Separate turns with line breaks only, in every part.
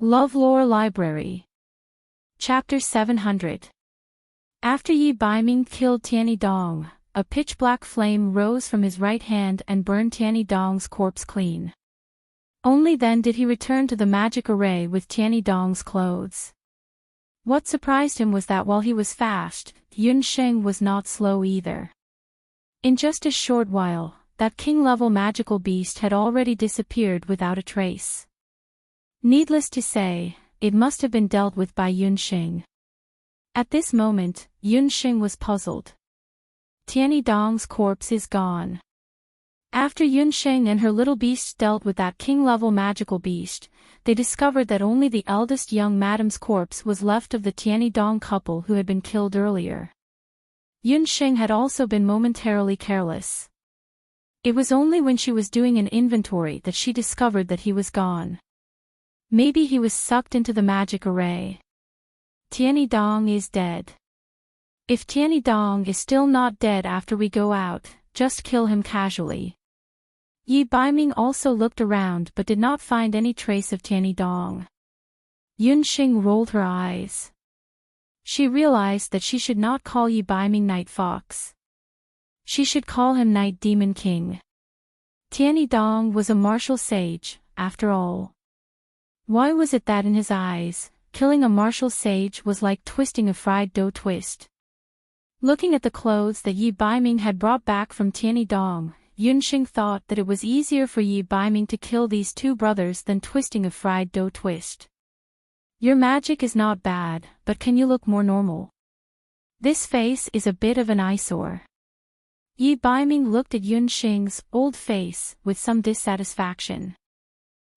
LoveLore Library. Chapter 700. After Yi Baiming killed Tianyi Dong, a pitch-black flame rose from his right hand and burned Tianyi Dong's corpse clean. Only then did he return to the magic array with Tianyi Dong's clothes. What surprised him was that while he was fast, Yunsheng was not slow either. In just a short while, that king-level magical beast had already disappeared without a trace. Needless to say, it must have been dealt with by Yunsheng. At this moment, Yunsheng was puzzled. Tianyi Dong's corpse is gone. After Yunsheng and her little beasts dealt with that king-level magical beast, they discovered that only the eldest young madam's corpse was left of the Tianyi Dong couple who had been killed earlier. Yunsheng had also been momentarily careless. It was only when she was doing an inventory that she discovered that he was gone. Maybe he was sucked into the magic array. Tianyi Dong is dead. If Tianyi Dong is still not dead after we go out, just kill him casually. Yi Baiming also looked around but did not find any trace of Tianyi Dong. Yunsheng rolled her eyes. She realized that she should not call Yi Baiming Night Fox. She should call him Night Demon King. Tianyi Dong was a martial sage, after all. Why was it that in his eyes, killing a martial sage was like twisting a fried dough twist? Looking at the clothes that Yi Baiming had brought back from Tianyi Dong, Yunsheng thought that it was easier for Yi Baiming to kill these two brothers than twisting a fried dough twist. Your magic is not bad, but can you look more normal? This face is a bit of an eyesore. Yi Baiming looked at Yunsheng's old face with some dissatisfaction.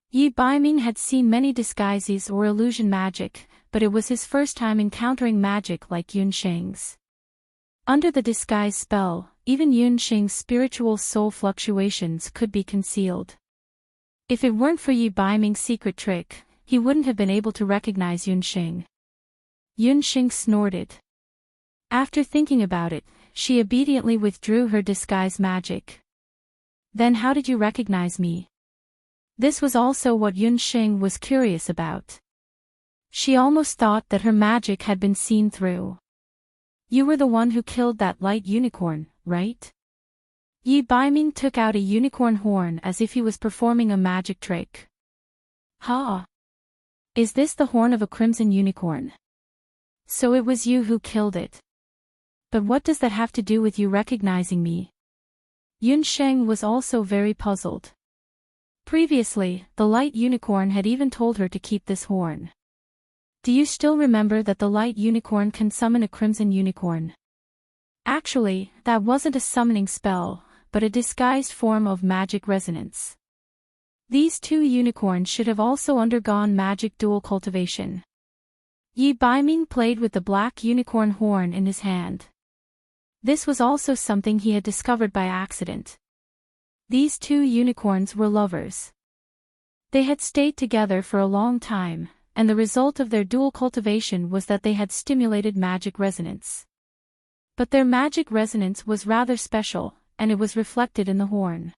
Yi Baiming had seen many disguises or illusion magic, but it was his first time encountering magic like Yunsheng's. Under the disguise spell, even Yunsheng's spiritual soul fluctuations could be concealed. If it weren't for Yi Baiming's secret trick, he wouldn't have been able to recognize Yunsheng. Yunsheng snorted. After thinking about it, she obediently withdrew her disguise magic. Then how did you recognize me? This was also what Yunsheng was curious about. She almost thought that her magic had been seen through. You were the one who killed that light unicorn, right? Yi Baiming took out a unicorn horn as if he was performing a magic trick. Ha! Is this the horn of a crimson unicorn? So it was you who killed it. But what does that have to do with you recognizing me? Yunsheng was also very puzzled. Previously, the light unicorn had even told her to keep this horn. Do you still remember that the light unicorn can summon a crimson unicorn? Actually, that wasn't a summoning spell, but a disguised form of magic resonance. These two unicorns should have also undergone magic dual cultivation. Yi Baiming played with the black unicorn horn in his hand. This was also something he had discovered by accident. These two unicorns were lovers. They had stayed together for a long time, and the result of their dual cultivation was that they had stimulated magic resonance. But their magic resonance was rather special, and it was reflected in the horn.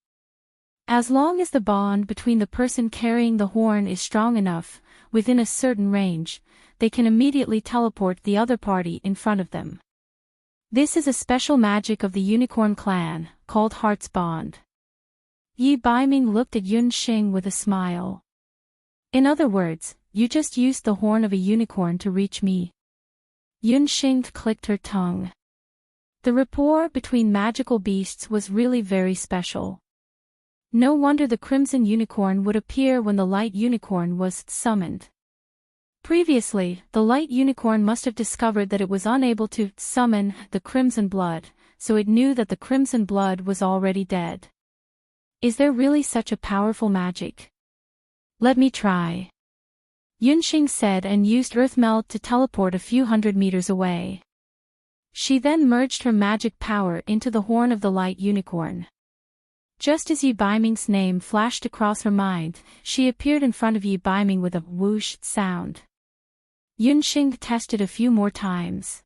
As long as the bond between the person carrying the horn is strong enough, within a certain range, they can immediately teleport the other party in front of them. This is a special magic of the unicorn clan, called Heart's Bond. Yi Baiming looked at Yunsheng with a smile. In other words, you just used the horn of a unicorn to reach me. Yunsheng clicked her tongue. The rapport between magical beasts was really very special. No wonder the crimson unicorn would appear when the light unicorn was summoned. Previously, the light unicorn must have discovered that it was unable to summon the crimson blood, so it knew that the crimson blood was already dead. Is there really such a powerful magic? Let me try. Yunsheng said and used earth melt to teleport a few hundred meters away. She then merged her magic power into the horn of the light unicorn. Just as Yi Baiming's name flashed across her mind, she appeared in front of Yi Baiming with a whoosh sound. Yunsheng tested a few more times.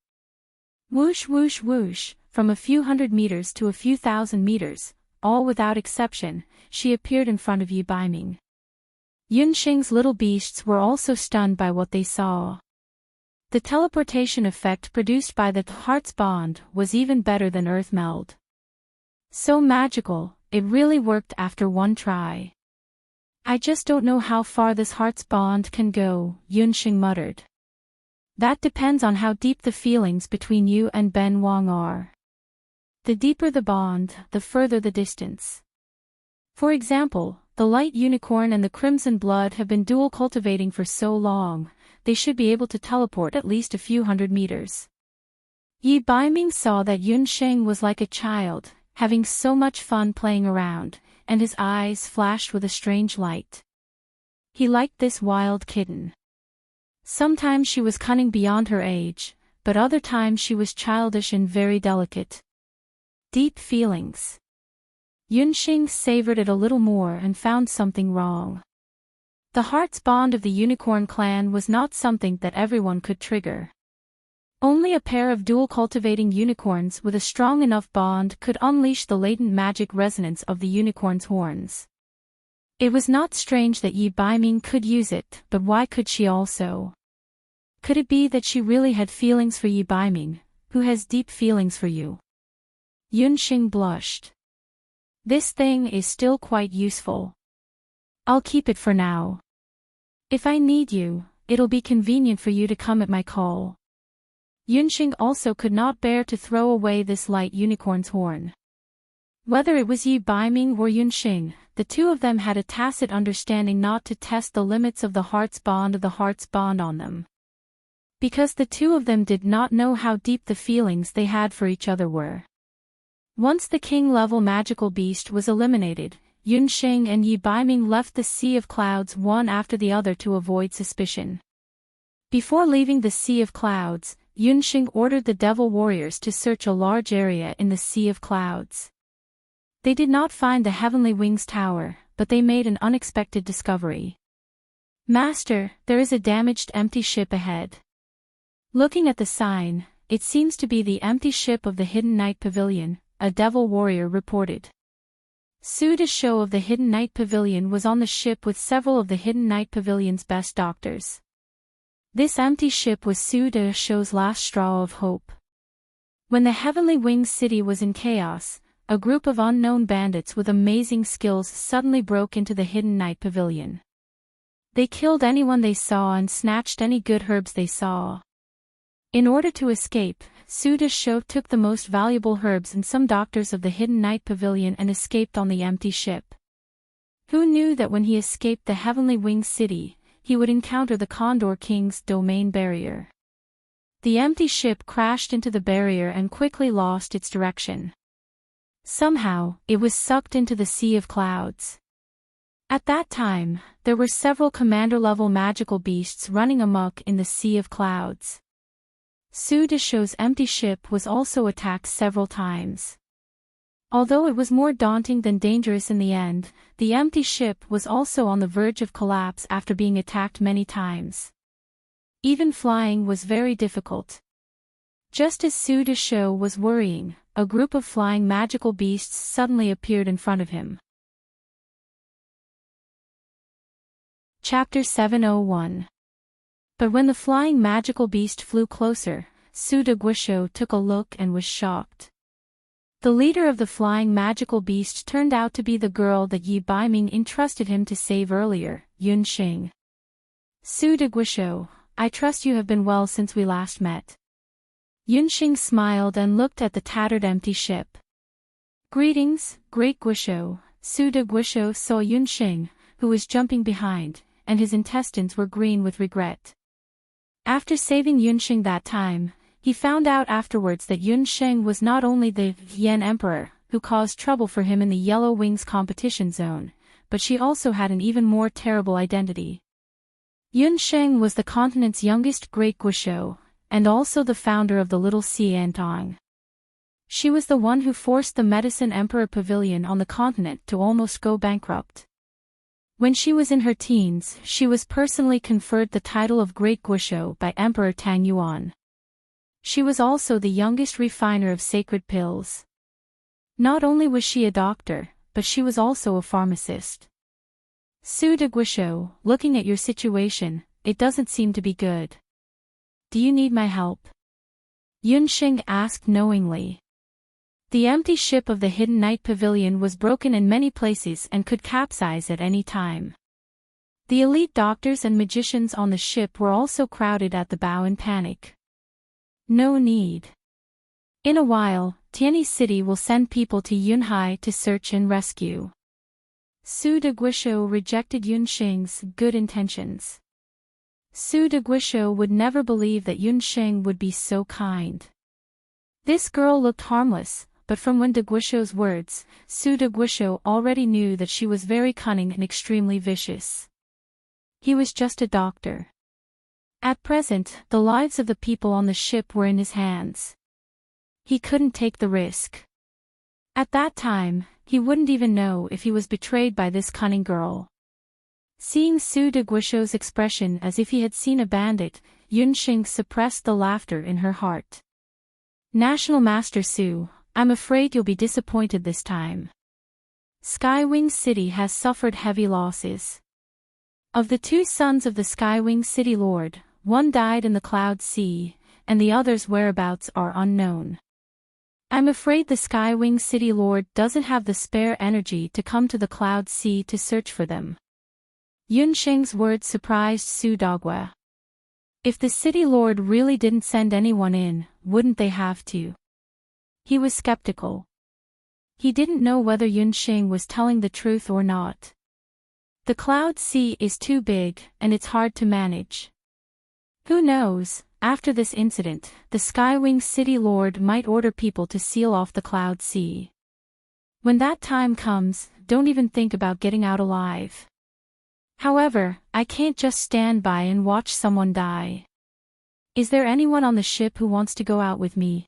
Whoosh whoosh whoosh, from a few hundred meters to a few thousand meters, all without exception, she appeared in front of Yi Baiming. Yunxing's little beasts were also stunned by what they saw. The teleportation effect produced by the heart's bond was even better than Earth Meld. So magical, it really worked after one try. I just don't know how far this heart's bond can go, Yunxing muttered. That depends on how deep the feelings between you and Ben Wang are. The deeper the bond, the further the distance. For example, the light unicorn and the crimson blood have been dual cultivating for so long, they should be able to teleport at least a few hundred meters. Yi Baiming saw that Yunxing was like a child, having so much fun playing around, and his eyes flashed with a strange light. He liked this wild kitten. Sometimes she was cunning beyond her age, but other times she was childish and very delicate. Deep feelings. Yunxing savored it a little more and found something wrong. The heart's bond of the unicorn clan was not something that everyone could trigger. Only a pair of dual-cultivating unicorns with a strong enough bond could unleash the latent magic resonance of the unicorn's horns. It was not strange that Yi Baiming could use it, but why could she also? Could it be that she really had feelings for Yi Baiming, who has deep feelings for you? Yunxing blushed. This thing is still quite useful. I'll keep it for now. If I need you, it'll be convenient for you to come at my call. Yunxing also could not bear to throw away this light unicorn's horn. Whether it was Yi Baiming or Yunxing, the two of them had a tacit understanding not to test the limits of the heart's bond on them. Because the two of them did not know how deep the feelings they had for each other were. Once the king-level magical beast was eliminated, Yunxing and Yi Baiming left the Sea of Clouds one after the other to avoid suspicion. Before leaving the Sea of Clouds, Yunxing ordered the devil warriors to search a large area in the Sea of Clouds. They did not find the Heavenly Wings Tower, but they made an unexpected discovery. Master, there is a damaged empty ship ahead. Looking at the sign, it seems to be the empty ship of the Hidden Night Pavilion, a devil warrior reported. Su De Show of the Hidden Night Pavilion was on the ship with several of the Hidden Night Pavilion's best doctors. This empty ship was Su De Show's last straw of hope. When the Heavenly Wings City was in chaos, a group of unknown bandits with amazing skills suddenly broke into the Hidden Night Pavilion. They killed anyone they saw and snatched any good herbs they saw. In order to escape, Su De Show took the most valuable herbs and some doctors of the Hidden Night Pavilion and escaped on the empty ship. Who knew that when he escaped the Heavenly Wings City, he would encounter the Condor King's domain barrier? The empty ship crashed into the barrier and quickly lost its direction. Somehow, it was sucked into the Sea of Clouds. At that time, there were several commander-level magical beasts running amok in the Sea of Clouds. Su De Show's empty ship was also attacked several times. Although it was more daunting than dangerous in the end, the empty ship was also on the verge of collapse after being attacked many times. Even flying was very difficult. Just as Su De Show was worrying, a group of flying magical beasts suddenly appeared in front of him. Chapter 701. But when the flying magical beast flew closer, Su De Guisho took a look and was shocked. The leader of the flying magical beast turned out to be the girl that Yi Baiming entrusted him to save earlier, Yunxing. Su De Guisho, I trust you have been well since we last met. Yunxing smiled and looked at the tattered empty ship. Greetings, Great Guisho. Su De Guisho saw Yunxing, who was jumping behind, and his intestines were green with regret. After saving Yunxing that time, he found out afterwards that Yunxing was not only the Yen Emperor, who caused trouble for him in the Yellow Wings competition zone, but she also had an even more terrible identity. Yunxing was the continent's youngest Great Guisho, and also the founder of the Little Xiantong. She was the one who forced the Medicine Emperor Pavilion on the continent to almost go bankrupt. When she was in her teens, she was personally conferred the title of Great Guisho by Emperor Tang Yuan. She was also the youngest refiner of sacred pills. Not only was she a doctor, but she was also a pharmacist. Su Deguisho, looking at your situation, it doesn't seem to be good. Do you need my help? Yunxing asked knowingly. The empty ship of the Hidden Night Pavilion was broken in many places and could capsize at any time. The elite doctors and magicians on the ship were also crowded at the bow in panic. No need. In a while, Tianyi City will send people to Yunhai to search and rescue. Su Deguisho rejected Yunxing's good intentions. Su Deguisho would never believe that Yunxing would be so kind. This girl looked harmless, but from Wen Deguisho's words, Su Deguisho already knew that she was very cunning and extremely vicious. He was just a doctor. At present, the lives of the people on the ship were in his hands. He couldn't take the risk. At that time, he wouldn't even know if he was betrayed by this cunning girl. Seeing Su Deguisho's expression as if he had seen a bandit, Yunxing suppressed the laughter in her heart. National Master Su, I'm afraid you'll be disappointed this time. Skywing City has suffered heavy losses. Of the 2 sons of the Skywing City Lord, one died in the Cloud Sea, and the other's whereabouts are unknown. I'm afraid the Skywing City Lord doesn't have the spare energy to come to the Cloud Sea to search for them. Yunxing's words surprised Su Dogwa. If the City Lord really didn't send anyone in, wouldn't they have to? He was skeptical. He didn't know whether Yunxing was telling the truth or not. The Cloud Sea is too big, and it's hard to manage. Who knows, after this incident, the Skywing City Lord might order people to seal off the Cloud Sea. When that time comes, don't even think about getting out alive. However, I can't just stand by and watch someone die. Is there anyone on the ship who wants to go out with me?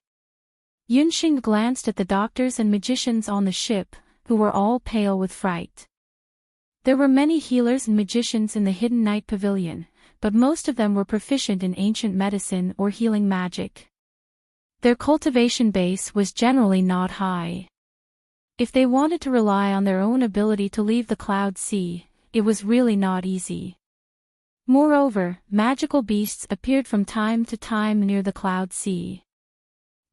Yunxing glanced at the doctors and magicians on the ship, who were all pale with fright. There were many healers and magicians in the Hidden Night Pavilion, but most of them were proficient in ancient medicine or healing magic. Their cultivation base was generally not high. If they wanted to rely on their own ability to leave the Cloud Sea, it was really not easy. Moreover, magical beasts appeared from time to time near the Cloud Sea.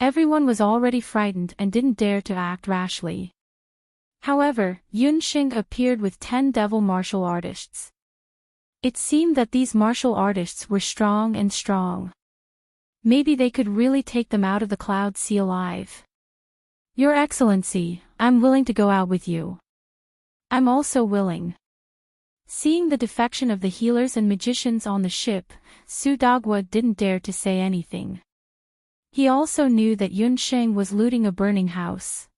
Everyone was already frightened and didn't dare to act rashly. However, Yunxing appeared with 10 devil martial artists. It seemed that these martial artists were strong. Maybe they could really take them out of the Cloud Sea alive. Your Excellency, I'm willing to go out with you. I'm also willing. Seeing the defection of the healers and magicians on the ship, Su Dogwa didn't dare to say anything. He also knew that Yunxing was looting a burning house.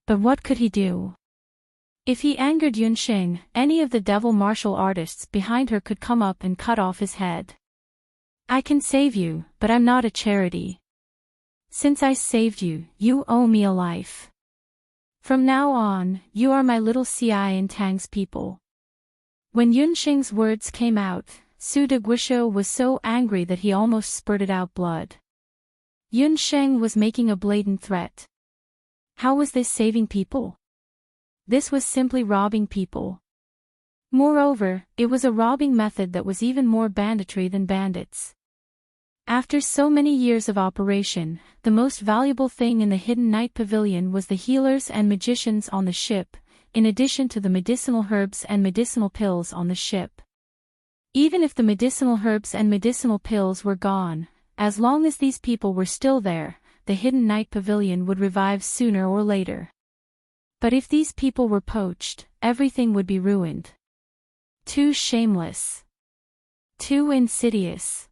But what could he do? If he angered Yunxing, any of the devil martial artists behind her could come up and cut off his head. I can save you, but I'm not a charity. Since I saved you, you owe me a life. From now on, you are my little Ci and Tang's people. When Yunxing's words came out, Su Deguisho was so angry that he almost spurted out blood. Yunxing was making a blatant threat. How was this saving people? This was simply robbing people. Moreover, it was a robbing method that was even more banditry than bandits. After so many years of operation, the most valuable thing in the Hidden Night Pavilion was the healers and magicians on the ship, in addition to the medicinal herbs and medicinal pills on the ship. Even if the medicinal herbs and medicinal pills were gone, as long as these people were still there, the Hidden Night Pavilion would revive sooner or later. But if these people were poached, everything would be ruined. Too shameless. Too insidious.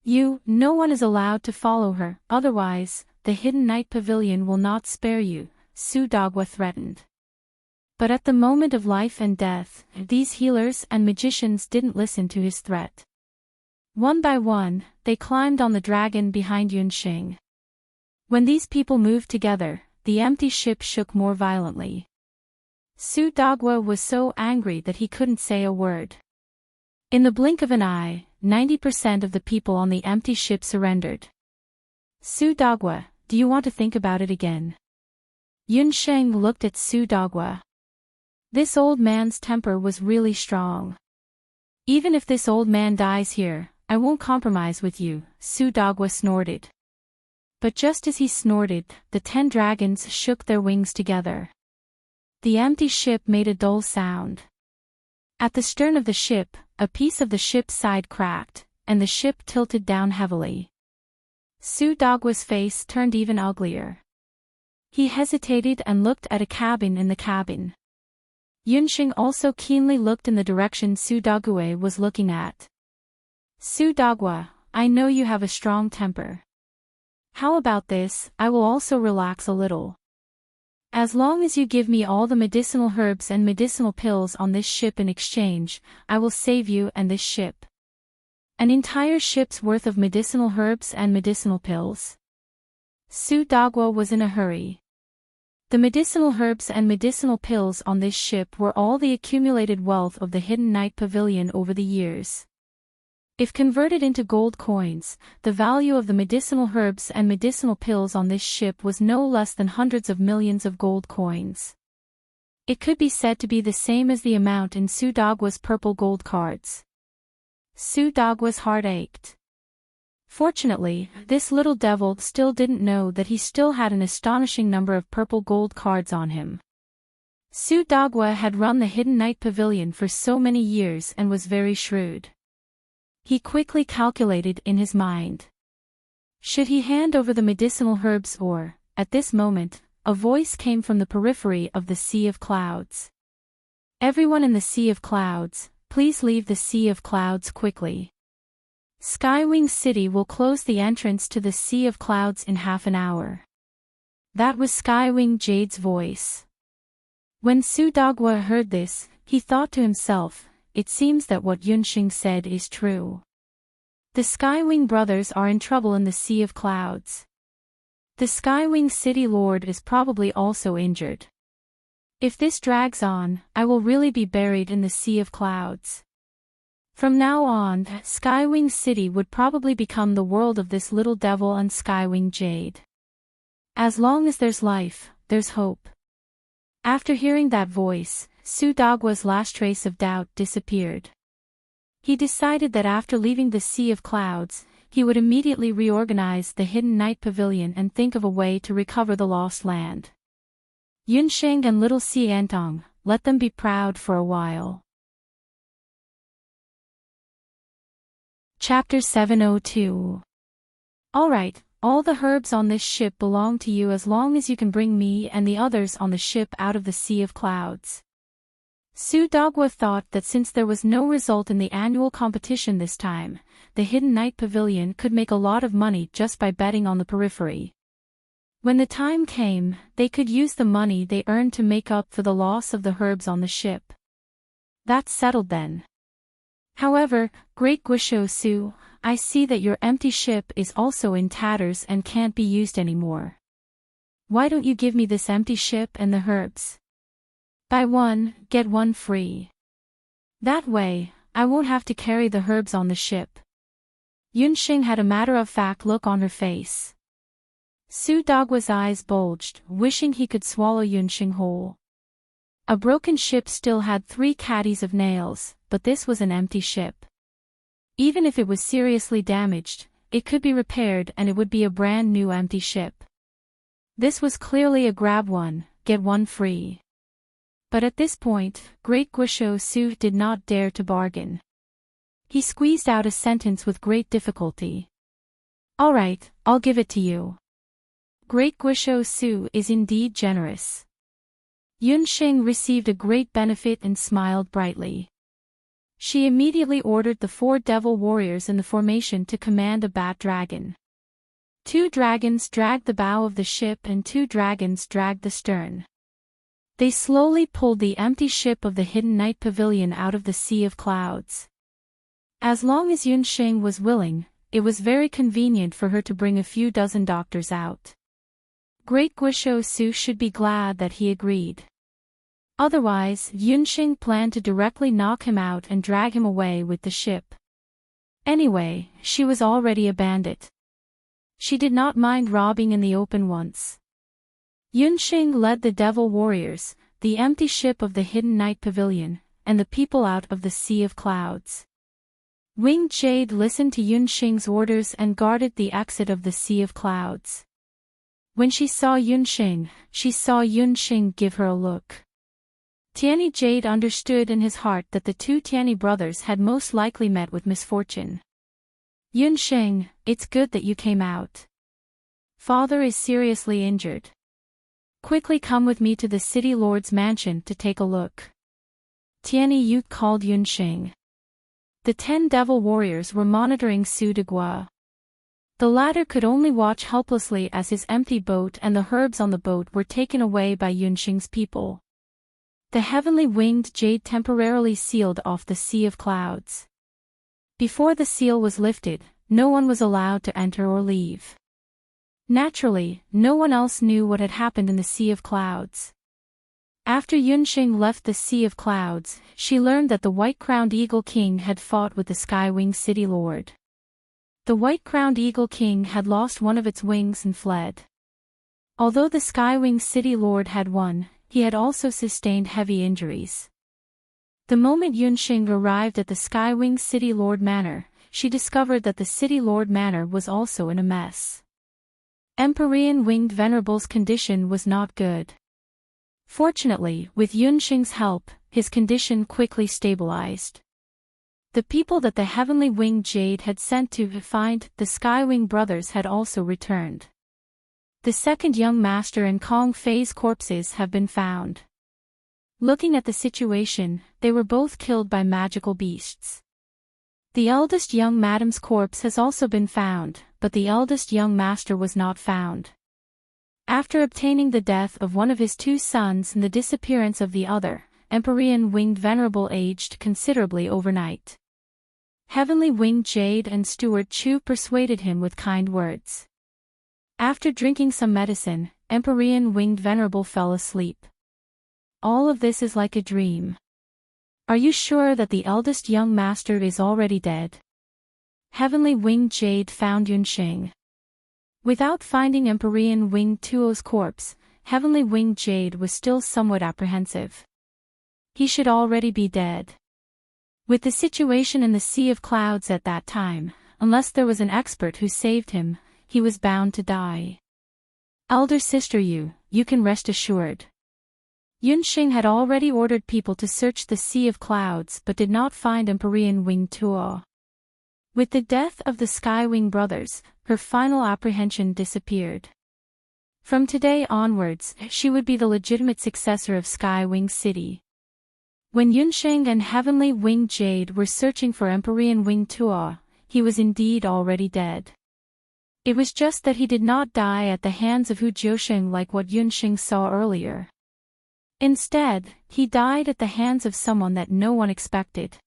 No one is allowed to follow her, otherwise, the Hidden Night Pavilion will not spare you, Su Dogwa threatened. But at the moment of life and death, these healers and magicians didn't listen to his threat. One by one, they climbed on the dragon behind Yunxing. When these people moved together, the empty ship shook more violently. Su Dogwa was so angry that he couldn't say a word. In the blink of an eye, 90% of the people on the empty ship surrendered. Su Dogwa, do you want to think about it again? Yunxing looked at Su Dogwa. This old man's temper was really strong. Even if this old man dies here, I won't compromise with you, Su Dogwa snorted. But just as he snorted, the 10 dragons shook their wings together. The empty ship made a dull sound. At the stern of the ship, a piece of the ship's side cracked, and the ship tilted down heavily. Su Dogwa's face turned even uglier. He hesitated and looked at a cabin in the cabin. Yunxing also keenly looked in the direction Su Dogwa was looking at. Su Dogwa, I know you have a strong temper. How about this, I will also relax a little. As long as you give me all the medicinal herbs and medicinal pills on this ship in exchange, I will save you and this ship. An entire ship's worth of medicinal herbs and medicinal pills. Su Dogwa was in a hurry. The medicinal herbs and medicinal pills on this ship were all the accumulated wealth of the Hidden Night Pavilion over the years. If converted into gold coins, the value of the medicinal herbs and medicinal pills on this ship was no less than hundreds of millions of gold coins. It could be said to be the same as the amount in Su Dogwa's purple gold cards. Su Dogwa's heart ached. Fortunately, this little devil still didn't know that he still had an astonishing number of purple gold cards on him. Su Dogwa had run the Hidden Night Pavilion for so many years and was very shrewd. He quickly calculated in his mind. Should he hand over the medicinal herbs or, at this moment, a voice came from the periphery of the Sea of Clouds. Everyone in the Sea of Clouds, please leave the Sea of Clouds quickly. Skywing City will close the entrance to the Sea of Clouds in half an hour. That was Skywing Jade's voice. When Su Dogwa heard this, he thought to himself, it seems that what Yunxing said is true. The Skywing brothers are in trouble in the Sea of Clouds. The Skywing City Lord is probably also injured. If this drags on, I will really be buried in the Sea of Clouds. From now on, Skywing City would probably become the world of this little devil and Skywing Jade. As long as there's life, there's hope. After hearing that voice, Su Dogwa's last trace of doubt disappeared. He decided that after leaving the Sea of Clouds, he would immediately reorganize the Hidden Night Pavilion and think of a way to recover the lost land. Yunsheng and little Xiantong, let them be proud for a while. Chapter 702. Alright, all the herbs on this ship belong to you as long as you can bring me and the others on the ship out of the Sea of Clouds. Su Dogwa thought that since there was no result in the annual competition this time, the Hidden Night Pavilion could make a lot of money just by betting on the periphery. When the time came, they could use the money they earned to make up for the loss of the herbs on the ship. That's settled then. However, Great Guisho Su, I see that your empty ship is also in tatters and can't be used anymore. Why don't you give me this empty ship and the herbs? Buy one, get one free. That way, I won't have to carry the herbs on the ship. Yunxing had a matter-of-fact look on her face. Su Dogwa's eyes bulged, wishing he could swallow Yunxing whole. A broken ship still had 3 caddies of nails, but this was an empty ship. Even if it was seriously damaged, it could be repaired and it would be a brand new empty ship. This was clearly a grab one, get one free. But at this point, Great Guisho Su did not dare to bargain. He squeezed out a sentence with great difficulty. Alright, I'll give it to you. Great Guisho Su is indeed generous. Yunxing received a great benefit and smiled brightly. She immediately ordered the 4 devil warriors in the formation to command a bat dragon. 2 dragons dragged the bow of the ship and 2 dragons dragged the stern. They slowly pulled the empty ship of the Hidden Night Pavilion out of the Sea of Clouds. As long as Yunxing was willing, it was very convenient for her to bring a few dozen doctors out. Great Guisho Su should be glad that he agreed. Otherwise, Yunxing planned to directly knock him out and drag him away with the ship. Anyway, she was already a bandit. She did not mind robbing in the open once. Yunxing led the devil warriors, the empty ship of the hidden night pavilion, and the people out of the sea of clouds. Winged Jade listened to Yunxing's orders and guarded the exit of the sea of clouds. When she saw Yunxing, she saw Yunxing give her a look. Tianyi Jade understood in his heart that the two Tianyi brothers had most likely met with misfortune. Yunxing, it's good that you came out. Father is seriously injured. Quickly come with me to the city lord's mansion to take a look. Tianyi Yu called Yunxing. The 10 devil warriors were monitoring Su Degua. The latter could only watch helplessly as his empty boat and the herbs on the boat were taken away by Yunxing's people. The heavenly winged jade temporarily sealed off the sea of clouds. Before the seal was lifted, no one was allowed to enter or leave. Naturally, no one else knew what had happened in the sea of clouds. After Yunxing left the sea of clouds, she learned that the white-crowned Eagle King had fought with the Skywing City Lord. The white-crowned Eagle King had lost one of its wings and fled. Although the Skywing City Lord had won, he had also sustained heavy injuries. The moment Yunxing arrived at the Skywing City Lord Manor, she discovered that the City Lord Manor was also in a mess. Empyrean Winged Venerable's condition was not good. Fortunately, with Yunxing's help, his condition quickly stabilized. The people that the Heavenly Winged Jade had sent to find the Skywing brothers had also returned. The second young master and Kong Fei's corpses have been found. Looking at the situation, they were both killed by magical beasts. The eldest young madam's corpse has also been found, but the eldest young master was not found. After obtaining the death of one of his 2 sons and the disappearance of the other, Empyrean Winged Venerable aged considerably overnight. Heavenly Winged Jade and Steward Chu persuaded him with kind words. After drinking some medicine, Empyrean Winged Venerable fell asleep. All of this is like a dream. Are you sure that the eldest young master is already dead? Heavenly Winged Jade found Yunxing. Without finding Empyrean Winged Tuo's corpse, Heavenly Winged Jade was still somewhat apprehensive. He should already be dead. With the situation in the Sea of Clouds at that time, unless there was an expert who saved him, he was bound to die. Elder sister you can rest assured. Yunxing had already ordered people to search the Sea of Clouds but did not find Empyrean Winged Tuo. With the death of the Skywing brothers, her final apprehension disappeared. From today onwards, she would be the legitimate successor of Skywing City. When Yunxing and Heavenly Winged Jade were searching for Empyrean Winged Tuo, he was indeed already dead. It was just that he did not die at the hands of Hu Jiusheng like what Yunxing saw earlier. Instead, he died at the hands of someone that no one expected.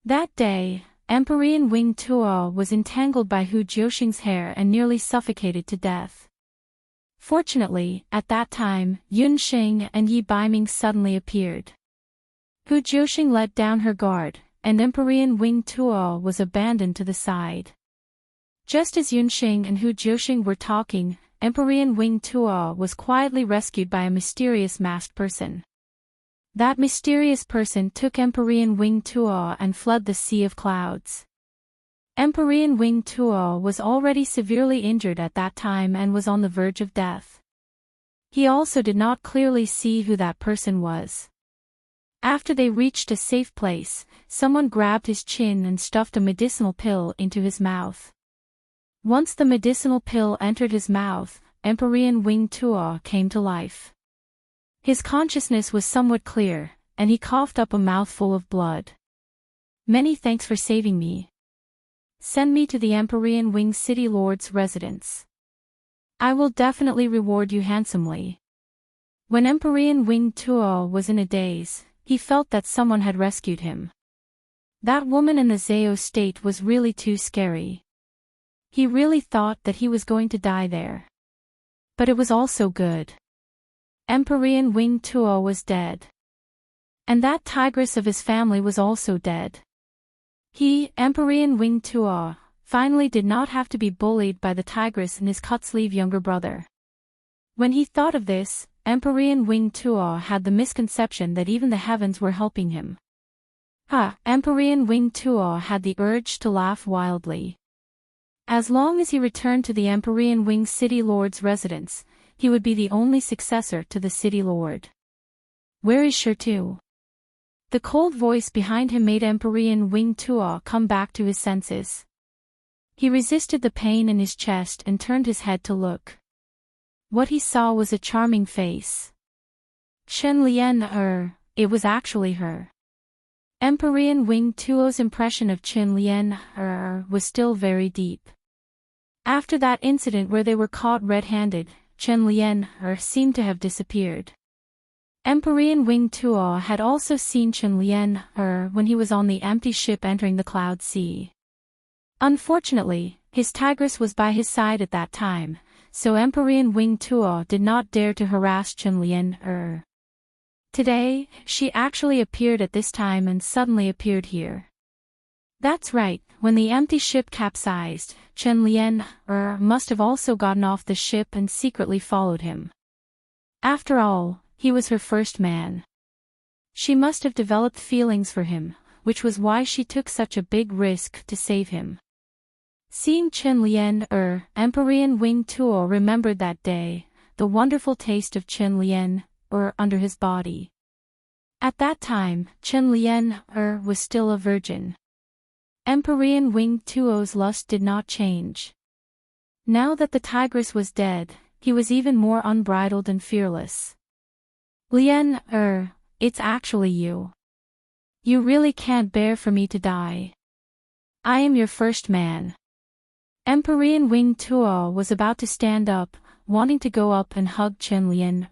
That day, Empyrean Winged Tuo was entangled by Hu Jiusheng's hair and nearly suffocated to death. Fortunately, at that time, Yunxing and Yi Baiming suddenly appeared. Hu Jiusheng let down her guard, and Empyrean Winged Tuo was abandoned to the side. Just as Yunxing and Hu Jiusheng were talking, Empyrean Winged Tuo was quietly rescued by a mysterious masked person. That mysterious person took Empyrean Winged Tuo and fled the Sea of Clouds. Empyrean Winged Tuo was already severely injured at that time and was on the verge of death. He also did not clearly see who that person was. After they reached a safe place, someone grabbed his chin and stuffed a medicinal pill into his mouth. Once the medicinal pill entered his mouth, Empyrean Winged Tuo came to life. His consciousness was somewhat clear, and he coughed up a mouthful of blood. Many thanks for saving me. Send me to the Empyrean Winged City Lord's residence. I will definitely reward you handsomely. When Empyrean Winged Tuo was in a daze, he felt that someone had rescued him. That woman in the Zao state was really too scary. He really thought that he was going to die there. But it was also good. Empyrean Winged Tuo was dead. And that tigress of his family was also dead. He, Empyrean Winged Tuo, finally did not have to be bullied by the tigress and his cut-sleeve younger brother. When he thought of this, Empyrean Wing Tuo had the misconception that even the heavens were helping him. Empyrean Wing Tuo had the urge to laugh wildly. As long as he returned to the Empyrean Wing City Lord's residence, he would be the only successor to the City Lord. Where is Shirtu? The cold voice behind him made Empyrean Wing Tuo come back to his senses. He resisted the pain in his chest and turned his head to look. What he saw was a charming face. Chen Lian it was actually her. Empyrean Wing Tuo's impression of Chen Lian was still very deep. After that incident where they were caught red-handed, Chen Lian seemed to have disappeared. Empyrean Wing Tuo had also seen Chen Lian when he was on the empty ship entering the Cloud Sea. Unfortunately, his tigress was by his side at that time, so Empyrean Wing Tuo did not dare to harass Chen Lian. Today, she actually appeared at this time and suddenly appeared here. That's right, when the empty ship capsized, Chen Lian must have also gotten off the ship and secretly followed him. After all, he was her first man. She must have developed feelings for him, which was why she took such a big risk to save him. Seeing Chen Lian Empyrean Wing Tuo remembered that day, the wonderful taste of Chen Lian under his body. At that time, Chen Lian was still a virgin. Empyrean Wing Tuo's lust did not change. Now that the tigress was dead, he was even more unbridled and fearless. Lian it's actually you. You really can't bear for me to die. I am your first man. Empyrean Wing Tuo was about to stand up, wanting to go up and hug Chen Lian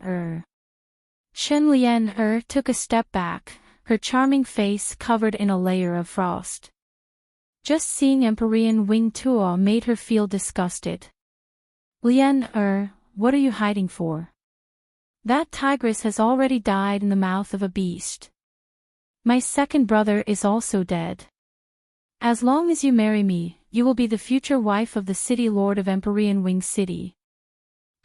Chen Lian took a step back, her charming face covered in a layer of frost. Just seeing Empyrean Wing Tuo made her feel disgusted. Lian what are you hiding for? That tigress has already died in the mouth of a beast. My second brother is also dead. As long as you marry me, you will be the future wife of the City Lord of Empyrean Wing City.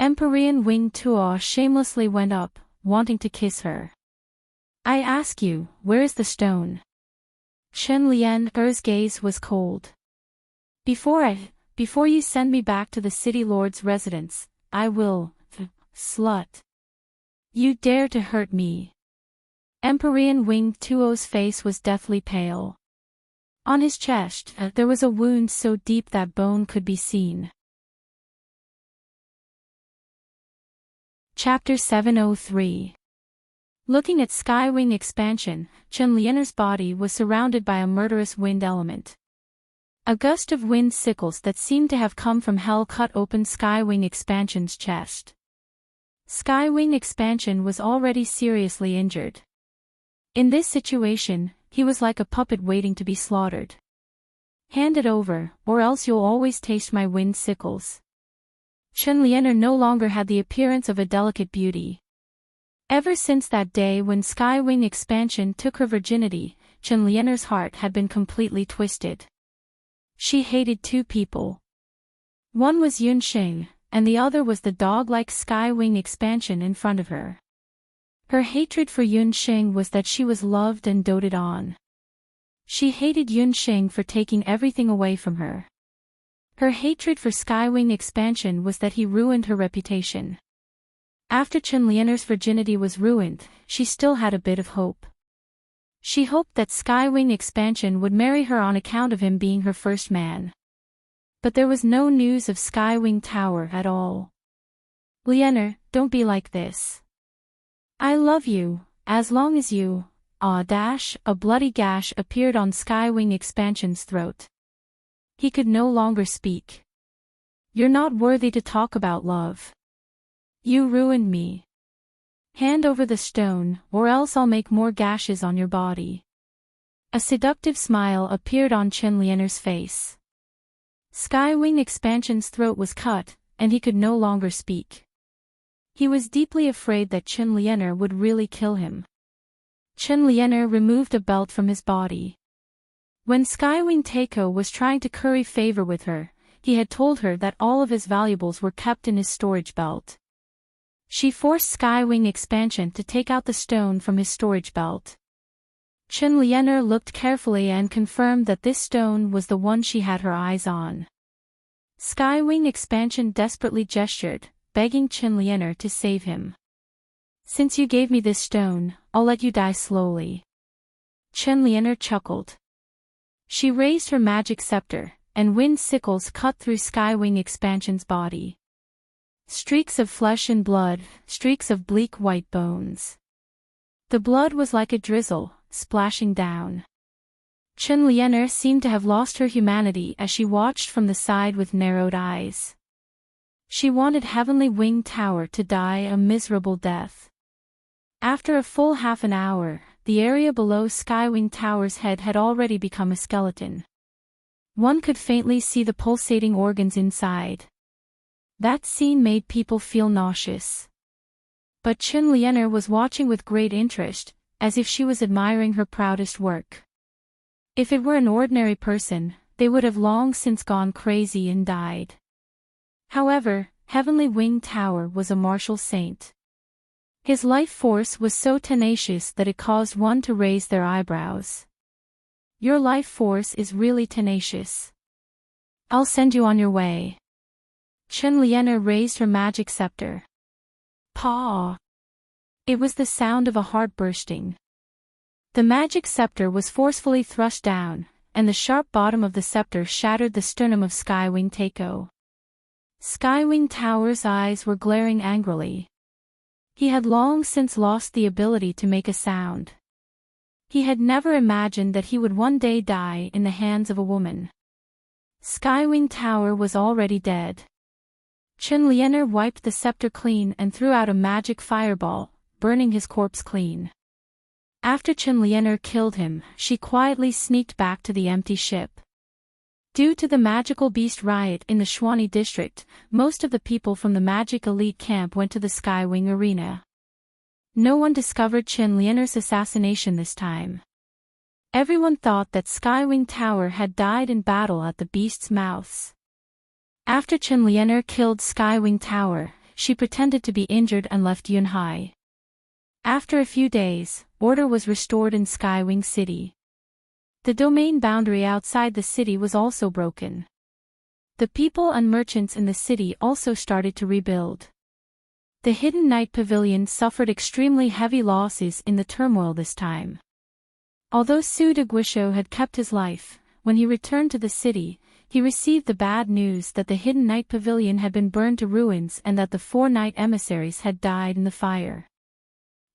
Empyrean Wing Tuo shamelessly went up, wanting to kiss her. I ask you, where is the stone? Chen Lian's gaze was cold. Before you send me back to the City Lord's residence, I will, slut. You dare to hurt me. Empyrean Wing Tuo's face was deathly pale. On his chest, there was a wound so deep that bone could be seen. Chapter 703. Looking at Skywing Expansion, Chen Lian's body was surrounded by a murderous wind element. A gust of wind sickles that seemed to have come from hell cut open Skywing Expansion's chest. Skywing Expansion was already seriously injured. In this situation, he was like a puppet waiting to be slaughtered. Hand it over, or else you'll always taste my wind sickles. Chen Lian no longer had the appearance of a delicate beauty. Ever since that day when Skywing Expansion took her virginity, Chen Lian's heart had been completely twisted. She hated two people. One was Yunxing, and the other was the dog-like Skywing Expansion in front of her. Her hatred for Yunxing was that she was loved and doted on. She hated Yunxing for taking everything away from her. Her hatred for Skywing Expansion was that he ruined her reputation. After Chen Lian's virginity was ruined, she still had a bit of hope. She hoped that Skywing Expansion would marry her on account of him being her first man. But there was no news of Skywing Tower at all. Lian, don't be like this. I love you, as long as you, a bloody gash appeared on Skywing Expansion's throat. He could no longer speak. You're not worthy to talk about love. You ruined me. Hand over the stone, or else I'll make more gashes on your body. A seductive smile appeared on Chen Lian's face. Skywing Expansion's throat was cut, and he could no longer speak. He was deeply afraid that Chen Lian would really kill him. Chen Lian removed a belt from his body. When Skywing Taiko was trying to curry favor with her, he had told her that all of his valuables were kept in his storage belt. She forced Skywing Expansion to take out the stone from his storage belt. Chen Lianer looked carefully and confirmed that this stone was the one she had her eyes on. Skywing Expansion desperately gestured, begging Chen Lianer to save him. "Since you gave me this stone, I'll let you die slowly." Chen Lianer chuckled. She raised her magic scepter, and wind sickles cut through Skywing Expansion's body. Streaks of flesh and blood, streaks of bleak white bones. The blood was like a drizzle, splashing down. Chen Lianer seemed to have lost her humanity as she watched from the side with narrowed eyes. She wanted Heavenly Wing Tower to die a miserable death. After a full half an hour, the area below Skywing Tower's head had already become a skeleton. One could faintly see the pulsating organs inside. That scene made people feel nauseous. But Chen Lianer was watching with great interest, as if she was admiring her proudest work. If it were an ordinary person, they would have long since gone crazy and died. However, Heavenly Wing Tower was a martial saint. His life force was so tenacious that it caused one to raise their eyebrows. "Your life force is really tenacious. I'll send you on your way." Chen Lianer raised her magic scepter. Paw! It was the sound of a heart bursting. The magic scepter was forcefully thrust down, and the sharp bottom of the scepter shattered the sternum of Skywing Tako. Skywing Tower's eyes were glaring angrily. He had long since lost the ability to make a sound. He had never imagined that he would one day die in the hands of a woman. Skywing Tower was already dead. Chen Lianer wiped the scepter clean and threw out a magic fireball, burning his corpse clean. After Chen Lianer killed him, she quietly sneaked back to the empty ship. Due to the magical beast riot in the Shuani district, most of the people from the magic elite camp went to the Skywing arena. No one discovered Chen Lianer's assassination this time. Everyone thought that Skywing Tower had died in battle at the beast's mouths. After Chen Lianer killed Skywing Tower, she pretended to be injured and left Yunhai. After a few days, order was restored in Skywing City. The domain boundary outside the city was also broken. The people and merchants in the city also started to rebuild. The Hidden Night Pavilion suffered extremely heavy losses in the turmoil this time. Although Su de Guisho had kept his life, when he returned to the city, he received the bad news that the Hidden Night Pavilion had been burned to ruins and that the 4 night emissaries had died in the fire.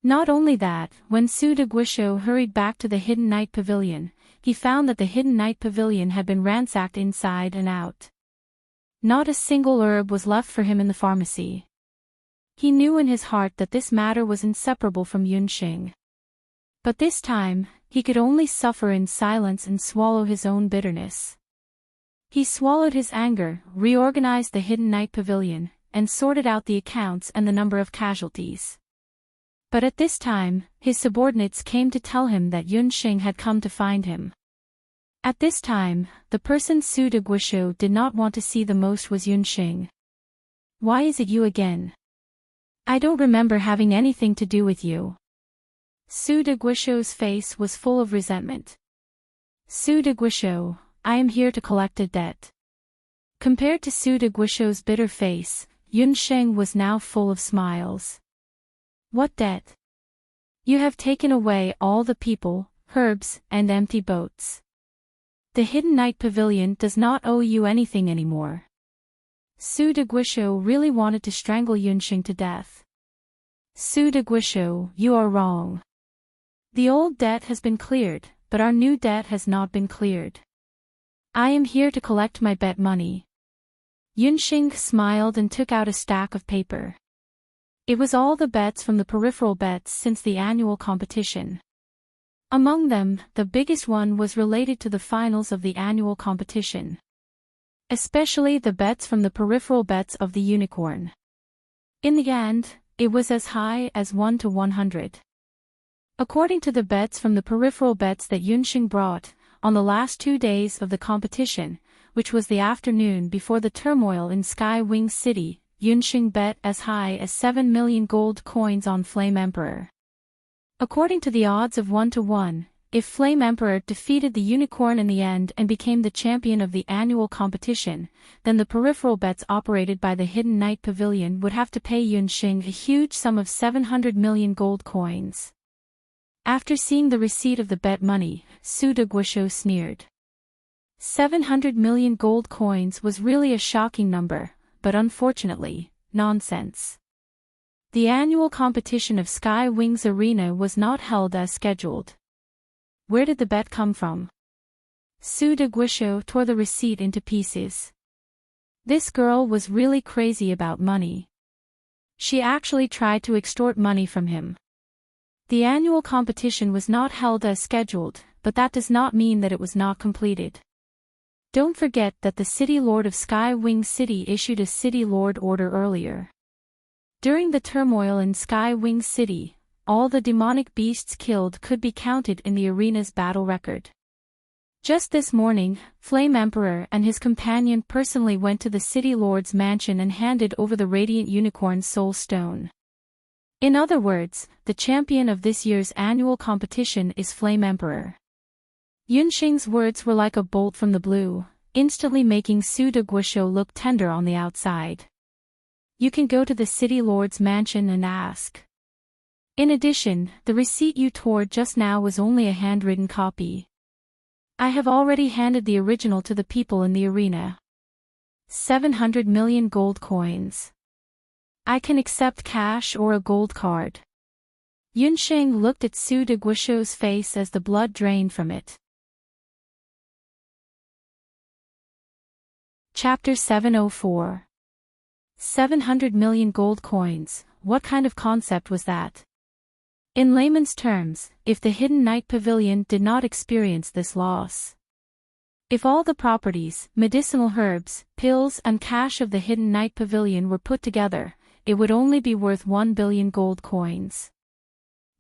Not only that, when Su de Guisho hurried back to the Hidden Night Pavilion, he found that the Hidden Night Pavilion had been ransacked inside and out. Not a single herb was left for him in the pharmacy. He knew in his heart that this matter was inseparable from Yunxing. But this time, he could only suffer in silence and swallow his own bitterness. He swallowed his anger, reorganized the Hidden Night Pavilion, and sorted out the accounts and the number of casualties. But at this time, his subordinates came to tell him that Yunxing had come to find him. At this time, the person Su de Guisho did not want to see the most was Yunxing. "Why is it you again? I don't remember having anything to do with you." Su de Guisho's face was full of resentment. "Su de Guisho, I am here to collect a debt." Compared to Su de Guisho's bitter face, Yunxing was now full of smiles. "What debt? You have taken away all the people, herbs, and empty boats. The Hidden Night Pavilion does not owe you anything anymore." Su de Guisho really wanted to strangle Yunxing to death. "Su de Guisho, you are wrong. The old debt has been cleared, but our new debt has not been cleared. I am here to collect my bet money." Yunxing smiled and took out a stack of paper. It was all the bets from the peripheral bets since the annual competition. Among them, the biggest one was related to the finals of the annual competition. Especially the bets from the peripheral bets of the unicorn. In the end, it was as high as 1 to 100. According to the bets from the peripheral bets that Yunxing brought, on the last 2 days of the competition, which was the afternoon before the turmoil in Skywing City, Yunxing bet as high as 7 million gold coins on Flame Emperor. According to the odds of 1 to 1, if Flame Emperor defeated the unicorn in the end and became the champion of the annual competition, then the peripheral bets operated by the Hidden Night Pavilion would have to pay Yunxing a huge sum of 700 million gold coins. After seeing the receipt of the bet money, Su Deguisho sneered. 700 million gold coins was really a shocking number, but unfortunately, nonsense. The annual competition of Sky Wings Arena was not held as scheduled. Where did the bet come from? Su Deguisho tore the receipt into pieces. This girl was really crazy about money. She actually tried to extort money from him. The annual competition was not held as scheduled, but that does not mean that it was not completed. Don't forget that the City Lord of Sky Wing City issued a City Lord order earlier. During the turmoil in Sky Wing City, all the demonic beasts killed could be counted in the arena's battle record. Just this morning, Flame Emperor and his companion personally went to the City Lord's mansion and handed over the Radiant Unicorn's Soul Stone. In other words, the champion of this year's annual competition is Flame Emperor. Yunxing's words were like a bolt from the blue, instantly making Su Deguisho look tender on the outside. You can go to the City Lord's mansion and ask. In addition, the receipt you tore just now was only a handwritten copy. I have already handed the original to the people in the arena. 700 million gold coins. I can accept cash or a gold card. Yunxing looked at Su Deguisho's face as the blood drained from it. Chapter 704. 700 million gold coins, what kind of concept was that? In layman's terms, if the Hidden Night Pavilion did not experience this loss. If all the properties, medicinal herbs, pills and cash of the Hidden Night Pavilion were put together, it would only be worth 1 billion gold coins.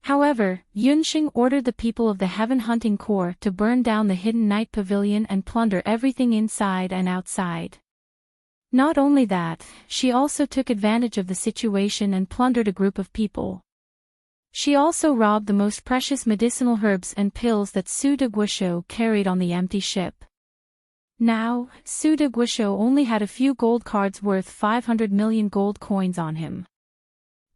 However, Yunxing ordered the people of the Heaven Hunting Corps to burn down the Hidden Night Pavilion and plunder everything inside and outside. Not only that, she also took advantage of the situation and plundered a group of people. She also robbed the most precious medicinal herbs and pills that Su Deguisho carried on the empty ship. Now, Su Deguisho only had a few gold cards worth 500 million gold coins on him.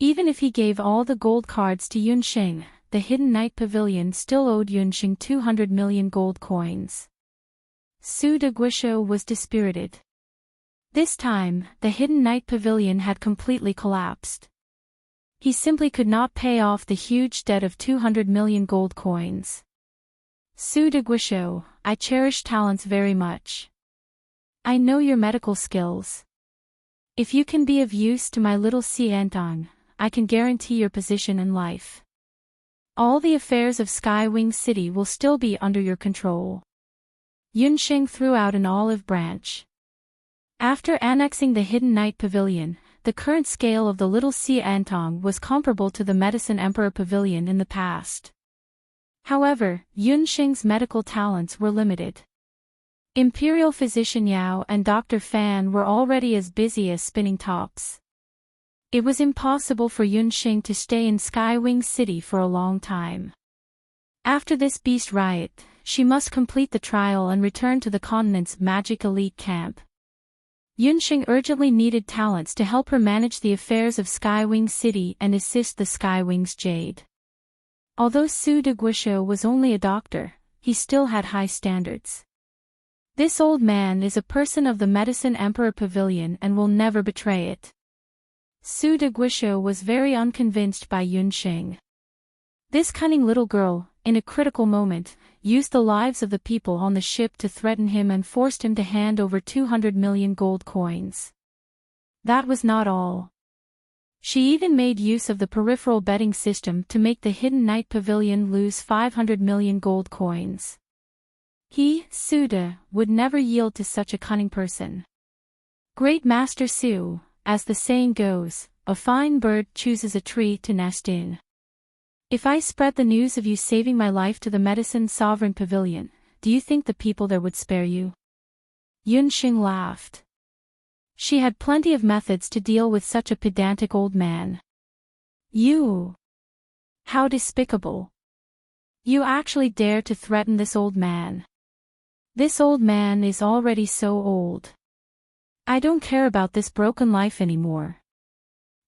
Even if he gave all the gold cards to Yunxing, the Hidden Night Pavilion still owed Yunxing 200 million gold coins. Su Deguisho was dispirited. This time, the Hidden Night Pavilion had completely collapsed. He simply could not pay off the huge debt of 200 million gold coins. Su Deguisho, I cherish talents very much. I know your medical skills. If you can be of use to my little Enchanting, I can guarantee your position in life. All the affairs of Skywing City will still be under your control. Yunxing threw out an olive branch. After annexing the Hidden Night Pavilion, the current scale of the Little Enchanting was comparable to the Medicine Emperor Pavilion in the past. However, Yunxing's medical talents were limited. Imperial Physician Yao and Dr. Fan were already as busy as spinning tops. It was impossible for Yunxing to stay in Skywing City for a long time. After this beast riot, she must complete the trial and return to the continent's magic elite camp. Yunxing urgently needed talents to help her manage the affairs of Skywing City and assist the Skywing's Jade. Although Su Deguisho was only a doctor, he still had high standards. This old man is a person of the Medicine Emperor Pavilion and will never betray it. Su Deguisho was very unconvinced by Yunxing. This cunning little girl, in a critical moment, used the lives of the people on the ship to threaten him and forced him to hand over 200 million gold coins. That was not all. She even made use of the peripheral betting system to make the Hidden Night Pavilion lose 500 million gold coins. He, Suda, would never yield to such a cunning person. Great Master Su, as the saying goes, a fine bird chooses a tree to nest in. If I spread the news of you saving my life to the Medicine Sovereign Pavilion, do you think the people there would spare you? Yunxing laughed. She had plenty of methods to deal with such a pedantic old man. You! How despicable! You actually dare to threaten this old man. This old man is already so old. I don't care about this broken life anymore.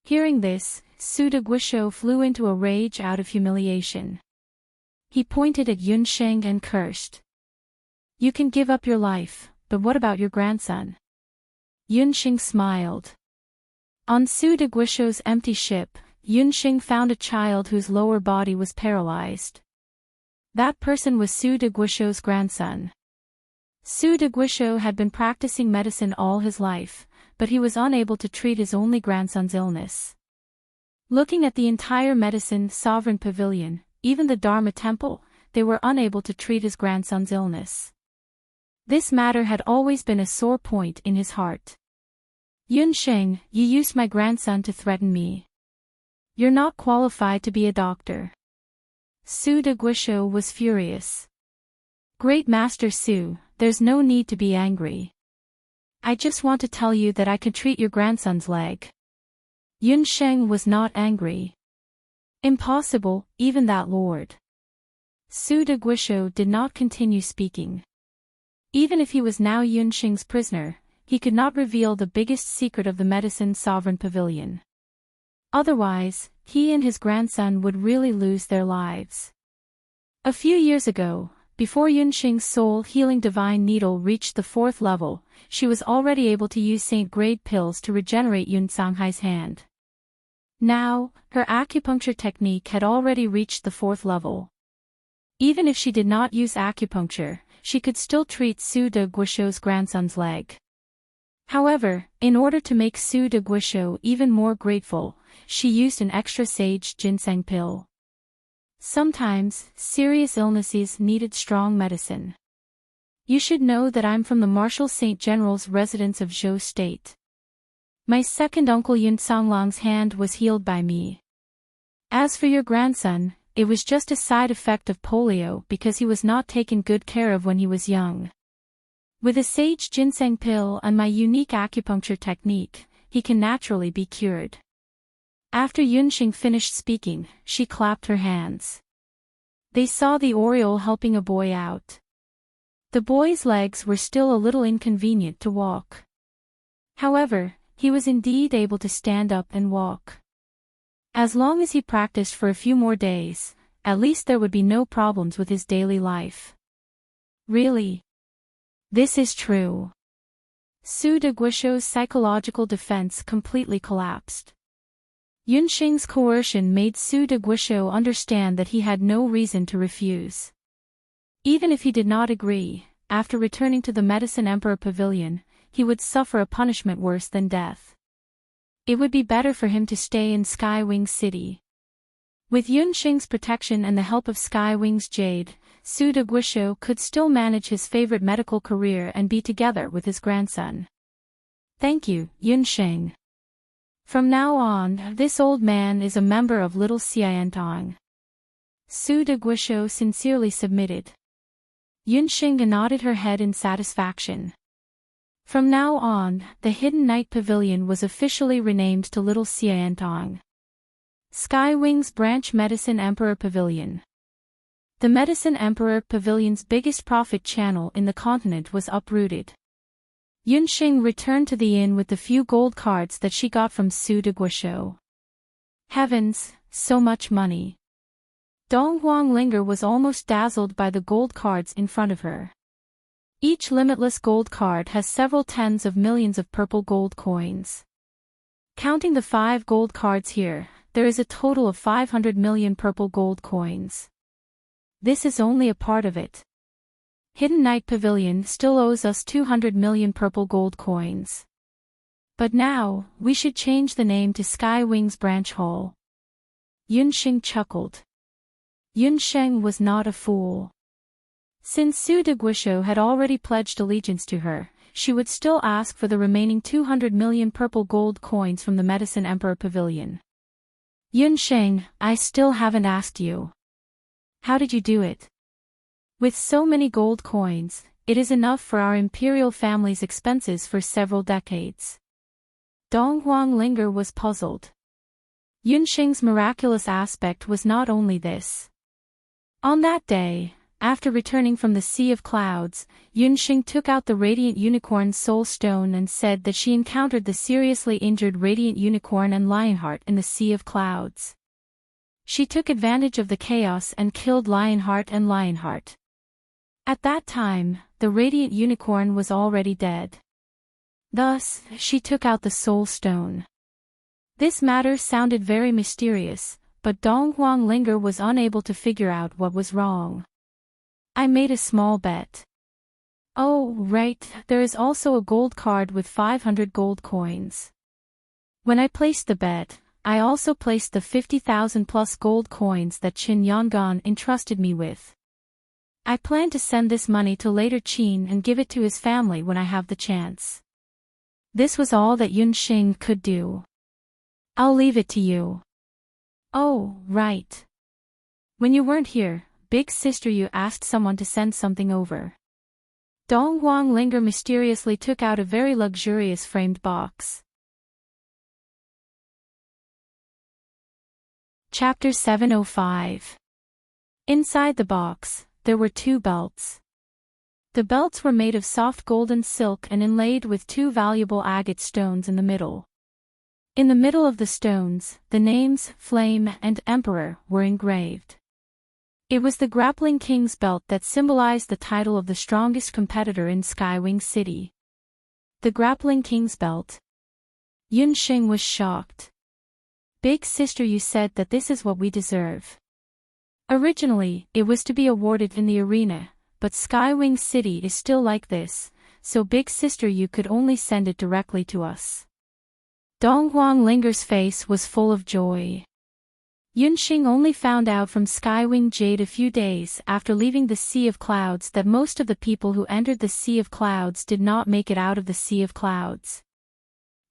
Hearing this, Su de Guizhou flew into a rage out of humiliation. He pointed at Yunsheng and cursed. You can give up your life, but what about your grandson? Yunsheng smiled. On Su de Guizhou's empty ship, Yunsheng found a child whose lower body was paralyzed. That person was Su de Guizhou's grandson. Su de Guizhou had been practicing medicine all his life, but he was unable to treat his only grandson's illness. Looking at the entire medicine sovereign pavilion, even the Dharma temple, they were unable to treat his grandson's illness. This matter had always been a sore point in his heart. Yunsheng, you used my grandson to threaten me. You're not qualified to be a doctor. Su de Guizhou was furious. Great Master Su, there's no need to be angry. I just want to tell you that I could treat your grandson's leg. Yunsheng was not angry. Impossible, even that lord. Su de Guizhou did not continue speaking. Even if he was now Yunsheng's prisoner, he could not reveal the biggest secret of the medicine sovereign pavilion. Otherwise, he and his grandson would really lose their lives. A few years ago, before Yunsheng's soul-healing divine needle reached the 4th level, she was already able to use saint-grade pills to regenerate Yun Sanghai's hand. Now, her acupuncture technique had already reached the 4th level. Even if she did not use acupuncture, she could still treat Su de Guizhou's grandson's leg. However, in order to make Su de Guizhou even more grateful, she used an extra sage ginseng pill. Sometimes, serious illnesses needed strong medicine. You should know that I'm from the Marshal Saint General's residence of Zhou State. My second uncle Yun Songlong's hand was healed by me. As for your grandson, it was just a side effect of polio because he was not taken good care of when he was young. With a sage ginseng pill and my unique acupuncture technique, he can naturally be cured. After Yunsheng finished speaking, she clapped her hands. They saw the oriole helping a boy out. The boy's legs were still a little inconvenient to walk. However, he was indeed able to stand up and walk. As long as he practiced for a few more days, at least there would be no problems with his daily life. Really? This is true. Su de Guizhou's psychological defense completely collapsed. Yunsheng's coercion made Su de Guizhou understand that he had no reason to refuse. Even if he did not agree, after returning to the Medicine Emperor Pavilion, he would suffer a punishment worse than death. It would be better for him to stay in Skywing City. With Yunsheng's protection and the help of Skywing's Jade, Su de Guizhou could still manage his favorite medical career and be together with his grandson. Thank you, Yunsheng. From now on, this old man is a member of Little Xiantong. Su de Guizhou sincerely submitted. Yunsheng nodded her head in satisfaction. From now on, the Hidden Night Pavilion was officially renamed to Little Xiantong. Skywing's Branch Medicine Emperor Pavilion. The Medicine Emperor Pavilion's biggest profit channel in the continent was uprooted. Yunsheng returned to the inn with the few gold cards that she got from Su de Guizhou. Heavens, so much money. Dong Huanglinger was almost dazzled by the gold cards in front of her. Each limitless gold card has several tens of millions of purple gold coins. Counting the 5 gold cards here, there is a total of 500 million purple gold coins. This is only a part of it. Hidden Night Pavilion still owes us 200 million purple gold coins. But now, we should change the name to Skywing's Branch Hall. Yunsheng chuckled. Yunsheng was not a fool. Since Su de Guizhou had already pledged allegiance to her, she would still ask for the remaining 200 million purple gold coins from the Medicine Emperor Pavilion. Yunsheng, I still haven't asked you. How did you do it? With so many gold coins, it is enough for our imperial family's expenses for several decades. Dong Huang Linger was puzzled. Yunxing's miraculous aspect was not only this. On that day, after returning from the Sea of Clouds, Yunxing took out the Radiant Unicorn's soul stone and said that she encountered the seriously injured Radiant Unicorn and Lionheart in the Sea of Clouds. She took advantage of the chaos and killed Lionheart and Lionheart. At that time, the Radiant Unicorn was already dead. Thus, she took out the soul stone. This matter sounded very mysterious, but Dong Huang Linger was unable to figure out what was wrong. I made a small bet. Oh, right, there is also a gold card with 500 gold coins. When I placed the bet, I also placed the 50,000 plus gold coins that Qin Yongan entrusted me with. I plan to send this money to later Qin and give it to his family when I have the chance. This was all that Yunxing could do. I'll leave it to you. Oh, right. When you weren't here, Big Sister, you asked someone to send something over. Dong Huang Linger mysteriously took out a very luxurious framed box. Chapter 705. Inside the box, there were 2 belts. The belts were made of soft golden silk and inlaid with 2 valuable agate stones in the middle. In the middle of the stones, the names Flame and Emperor were engraved. It was the Grappling King's belt that symbolized the title of the strongest competitor in Skywing City. The Grappling King's belt. Yunxing was shocked. Big Sister, you said that this is what we deserve. Originally, it was to be awarded in the arena, but Skywing City is still like this, so Big Sister, you could only send it directly to us. Dong Huang Linger's face was full of joy. Yunxing only found out from Skywing Jade a few days after leaving the Sea of Clouds that most of the people who entered the Sea of Clouds did not make it out of the Sea of Clouds.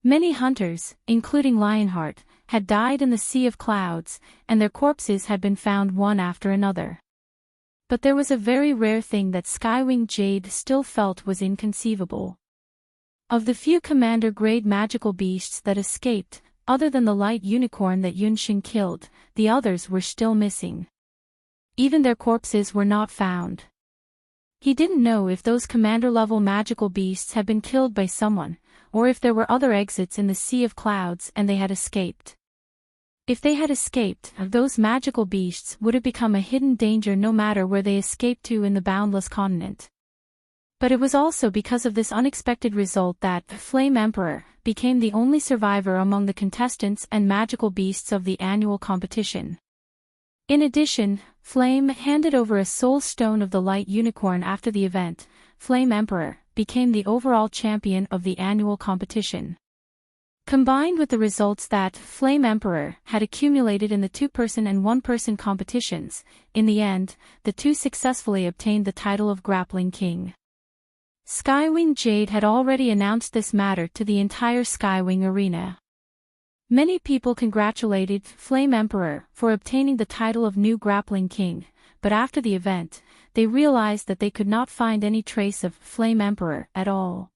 Many hunters, including Lionheart, had died in the Sea of Clouds, and their corpses had been found one after another. But there was a very rare thing that Skywing Jade still felt was inconceivable. Of the few commander-grade magical beasts that escaped, other than the light unicorn that Yunxing killed, the others were still missing. Even their corpses were not found. He didn't know if those commander-level magical beasts had been killed by someone, or if there were other exits in the Sea of Clouds and they had escaped. If they had escaped, those magical beasts would have become a hidden danger no matter where they escaped to in the boundless continent. But it was also because of this unexpected result that Flame Emperor became the only survivor among the contestants and magical beasts of the annual competition. In addition, Flame handed over a soul stone of the light unicorn after the event. Flame Emperor became the overall champion of the annual competition. Combined with the results that Flame Emperor had accumulated in the 2-person and 1-person competitions, in the end, the 2 successfully obtained the title of Grappling King. Skywing Jade had already announced this matter to the entire Skywing arena. Many people congratulated Flame Emperor for obtaining the title of new Grappling King, but after the event, they realized that they could not find any trace of Flame Emperor at all.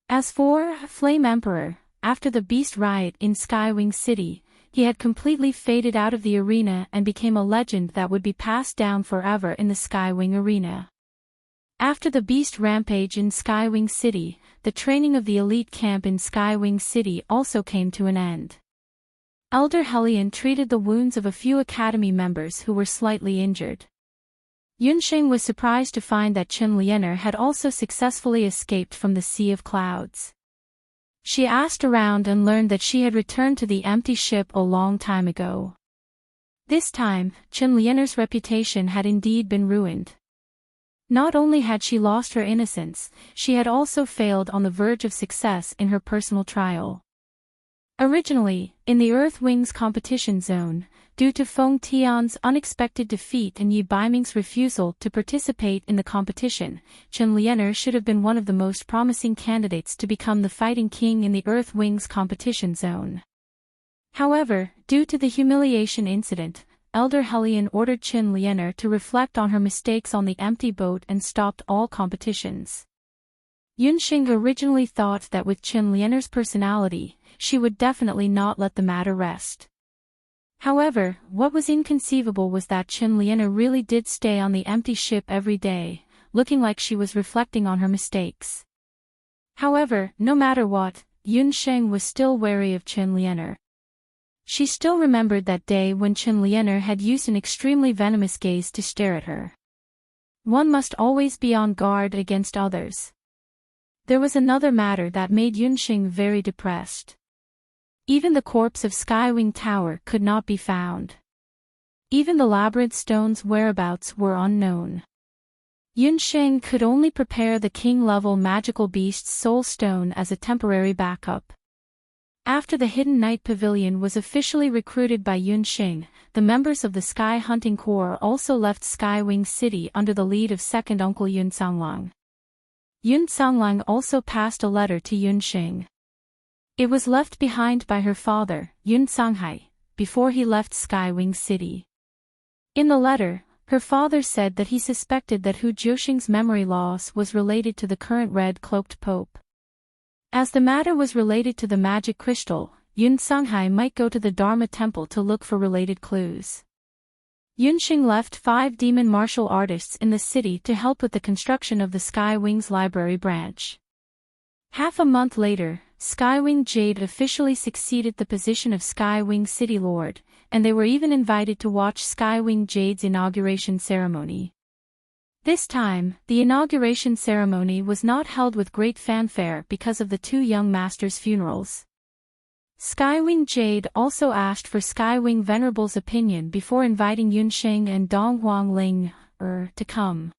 As for Flame Emperor, after the Beast Riot in Skywing City, he had completely faded out of the arena and became a legend that would be passed down forever in the Skywing arena. After the Beast Rampage in Skywing City, the training of the elite camp in Skywing City also came to an end. Elder Hellion treated the wounds of a few academy members who were slightly injured. Yunxing was surprised to find that Chen Liener had also successfully escaped from the Sea of Clouds. She asked around and learned that she had returned to the empty ship a long time ago. This time, Chen Liener's reputation had indeed been ruined. Not only had she lost her innocence, she had also failed on the verge of success in her personal trial. Originally, in the Earth Wings competition zone, due to Feng Tian's unexpected defeat and Yi Baiming's refusal to participate in the competition, Chen Liener should have been one of the most promising candidates to become the fighting king in the Earth Wings competition zone. However, due to the humiliation incident, Elder Hellion ordered Chen Liener to reflect on her mistakes on the empty boat and stopped all competitions. Yunxing originally thought that with Qin Lianer's personality, she would definitely not let the matter rest. However, what was inconceivable was that Qin Lianer really did stay on the empty ship every day, looking like she was reflecting on her mistakes. However, no matter what, Yunxing was still wary of Qin Lianer. She still remembered that day when Qin Lianer had used an extremely venomous gaze to stare at her. One must always be on guard against others. There was another matter that made Yunxing very depressed. Even the corpse of Skywing Tower could not be found. Even the labyrinth stone's whereabouts were unknown. Yunxing could only prepare the king-level magical beast's soul stone as a temporary backup. After the Hidden Night Pavilion was officially recruited by Yunxing, the members of the Sky Hunting Corps also left Skywing City under the lead of second uncle Yun Sanglang. Yun Sanglang also passed a letter to Yunxing. It was left behind by her father, Yun Sanghai, before he left Skywing City. In the letter, her father said that he suspected that Hu Jiuxing's memory loss was related to the current red-cloaked pope. As the matter was related to the magic crystal, Yun Sanghai might go to the Dharma temple to look for related clues. Yunxing left 5 demon martial artists in the city to help with the construction of the Skywing's library branch. Half a month later, Skywing Jade officially succeeded the position of Skywing City Lord, and they were even invited to watch Skywing Jade's inauguration ceremony. This time, the inauguration ceremony was not held with great fanfare because of the 2 young masters' funerals. Skywing Jade also asked for Skywing Venerable's opinion before inviting Yunxing and Dong Huangling to come.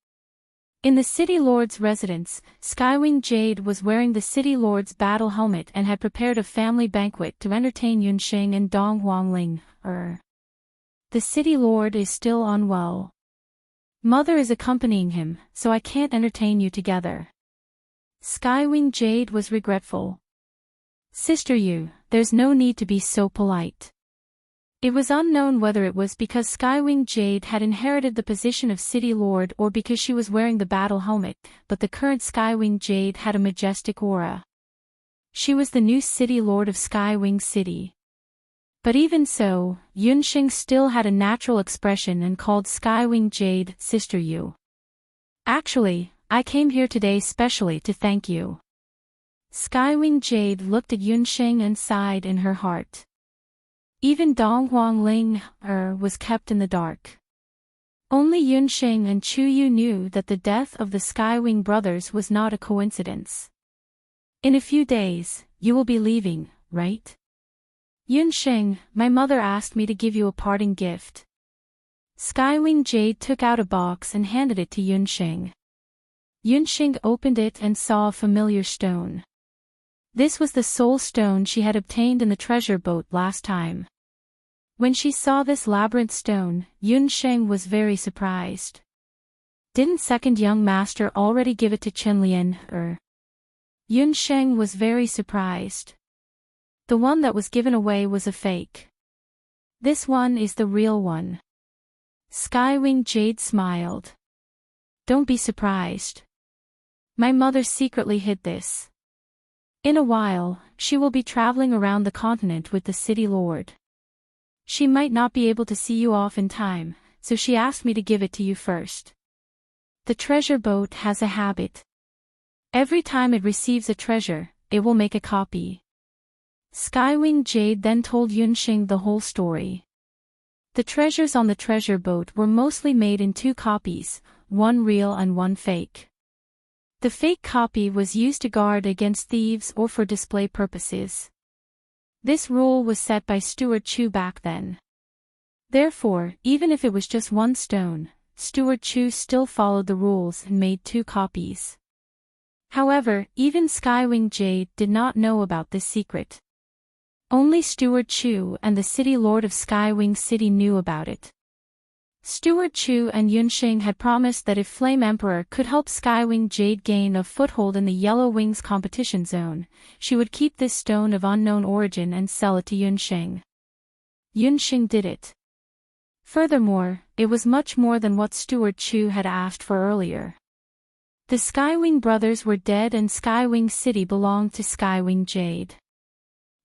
In the City Lord's residence, Skywing Jade was wearing the City Lord's battle helmet and had prepared a family banquet to entertain Yunxing and Dong Huangling. The City Lord is still unwell. Mother is accompanying him, so I can't entertain you together. Skywing Jade was regretful. Sister Yu, there's no need to be so polite. It was unknown whether it was because Skywing Jade had inherited the position of City Lord or because she was wearing the battle helmet, but the current Skywing Jade had a majestic aura. She was the new City Lord of Skywing City. But even so, Yunxing still had a natural expression and called Skywing Jade Sister Yu. Actually, I came here today specially to thank you. Skywing Jade looked at Yunxing and sighed in her heart. Even Dong Huangling was kept in the dark. Only Yunxing and Chu Yu knew that the death of the Skywing brothers was not a coincidence. In a few days, you will be leaving, right? Yunxing, my mother asked me to give you a parting gift. Skywing Jade took out a box and handed it to Yunxing. Yunxing opened it and saw a familiar stone. This was the soul stone she had obtained in the treasure boat last time. When she saw this labyrinth stone, Yunxing was very surprised. Didn't second young master already give it to Qinlian? Yunxing was very surprised. The one that was given away was a fake. This one is the real one. Skywing Jade smiled. Don't be surprised. My mother secretly hid this. In a while, she will be traveling around the continent with the City Lord. She might not be able to see you off in time, so she asked me to give it to you first. The treasure boat has a habit. Every time it receives a treasure, it will make a copy. Skywing Jade then told Yunxing the whole story. The treasures on the treasure boat were mostly made in 2 copies, one real and one fake. The fake copy was used to guard against thieves or for display purposes. This rule was set by Steward Chu back then. Therefore, even if it was just one stone, Steward Chu still followed the rules and made 2 copies. However, even Skywing Jade did not know about this secret. Only Steward Chu and the City Lord of Skywing City knew about it. Steward Chu and Yunxing had promised that if Flame Emperor could help Skywing Jade gain a foothold in the Yellow Wings competition zone, she would keep this stone of unknown origin and sell it to Yunxing. Yunxing did it. Furthermore, it was much more than what Steward Chu had asked for earlier. The Skywing brothers were dead and Skywing City belonged to Skywing Jade.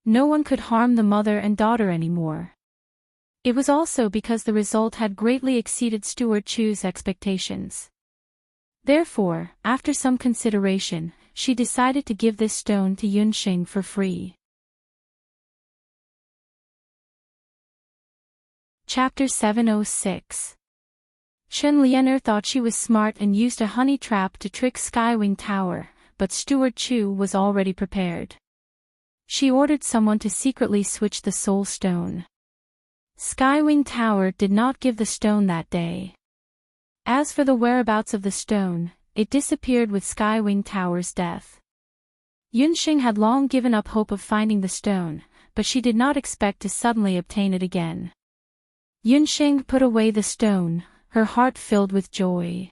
No one could harm the mother and daughter anymore. It was also because the result had greatly exceeded Steward Chu's expectations. Therefore, after some consideration, she decided to give this stone to Yunxing for free. Chapter 706. Chen Lianer thought she was smart and used a honey trap to trick Skywing Tower, but Steward Chu was already prepared. She ordered someone to secretly switch the soul stone. Skywing Tower did not give the stone that day. As for the whereabouts of the stone, it disappeared with Skywing Tower's death. Yunxing had long given up hope of finding the stone, but she did not expect to suddenly obtain it again. Yunxing put away the stone, her heart filled with joy.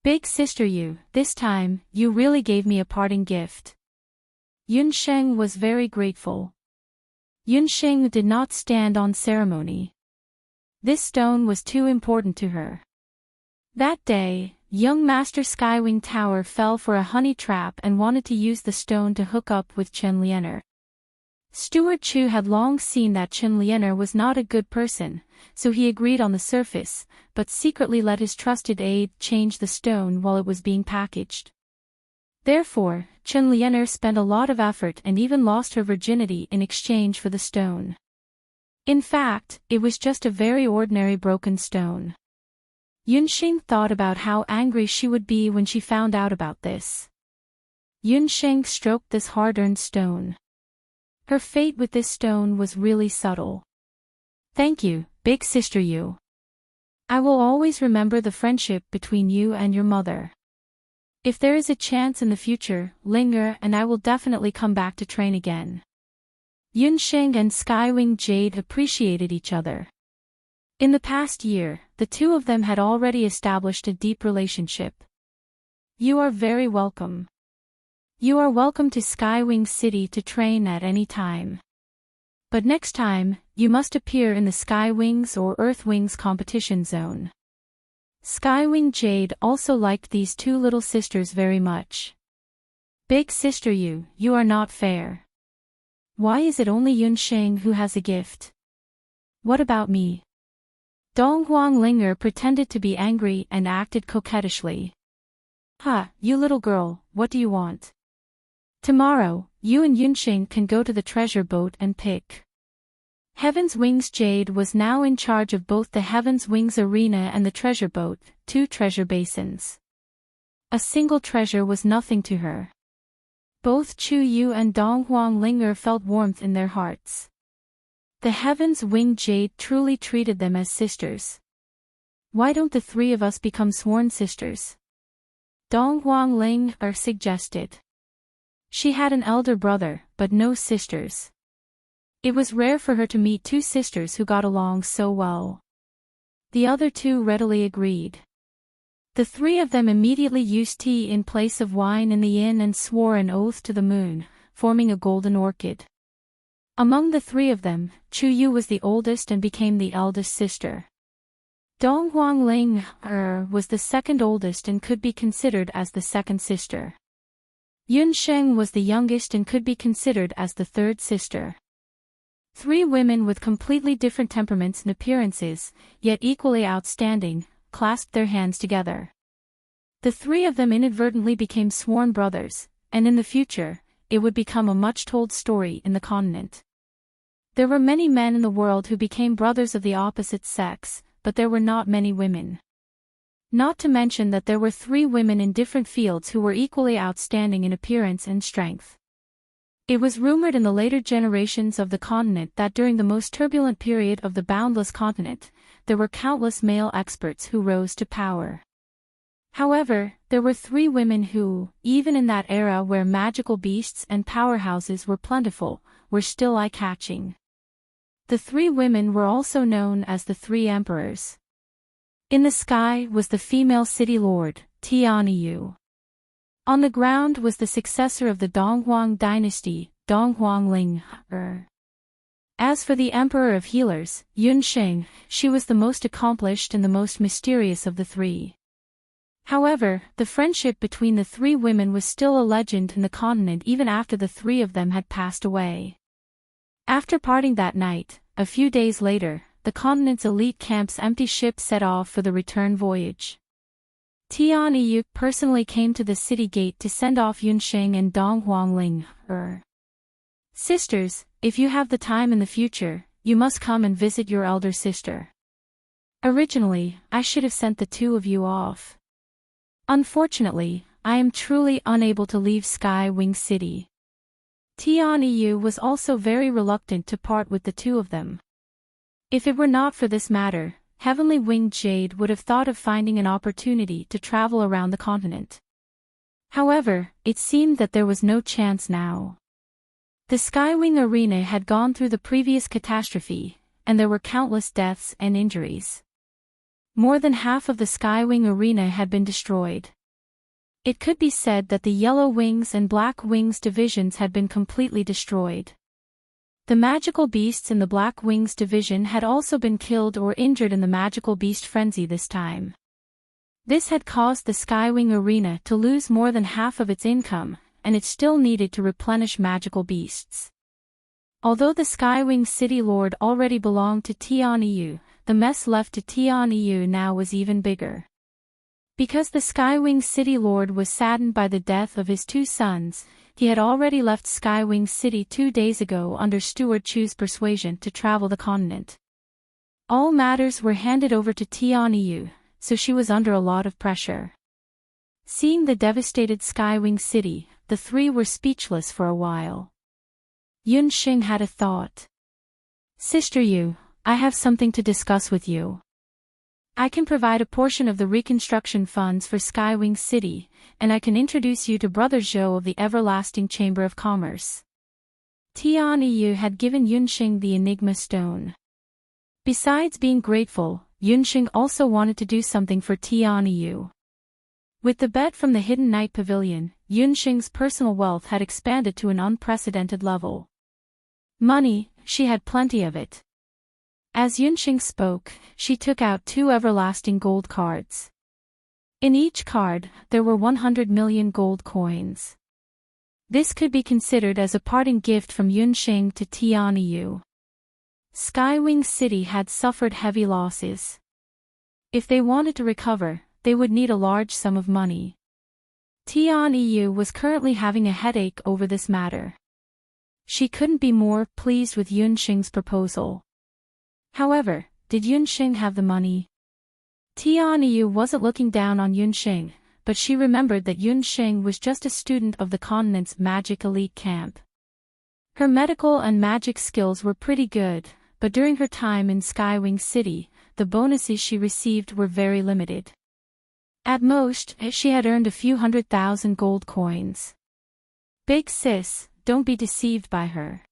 Big sister Yu, this time, you really gave me a parting gift. Yunxing was very grateful. Yunxing did not stand on ceremony. This stone was too important to her. That day, young Master Skywing Tower fell for a honey trap and wanted to use the stone to hook up with Chen Lianer. Steward Chu had long seen that Chen Lianer was not a good person, so he agreed on the surface, but secretly let his trusted aide change the stone while it was being packaged. Therefore, Chen Lianer spent a lot of effort and even lost her virginity in exchange for the stone. In fact, it was just a very ordinary broken stone. Yunxing thought about how angry she would be when she found out about this. Yunxing stroked this hard-earned stone. Her fate with this stone was really subtle. Thank you, big sister Yu. I will always remember the friendship between you and your mother. If there is a chance in the future, linger and I will definitely come back to train again. Yunxing and Skywing Jade appreciated each other. In the past year, the two of them had already established a deep relationship. You are very welcome. You are welcome to Skywing City to train at any time. But next time, you must appear in the Skywings or Earthwings competition zone. Skywing Jade also liked these two little sisters very much. Big sister Yu, you are not fair. Why is it only Yunxing who has a gift? What about me? Donghuang Linger pretended to be angry and acted coquettishly. You little girl, what do you want? Tomorrow, you and Yunxing can go to the treasure boat and pick. Heaven's Wings Jade was now in charge of both the Heaven's Wings Arena and the treasure boat, 2 treasure basins. A single treasure was nothing to her. Both Chu Yu and Donghuang Linger felt warmth in their hearts. The Heaven's Wing Jade truly treated them as sisters. Why don't the 3 of us become sworn sisters? Donghuang Linger suggested. She had an elder brother, but no sisters. It was rare for her to meet 2 sisters who got along so well. The other 2 readily agreed. The 3 of them immediately used tea in place of wine in the inn and swore an oath to the moon, forming a golden orchid. Among the 3 of them, Chu Yu was the oldest and became the eldest sister. Donghuang Linger was the second oldest and could be considered as the second sister. Yunxing was the youngest and could be considered as the third sister. 3 women with completely different temperaments and appearances, yet equally outstanding, clasped their hands together. The 3 of them inadvertently became sworn brothers, and in the future, it would become a much-told story in the continent. There were many men in the world who became brothers of the opposite sex, but there were not many women. Not to mention that there were 3 women in different fields who were equally outstanding in appearance and strength. It was rumored in the later generations of the continent that during the most turbulent period of the boundless continent, there were countless male experts who rose to power. However, there were 3 women who, even in that era where magical beasts and powerhouses were plentiful, were still eye-catching. The 3 women were also known as the 3 emperors. In the sky was the female city lord, Tianyu. On the ground was the successor of the Donghuang dynasty, Donghuang Linger. As for the emperor of healers, Yunxing, she was the most accomplished and the most mysterious of the 3. However, the friendship between the three women was still a legend in the continent even after the three of them had passed away. After parting that night, a few days later, the continent's elite camp's empty ship set off for the return voyage. Tian Yu personally came to the city gate to send off Yunxing and Dong Huangling, her sisters. If you have the time in the future, you must come and visit your elder sister. Originally, I should have sent the two of you off. Unfortunately, I am truly unable to leave Sky Wing City. Tian Yu was also very reluctant to part with the two of them. If it were not for this matter, Heavenly Winged Jade would have thought of finding an opportunity to travel around the continent. However, it seemed that there was no chance now. The Skywing Arena had gone through the previous catastrophe, and there were countless deaths and injuries. More than half of the Skywing Arena had been destroyed. It could be said that the Yellow Wings and Black Wings divisions had been completely destroyed. The Magical Beasts in the Black Wings division had also been killed or injured in the Magical Beast Frenzy this time. This had caused the Skywing Arena to lose more than half of its income, and it still needed to replenish magical beasts. Although the Skywing City Lord already belonged to Tian Yu, the mess left to Tian Yu now was even bigger. Because the Skywing City Lord was saddened by the death of his two sons, he had already left Skywing City 2 days ago under Steward Chu's persuasion to travel the continent. All matters were handed over to Tian Yu, so she was under a lot of pressure. Seeing the devastated Skywing City, the three were speechless for a while. Yunxing had a thought. Sister Yu, I have something to discuss with you. I can provide a portion of the reconstruction funds for Skywing City, and I can introduce you to Brother Zhou of the Everlasting Chamber of Commerce. Tian Yu had given Yunxing the Enigma Stone. Besides being grateful, Yunxing also wanted to do something for Tian Yu. With the bet from the Hidden Night Pavilion, Yunxing's personal wealth had expanded to an unprecedented level. Money, she had plenty of it. As Yunxing spoke, she took out 2 everlasting gold cards. In each card, there were 100 million gold coins. This could be considered as a parting gift from Yunxing to Tian Yu. Skywing City had suffered heavy losses. If they wanted to recover, they would need a large sum of money. Tian Yu was currently having a headache over this matter. She couldn't be more pleased with Yunxing's proposal. However, did Yunxing have the money? Tian Yu wasn't looking down on Yunxing, but she remembered that Yunxing was just a student of the continent's magic elite camp. Her medical and magic skills were pretty good, but during her time in Skywing City, the bonuses she received were very limited. At most, she had earned a few 100,000 gold coins. Big sis, don't be deceived by her.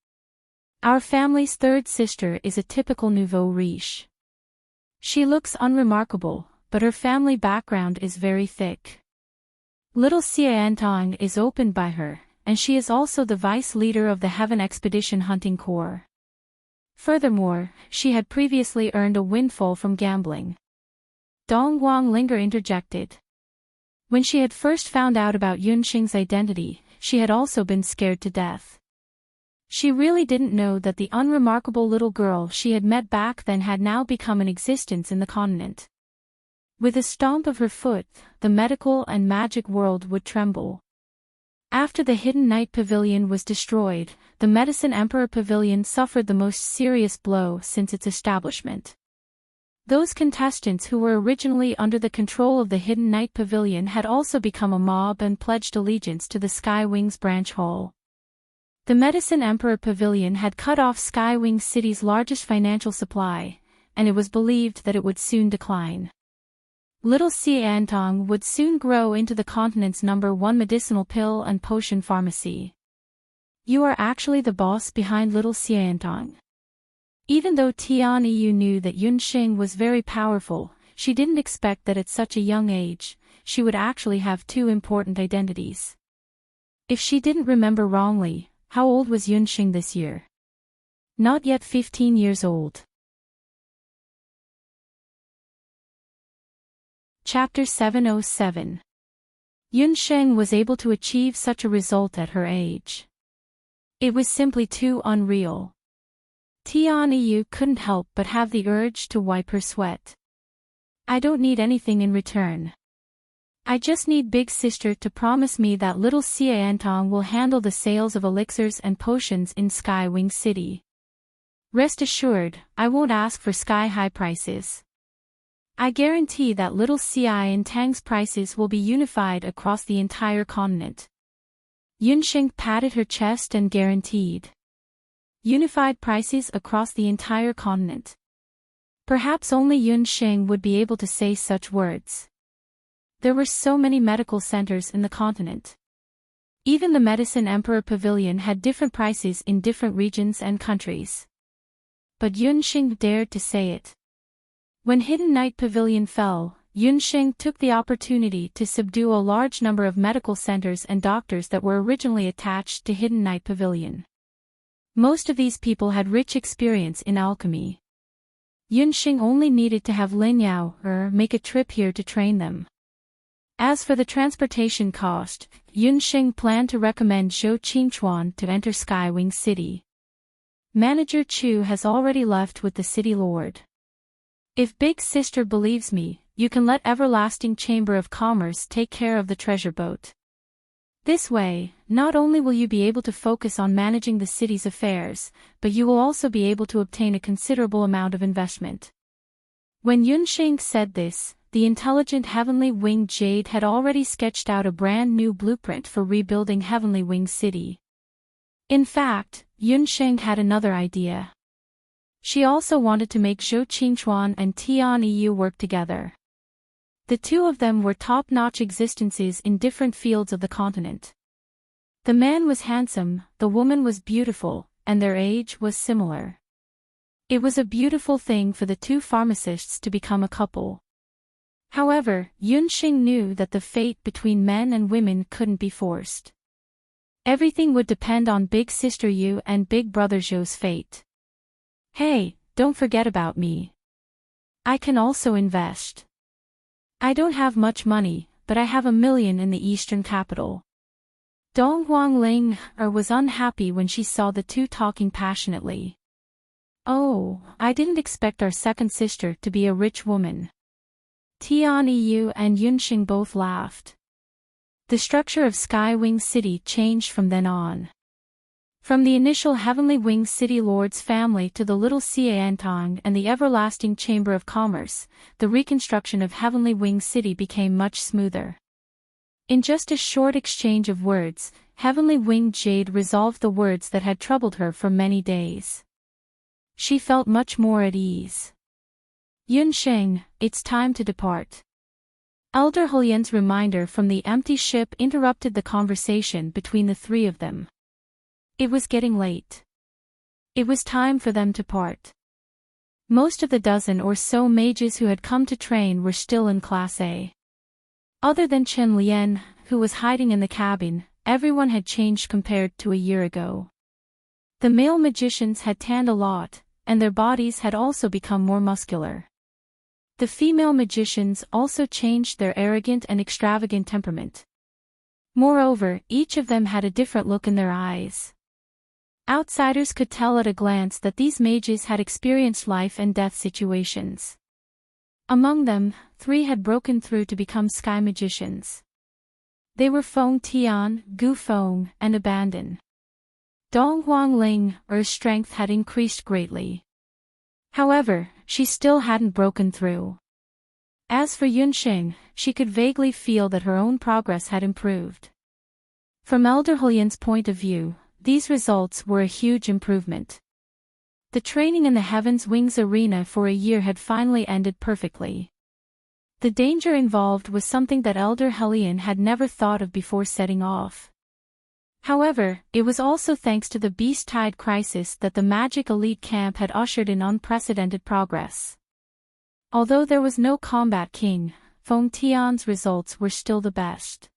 Our family's third sister is a typical nouveau riche. She looks unremarkable, but her family background is very thick. Little Xiantong is opened by her, and she is also the vice leader of the Heaven Expedition Hunting Corps. Furthermore, she had previously earned a windfall from gambling. Dong Linger interjected. When she had first found out about Yunxing's identity, she had also been scared to death. She really didn't know that the unremarkable little girl she had met back then had now become an existence in the continent. With a stomp of her foot, the medical and magic world would tremble. After the Hidden Night Pavilion was destroyed, the Medicine Emperor Pavilion suffered the most serious blow since its establishment. Those contestants who were originally under the control of the Hidden Night Pavilion had also become a mob and pledged allegiance to the Skywings Branch Hall. The Medicine Emperor Pavilion had cut off Skywing City's largest financial supply, and it was believed that it would soon decline. Little Xiantong would soon grow into the continent's #1 medicinal pill and potion pharmacy. You are actually the boss behind Little Xiantong. Even though Tian Yu knew that Yunxing was very powerful, she didn't expect that at such a young age, she would actually have 2 important identities. If she didn't remember wrongly, how old was Yunxing this year? Not yet 15 years old. Chapter 707. Yunsheng was able to achieve such a result at her age. It was simply too unreal. Tianyu couldn't help but have the urge to wipe her sweat. I don't need anything in return. I just need Big Sister to promise me that little Xiantong will handle the sales of elixirs and potions in Skywing City. Rest assured, I won't ask for sky-high prices. I guarantee that little Xiantang's prices will be unified across the entire continent. Yunsheng patted her chest and guaranteed. Unified prices across the entire continent. Perhaps only Yunsheng would be able to say such words. There were so many medical centers in the continent. Even the Medicine Emperor Pavilion had different prices in different regions and countries. But Yunsheng dared to say it. When Hidden Night Pavilion fell, Yunsheng took the opportunity to subdue a large number of medical centers and doctors that were originally attached to Hidden Night Pavilion. Most of these people had rich experience in alchemy. Yunsheng only needed to have Lin Yao make a trip here to train them. As for the transportation cost, Yunsheng planned to recommend Zhou Qingchuan to enter Skywing City. Manager Chu has already left with the city lord. If Big Sister believes me, you can let Everlasting Chamber of Commerce take care of the treasure boat. This way, not only will you be able to focus on managing the city's affairs, but you will also be able to obtain a considerable amount of investment. When Yunsheng said this, the intelligent Heavenly Winged Jade had already sketched out a brand new blueprint for rebuilding Heavenly Winged City. In fact, Yunsheng had another idea. She also wanted to make Zhou Qingchuan and Tianyu work together. The two of them were top-notch existences in different fields of the continent. The man was handsome, the woman was beautiful, and their age was similar. It was a beautiful thing for the two pharmacists to become a couple. However, Yunsheng knew that the fate between men and women couldn't be forced. Everything would depend on Big Sister Yu and Big Brother Zhou's fate. Hey, don't forget about me. I can also invest. I don't have much money, but I have 1 million in the eastern capital. Dong Huangling was unhappy when she saw the two talking passionately. Oh, I didn't expect our second sister to be a rich woman. Tianyu and Yunsheng both laughed. The structure of Skywing City changed from then on. From the initial Heavenly Winged City Lord's family to the Little Xiantong and the Everlasting Chamber of Commerce, the reconstruction of Heavenly Winged City became much smoother. In just a short exchange of words, Heavenly Winged Jade resolved the words that had troubled her for many days. She felt much more at ease. Yunsheng, it's time to depart. Elder Hulian's reminder from the empty ship interrupted the conversation between the three of them. It was getting late. It was time for them to part. Most of the dozen or so mages who had come to train were still in Class A. Other than Chen Lian, who was hiding in the cabin, everyone had changed compared to a year ago. The male magicians had tanned a lot, and their bodies had also become more muscular. The female magicians also changed their arrogant and extravagant temperament. Moreover, each of them had a different look in their eyes. Outsiders could tell at a glance that these mages had experienced life and death situations. Among them, 3 had broken through to become sky magicians. They were Feng Tian, Gu Feng, and Abandon. Dong Huangling, her strength had increased greatly. However, she still hadn't broken through. As for Yunsheng, she could vaguely feel that her own progress had improved. From Elder Hulian's point of view, these results were a huge improvement. The training in the Heaven's Wings arena for a year had finally ended perfectly. The danger involved was something that Elder Hulian had never thought of before setting off. However, it was also thanks to the Beast Tide crisis that the Magic Elite Camp had ushered in unprecedented progress. Although there was no Combat King, Feng Tian's results were still the best.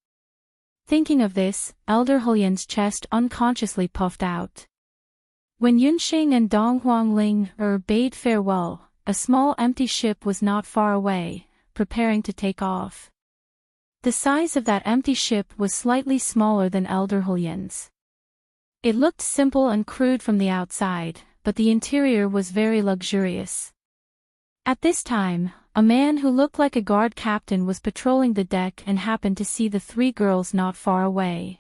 Thinking of this, Elder Hulian's chest unconsciously puffed out. When Yunsheng and Dong Huangling bade farewell, a small empty ship was not far away, preparing to take off. The size of that empty ship was slightly smaller than Elder Julian's. It looked simple and crude from the outside, but the interior was very luxurious. At this time, a man who looked like a guard captain was patrolling the deck and happened to see the three girls not far away.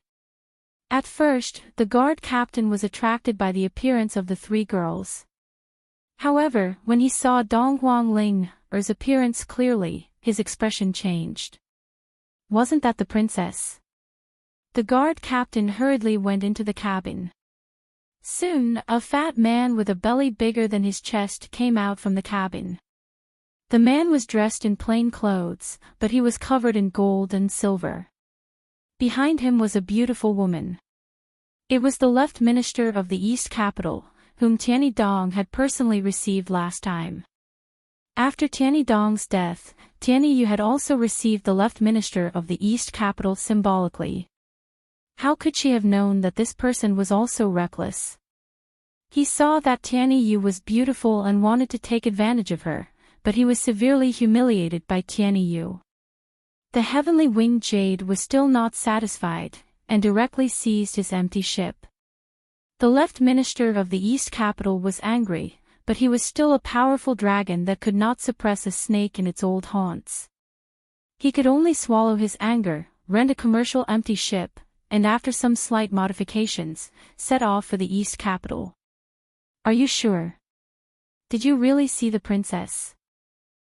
At first, the guard captain was attracted by the appearance of the three girls. However, when he saw Dong Huangling's appearance clearly, his expression changed. Wasn't that the princess? The guard captain hurriedly went into the cabin. Soon, a fat man with a belly bigger than his chest came out from the cabin. The man was dressed in plain clothes, but he was covered in gold and silver. Behind him was a beautiful woman. It was the left minister of the East Capital, whom Tianyi Dong had personally received last time. After Tianyi Dong's death, Tianyi Yu had also received the left minister of the East Capital symbolically. How could she have known that this person was also reckless? He saw that Tianyi Yu was beautiful and wanted to take advantage of her, but he was severely humiliated by Tianyi Yu. The heavenly winged jade was still not satisfied, and directly seized his empty ship. The left minister of the East Capital was angry, but he was still a powerful dragon that could not suppress a snake in its old haunts. He could only swallow his anger, rent a commercial empty ship, and after some slight modifications, set off for the East Capital. Are you sure? Did you really see the princess?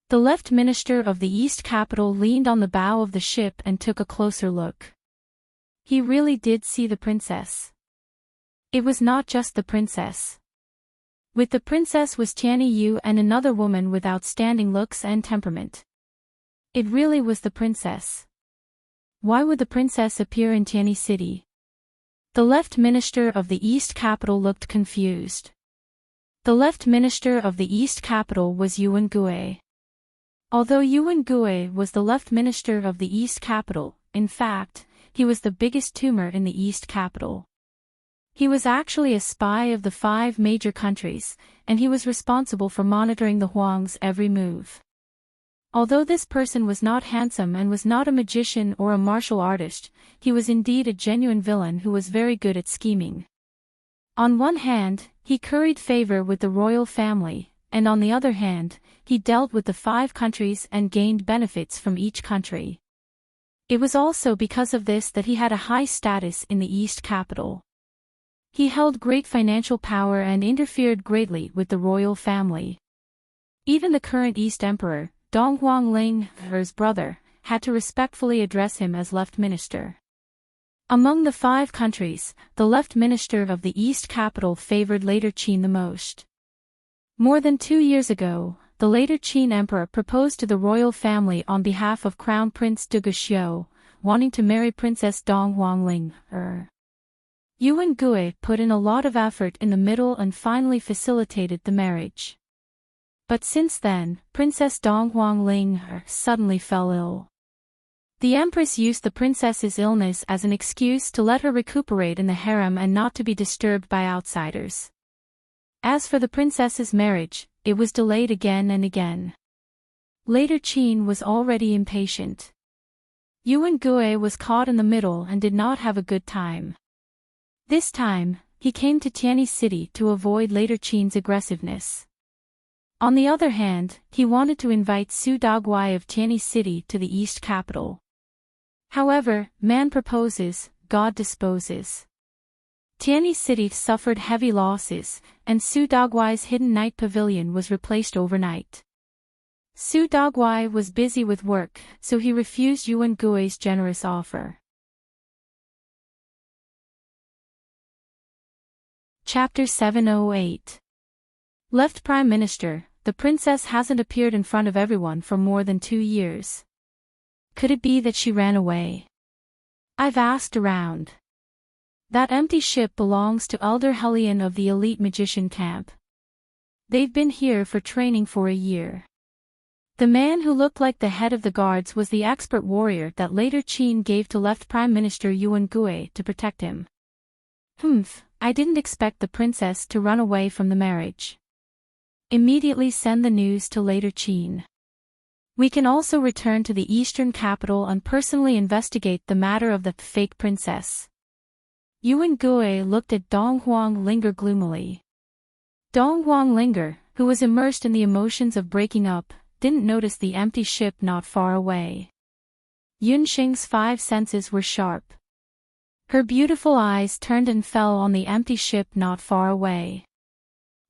The left minister of the East Capital leaned on the bow of the ship and took a closer look. He really did see the princess. It was not just the princess. With the princess was Tianyi Yu and another woman with outstanding looks and temperament. It really was the princess. Why would the princess appear in Tianyi City? The left minister of the East Capital looked confused. The left minister of the East Capital was Yuan Gui. Although Yuan Gui was the left minister of the East Capital, in fact, he was the biggest tumor in the East Capital. He was actually a spy of the 5 major countries, and he was responsible for monitoring the Huang's every move. Although this person was not handsome and was not a magician or a martial artist, he was indeed a genuine villain who was very good at scheming. On one hand, he curried favor with the royal family, and on the other hand, he dealt with the 5 countries and gained benefits from each country. It was also because of this that he had a high status in the East Capital. He held great financial power and interfered greatly with the royal family. Even the current East Emperor, Dong Huangling's brother, had to respectfully address him as left minister. Among the 5 countries, the left minister of the East Capital favored later Qin the most. More than 2 years ago, the later Qin emperor proposed to the royal family on behalf of Crown Prince Duguxiu, wanting to marry Princess Dong Huangling. Yuan Gui put in a lot of effort in the middle and finally facilitated the marriage. But since then, Princess Dong Huangling suddenly fell ill. The Empress used the princess's illness as an excuse to let her recuperate in the harem and not to be disturbed by outsiders. As for the princess's marriage, it was delayed again and again. Later Qin was already impatient. Yuan Gui was caught in the middle and did not have a good time. This time, he came to Tianyi City to avoid later Qin's aggressiveness. On the other hand, he wanted to invite Su Daguai of Tianyi City to the East Capital. However, man proposes, God disposes. Tianyi City suffered heavy losses, and Su Daguai's hidden night pavilion was replaced overnight. Su Daguai was busy with work, so he refused Yuan Gui's generous offer. Chapter 708. Left Prime Minister, the princess hasn't appeared in front of everyone for more than 2 years. Could it be that she ran away? I've asked around. That empty ship belongs to Elder Hellion of the elite magician camp. They've been here for training for a year. The man who looked like the head of the guards was the expert warrior that later Qin gave to left Prime Minister Yuan Gui to protect him. I didn't expect the princess to run away from the marriage. Immediately send the news to later Qin. We can also return to the eastern capital and personally investigate the matter of the fake princess. Yuan Gui looked at Dong Huang Linger gloomily. Dong Huang Linger, who was immersed in the emotions of breaking up, didn't notice the empty ship not far away. Yunxing's 5 senses were sharp. Her beautiful eyes turned and fell on the empty ship not far away.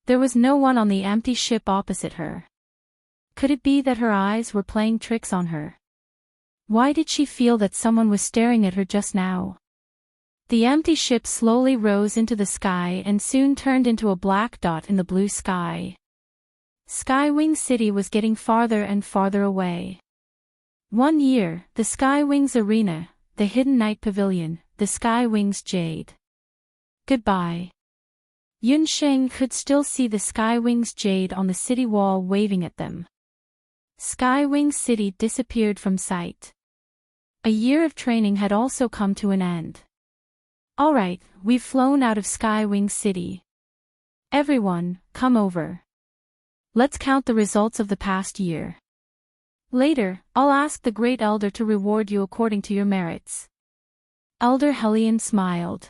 There was no one on the empty ship opposite her. Could it be that her eyes were playing tricks on her? Why did she feel that someone was staring at her just now? The empty ship slowly rose into the sky and soon turned into a black dot in the blue sky. Skywing City was getting farther and farther away. 1 year, the Skywings Arena, the Hidden Night Pavilion, the Skywings Jade. Goodbye. Yunxing could still see the Skywings Jade on the city wall waving at them. Skywing City disappeared from sight. A year of training had also come to an end. Alright, we've flown out of Skywing City. Everyone, come over. Let's count the results of the past year. Later, I'll ask the Great Elder to reward you according to your merits. Elder Hellion smiled.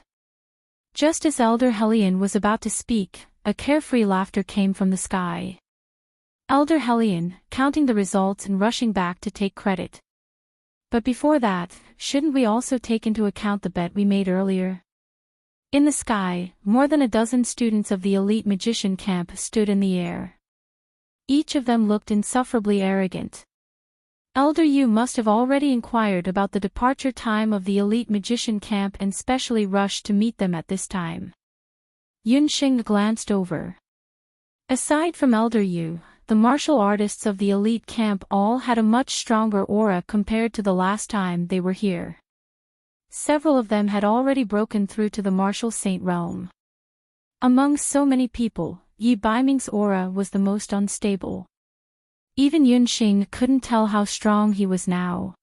Just as Elder Hellion was about to speak, a carefree laughter came from the sky. Elder Hellion, counting the results and rushing back to take credit. But before that, shouldn't we also take into account the bet we made earlier? In the sky, more than a dozen students of the elite magician camp stood in the air. Each of them looked insufferably arrogant. Elder Yu must have already inquired about the departure time of the elite magician camp and specially rushed to meet them at this time. Yunxing glanced over. Aside from Elder Yu, the martial artists of the elite camp all had a much stronger aura compared to the last time they were here. Several of them had already broken through to the martial saint realm. Among so many people, Yi Baiming's aura was the most unstable. Even Yunxing couldn't tell how strong he was now.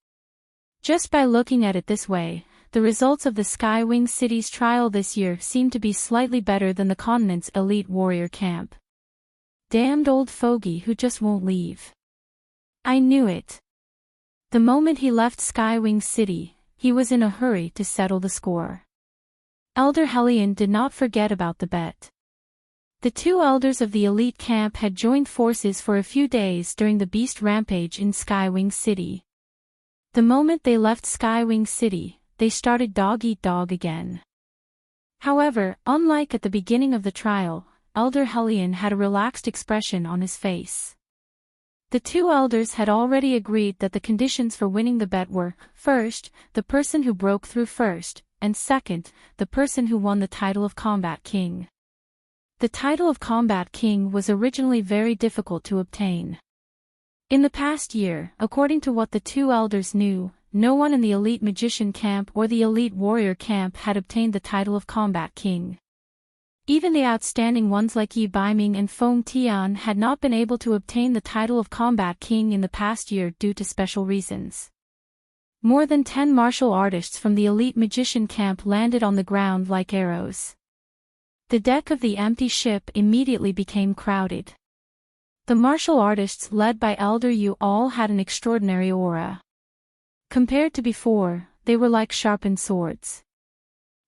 Just by looking at it this way, the results of the Skywing City's trial this year seemed to be slightly better than the continent's elite warrior camp. Damned old fogey who just won't leave. I knew it. The moment he left Skywing City, he was in a hurry to settle the score. Elder Hellion did not forget about the bet. The 2 elders of the elite camp had joined forces for a few days during the beast rampage in Skywing City. The moment they left Skywing City, they started dog-eat-dog again. However, unlike at the beginning of the trial, Elder Hellion had a relaxed expression on his face. The 2 elders had already agreed that the conditions for winning the bet were, first, the person who broke through first, and second, the person who won the title of Combat King. The title of Combat King was originally very difficult to obtain. In the past year, according to what the 2 elders knew, no one in the elite magician camp or the elite warrior camp had obtained the title of Combat King. Even the outstanding ones like Yi Baiming and Feng Tian had not been able to obtain the title of Combat King in the past year due to special reasons. More than 10 martial artists from the elite magician camp landed on the ground like arrows. The deck of the empty ship immediately became crowded. The martial artists led by Elder Yu all had an extraordinary aura. Compared to before, they were like sharpened swords.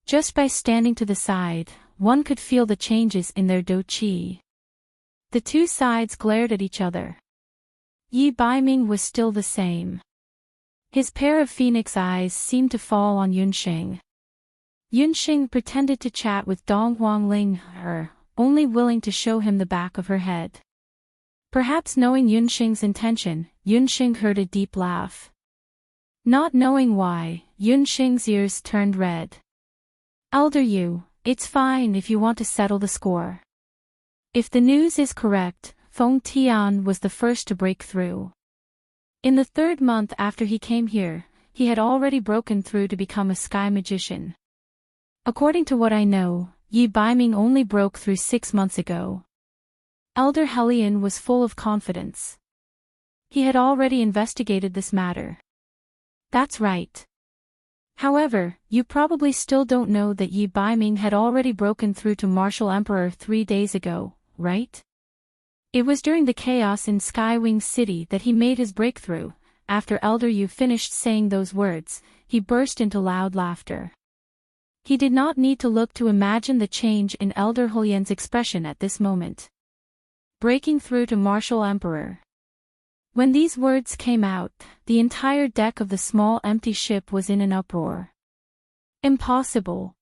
Just by standing to the side, one could feel the changes in their do qi. The 2 sides glared at each other. Yi Baiming was still the same. His pair of phoenix eyes seemed to fall on Yunxing. Yunxing pretended to chat with Dong Huangling, only willing to show him the back of her head. Perhaps knowing Yunxing's intention, Yunxing heard a deep laugh. Not knowing why, Yunxing's ears turned red. Elder Yu, it's fine if you want to settle the score. If the news is correct, Feng Tian was the first to break through. In the 3rd month after he came here, he had already broken through to become a sky magician. According to what I know, Yi Baiming only broke through 6 months ago. Elder Hellion was full of confidence. He had already investigated this matter. That's right. However, you probably still don't know that Yi Baiming had already broken through to Martial Emperor 3 days ago, right? It was during the chaos in Skywing City that he made his breakthrough. After Elder Yu finished saying those words, he burst into loud laughter. He did not need to look to imagine the change in Elder Hulian's expression at this moment. Breaking through to Martial Emperor. When these words came out, the entire deck of the small empty ship was in an uproar. Impossible.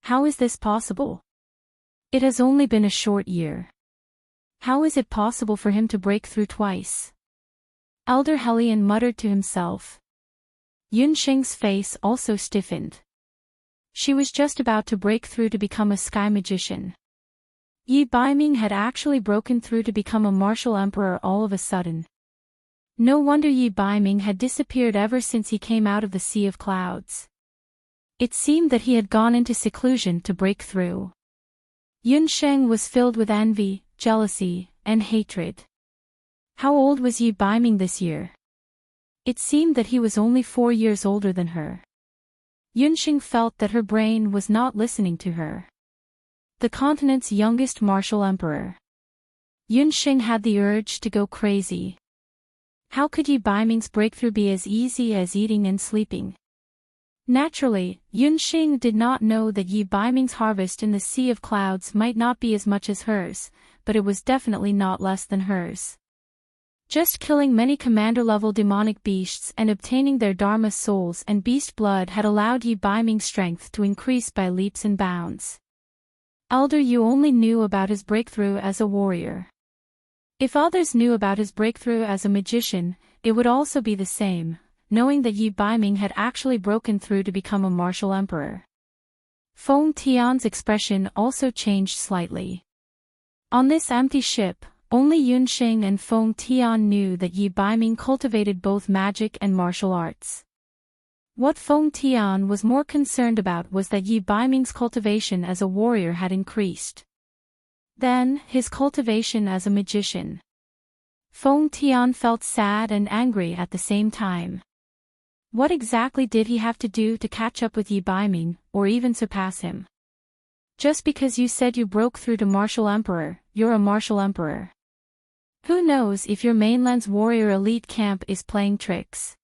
How is this possible? It has only been a short year. How is it possible for him to break through twice? Elder Hellion muttered to himself. Yunsheng's face also stiffened. She was just about to break through to become a sky magician. Yi Baiming had actually broken through to become a martial emperor all of a sudden. No wonder Yi Baiming had disappeared ever since he came out of the sea of clouds. It seemed that he had gone into seclusion to break through. Yunsheng was filled with envy, jealousy, and hatred. How old was Yi Baiming this year? It seemed that he was only 4 years older than her. Yunsheng felt that her brain was not listening to her. The continent's youngest martial emperor. Yunsheng had the urge to go crazy. How could Yi Baiming's breakthrough be as easy as eating and sleeping? Naturally, Yunsheng did not know that Yi Baiming's harvest in the Sea of Clouds might not be as much as hers, but it was definitely not less than hers. Just killing many commander-level demonic beasts and obtaining their Dharma souls and beast blood had allowed Yi Baiming's strength to increase by leaps and bounds. Elder Yu only knew about his breakthrough as a warrior. If others knew about his breakthrough as a magician, it would also be the same, knowing that Yi Baiming had actually broken through to become a martial emperor. Feng Tian's expression also changed slightly. On this empty ship, only Yunsheng and Feng Tian knew that Yi Baiming cultivated both magic and martial arts. What Feng Tian was more concerned about was that Yi Baiming's cultivation as a warrior had increased. Then, his cultivation as a magician. Feng Tian felt sad and angry at the same time. What exactly did he have to do to catch up with Yi Baiming, or even surpass him? Just because you said you broke through to Martial Emperor, you're a Martial Emperor. Who knows if your mainland's warrior elite camp is playing tricks?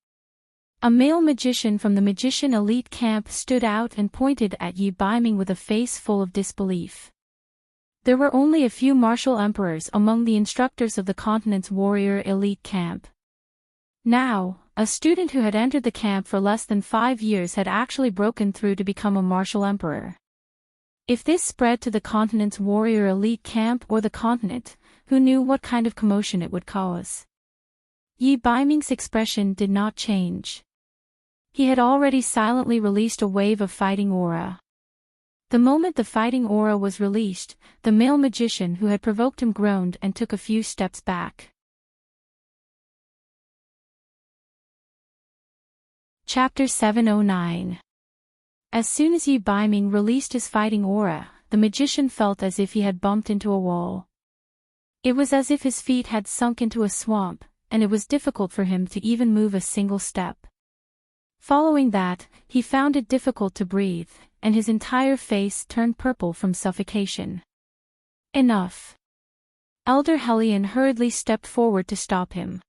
A male magician from the magician elite camp stood out and pointed at Yi Baiming with a face full of disbelief. There were only a few martial emperors among the instructors of the continent's warrior elite camp. Now, a student who had entered the camp for less than 5 years had actually broken through to become a martial emperor. If this spread to the continent's warrior elite camp or the continent, who knew what kind of commotion it would cause? Yi Baiming's expression did not change. He had already silently released a wave of fighting aura. The moment the fighting aura was released, the male magician who had provoked him groaned and took a few steps back. Chapter 709. As soon as Yi Baiming released his fighting aura, the magician felt as if he had bumped into a wall. It was as if his feet had sunk into a swamp, and it was difficult for him to even move a single step. Following that, he found it difficult to breathe, and his entire face turned purple from suffocation. Enough. Elder Hellion hurriedly stepped forward to stop him.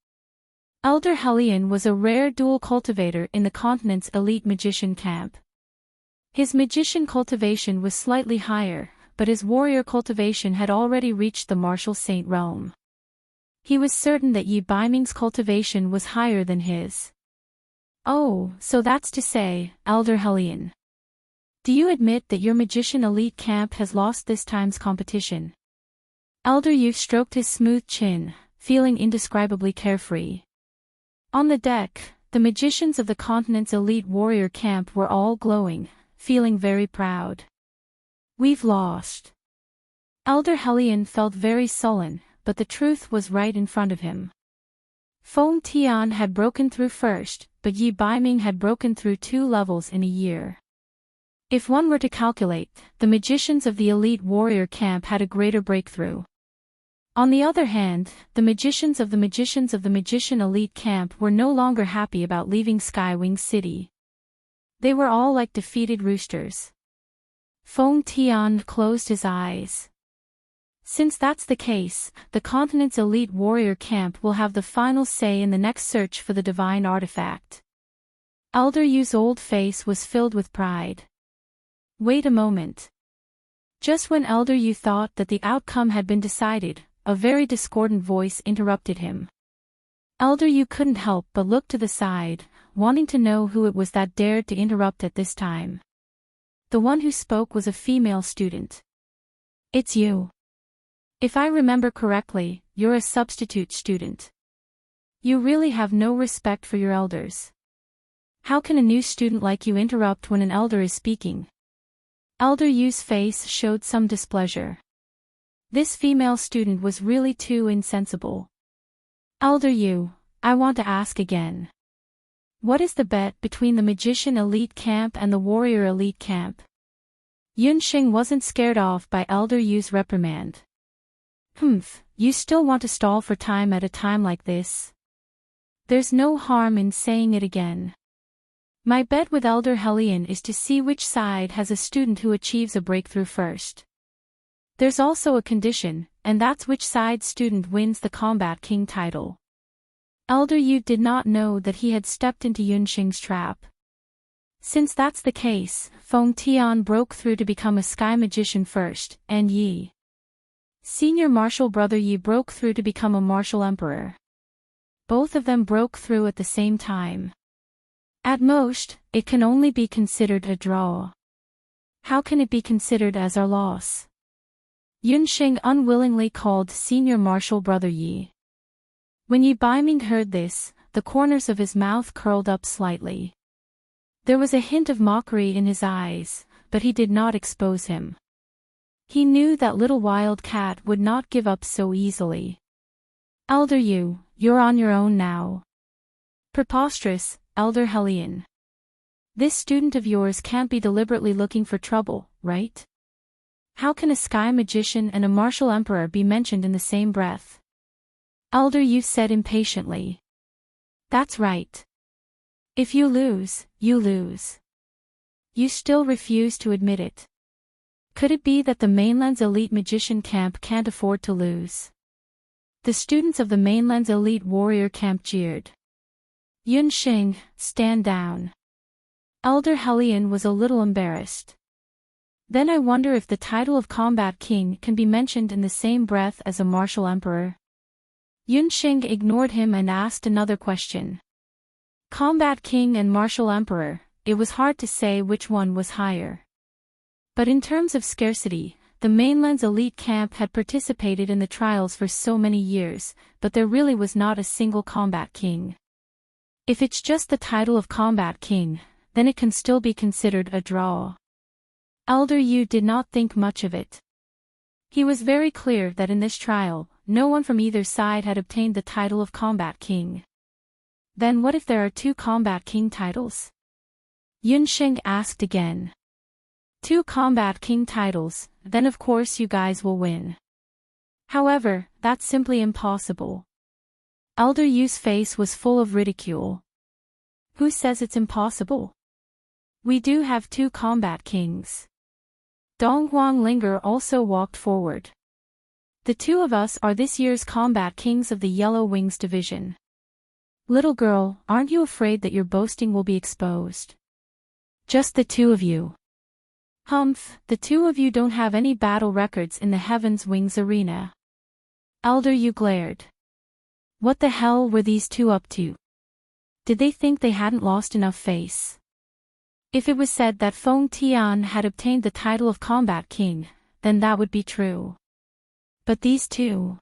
Elder Hellion was a rare dual cultivator in the continent's elite magician camp. His magician cultivation was slightly higher, but his warrior cultivation had already reached the martial saint realm. He was certain that Yi Baiming's cultivation was higher than his. Oh, so that's to say, Elder Hellion. Do you admit that your magician elite camp has lost this time's competition? Elder Yu stroked his smooth chin, feeling indescribably carefree. On the deck, the magicians of the continent's elite warrior camp were all glowing, feeling very proud. We've lost. Elder Hellion felt very sullen, but the truth was right in front of him. Feng Tian had broken through first, but Yi Baiming had broken through 2 levels in a year. If one were to calculate, the magicians of the elite warrior camp had a greater breakthrough. On the other hand, the magicians of the magician elite camp were no longer happy about leaving Skywing City. They were all like defeated roosters. Feng Tian closed his eyes. Since that's the case, the continent's elite warrior camp will have the final say in the next search for the divine artifact. Elder Yu's old face was filled with pride. Wait a moment. Just when Elder Yu thought that the outcome had been decided, a very discordant voice interrupted him. Elder Yu couldn't help but look to the side, wanting to know who it was that dared to interrupt at this time. The one who spoke was a female student. It's you. If I remember correctly, you're a substitute student. You really have no respect for your elders. How can a new student like you interrupt when an elder is speaking? Elder Yu's face showed some displeasure. This female student was really too insensible. Elder Yu, I want to ask again. What is the bet between the magician elite camp and the warrior elite camp? Yunxing wasn't scared off by Elder Yu's reprimand. You still want to stall for time at a time like this? There's no harm in saying it again. My bet with Elder Hellion is to see which side has a student who achieves a breakthrough first. There's also a condition, and that's which side's student wins the Combat King title. Elder Yu did not know that he had stepped into Yunxing's trap. Since that's the case, Feng Tian broke through to become a sky magician first, and Yi, Senior Martial Brother Yi, broke through to become a martial emperor. Both of them broke through at the same time. At most, it can only be considered a draw. How can it be considered as our loss? Yunxing unwillingly called Senior Martial Brother Yi. When Yi Baiming heard this, the corners of his mouth curled up slightly. There was a hint of mockery in his eyes, but he did not expose him. He knew that little wild cat would not give up so easily. Elder Yu, you're on your own now. Preposterous, Elder Hellion. This student of yours can't be deliberately looking for trouble, right? How can a sky magician and a martial emperor be mentioned in the same breath? Elder Yu said impatiently. That's right. If you lose, you lose. You still refuse to admit it. Could it be that the mainland's elite magician camp can't afford to lose? The students of the mainland's elite warrior camp jeered. Yunxing, stand down. Elder Hellion was a little embarrassed. Then I wonder if the title of Combat King can be mentioned in the same breath as a martial emperor. Yunxing ignored him and asked another question. Combat King and martial emperor, it was hard to say which one was higher. But in terms of scarcity, the mainland's elite camp had participated in the trials for so many years, but there really was not a single Combat King. If it's just the title of Combat King, then it can still be considered a draw. Elder Yu did not think much of it. He was very clear that in this trial, no one from either side had obtained the title of Combat King. Then what if there are two Combat King titles? Yunxing asked again. Two Combat King titles, then of course you guys will win. However, that's simply impossible. Elder Yu's face was full of ridicule. Who says it's impossible? We do have two Combat Kings. Donghuang Linger also walked forward. The two of us are this year's Combat Kings of the Yellow Wings Division. Little girl, aren't you afraid that your boasting will be exposed? Just the two of you. The two of you don't have any battle records in the Heaven's Wings arena. Elder Yu glared. What the hell were these two up to? Did they think they hadn't lost enough face? If it was said that Feng Tian had obtained the title of Combat King, then that would be true. But these two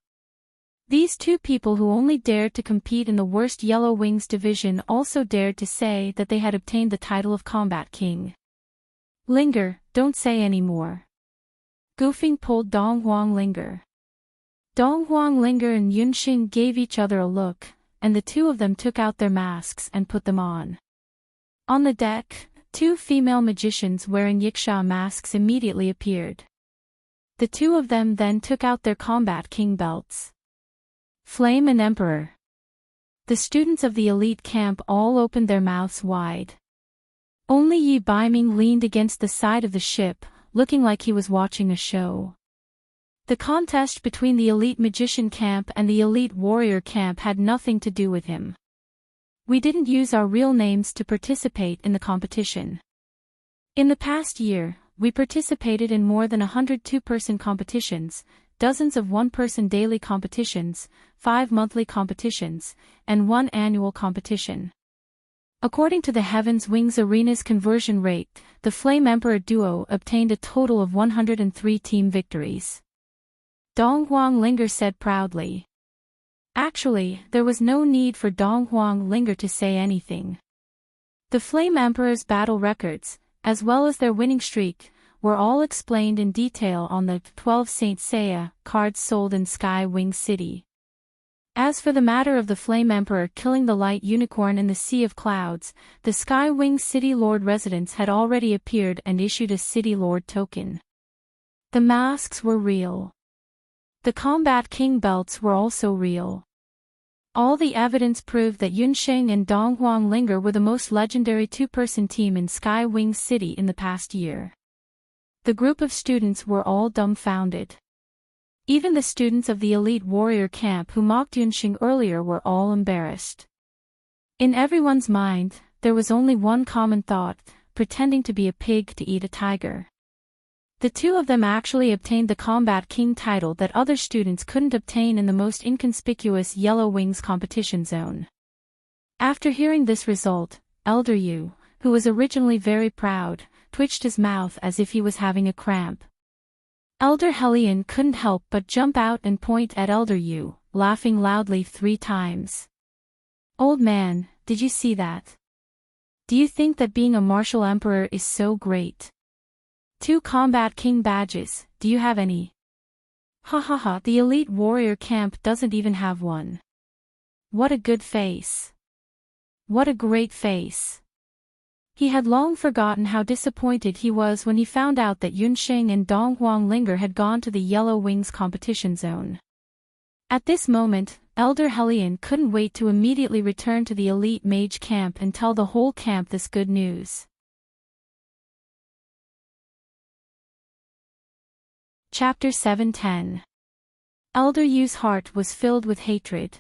people who only dared to compete in the worst Yellow Wings division also dared to say that they had obtained the title of Combat King. Linger, don't say any more. Goofing pulled Donghuang Linger. Donghuang Linger and Yunxing gave each other a look, and the two of them took out their masks and put them on. On the deck, two female magicians wearing yiksha masks immediately appeared. The two of them then took out their Combat King belts. Flame and Emperor. The students of the elite camp all opened their mouths wide. Only Yi Baiming leaned against the side of the ship, looking like he was watching a show. The contest between the elite magician camp and the elite warrior camp had nothing to do with him. We didn't use our real names to participate in the competition. In the past year, we participated in more than 100 two-person competitions, dozens of one-person daily competitions, 5 monthly competitions, and 1 annual competition. According to the Heaven's Wings Arena's conversion rate, the Flame Emperor duo obtained a total of 103 team victories. Dong Huang Linger said proudly. Actually, there was no need for Dong Huang Linger to say anything. The Flame Emperor's battle records, as well as their winning streak, were all explained in detail on the 12 Saint Seiya cards sold in Sky Wing City. As for the matter of the Flame Emperor killing the light unicorn in the Sea of Clouds, the Sky Wing City Lord residents had already appeared and issued a City Lord token. The masks were real. The Combat King belts were also real. All the evidence proved that Yunsheng and Dong Huang Linger were the most legendary two-person team in Sky Wing City in the past year. The group of students were all dumbfounded. Even the students of the elite warrior camp who mocked Yunsheng earlier were all embarrassed. In everyone's mind, there was only one common thought, pretending to be a pig to eat a tiger. The two of them actually obtained the Combat King title that other students couldn't obtain in the most inconspicuous Yellow Wings competition zone. After hearing this result, Elder Yu, who was originally very proud, twitched his mouth as if he was having a cramp. Elder Helion couldn't help but jump out and point at Elder Yu, laughing loudly 3 times. "Old man, did you see that? Do you think that being a martial emperor is so great? 2 Combat King badges, do you have any? Ha ha ha, the elite warrior camp doesn't even have one. What a good face. What a great face." He had long forgotten how disappointed he was when he found out that Yunsheng and Dong Huang Linger had gone to the Yellow Wings competition zone. At this moment, Elder Helion couldn't wait to immediately return to the elite mage camp and tell the whole camp this good news. Chapter 710. Elder Yu's heart was filled with hatred.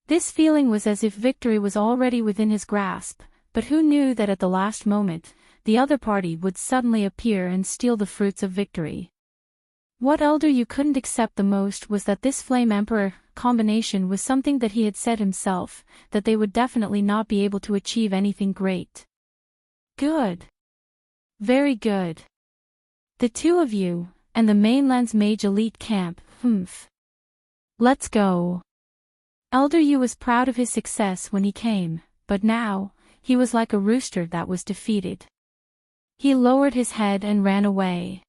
This feeling was as if victory was already within his grasp, but who knew that at the last moment, the other party would suddenly appear and steal the fruits of victory. What Elder Yu couldn't accept the most was that this Flame Emperor combination was something that he had said himself, that they would definitely not be able to achieve anything great. Good. Very good. The two of you, and the mainland's mage elite camp, humph. Let's go. Elder Yu was proud of his success when he came, but now, he was like a rooster that was defeated. He lowered his head and ran away.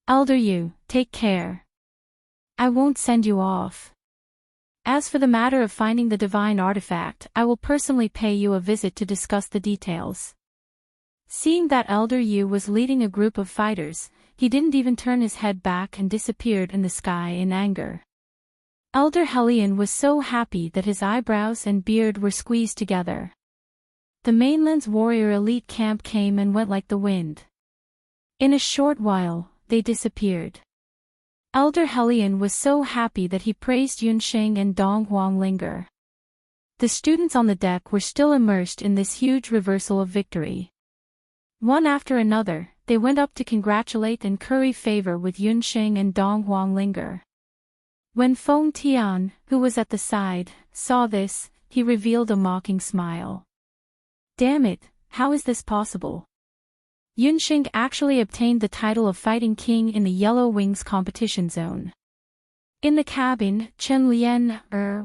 "Elder Yu, take care. I won't send you off. As for the matter of finding the divine artifact, I will personally pay you a visit to discuss the details." Seeing that Elder Yu was leading a group of fighters, he didn't even turn his head back and disappeared in the sky in anger. Elder Helion was so happy that his eyebrows and beard were squeezed together. The mainland's warrior elite camp came and went like the wind. In a short while, they disappeared. Elder Helion was so happy that he praised Yunsheng and Dong Huang Linger. The students on the deck were still immersed in this huge reversal of victory. One after another, they went up to congratulate and curry favor with Yunsheng and Dong Huang Linger. When Feng Tian, who was at the side, saw this, he revealed a mocking smile. "Damn it, how is this possible? Yunsheng actually obtained the title of Fighting King in the Yellow Wings competition zone." In the cabin, Chen Lian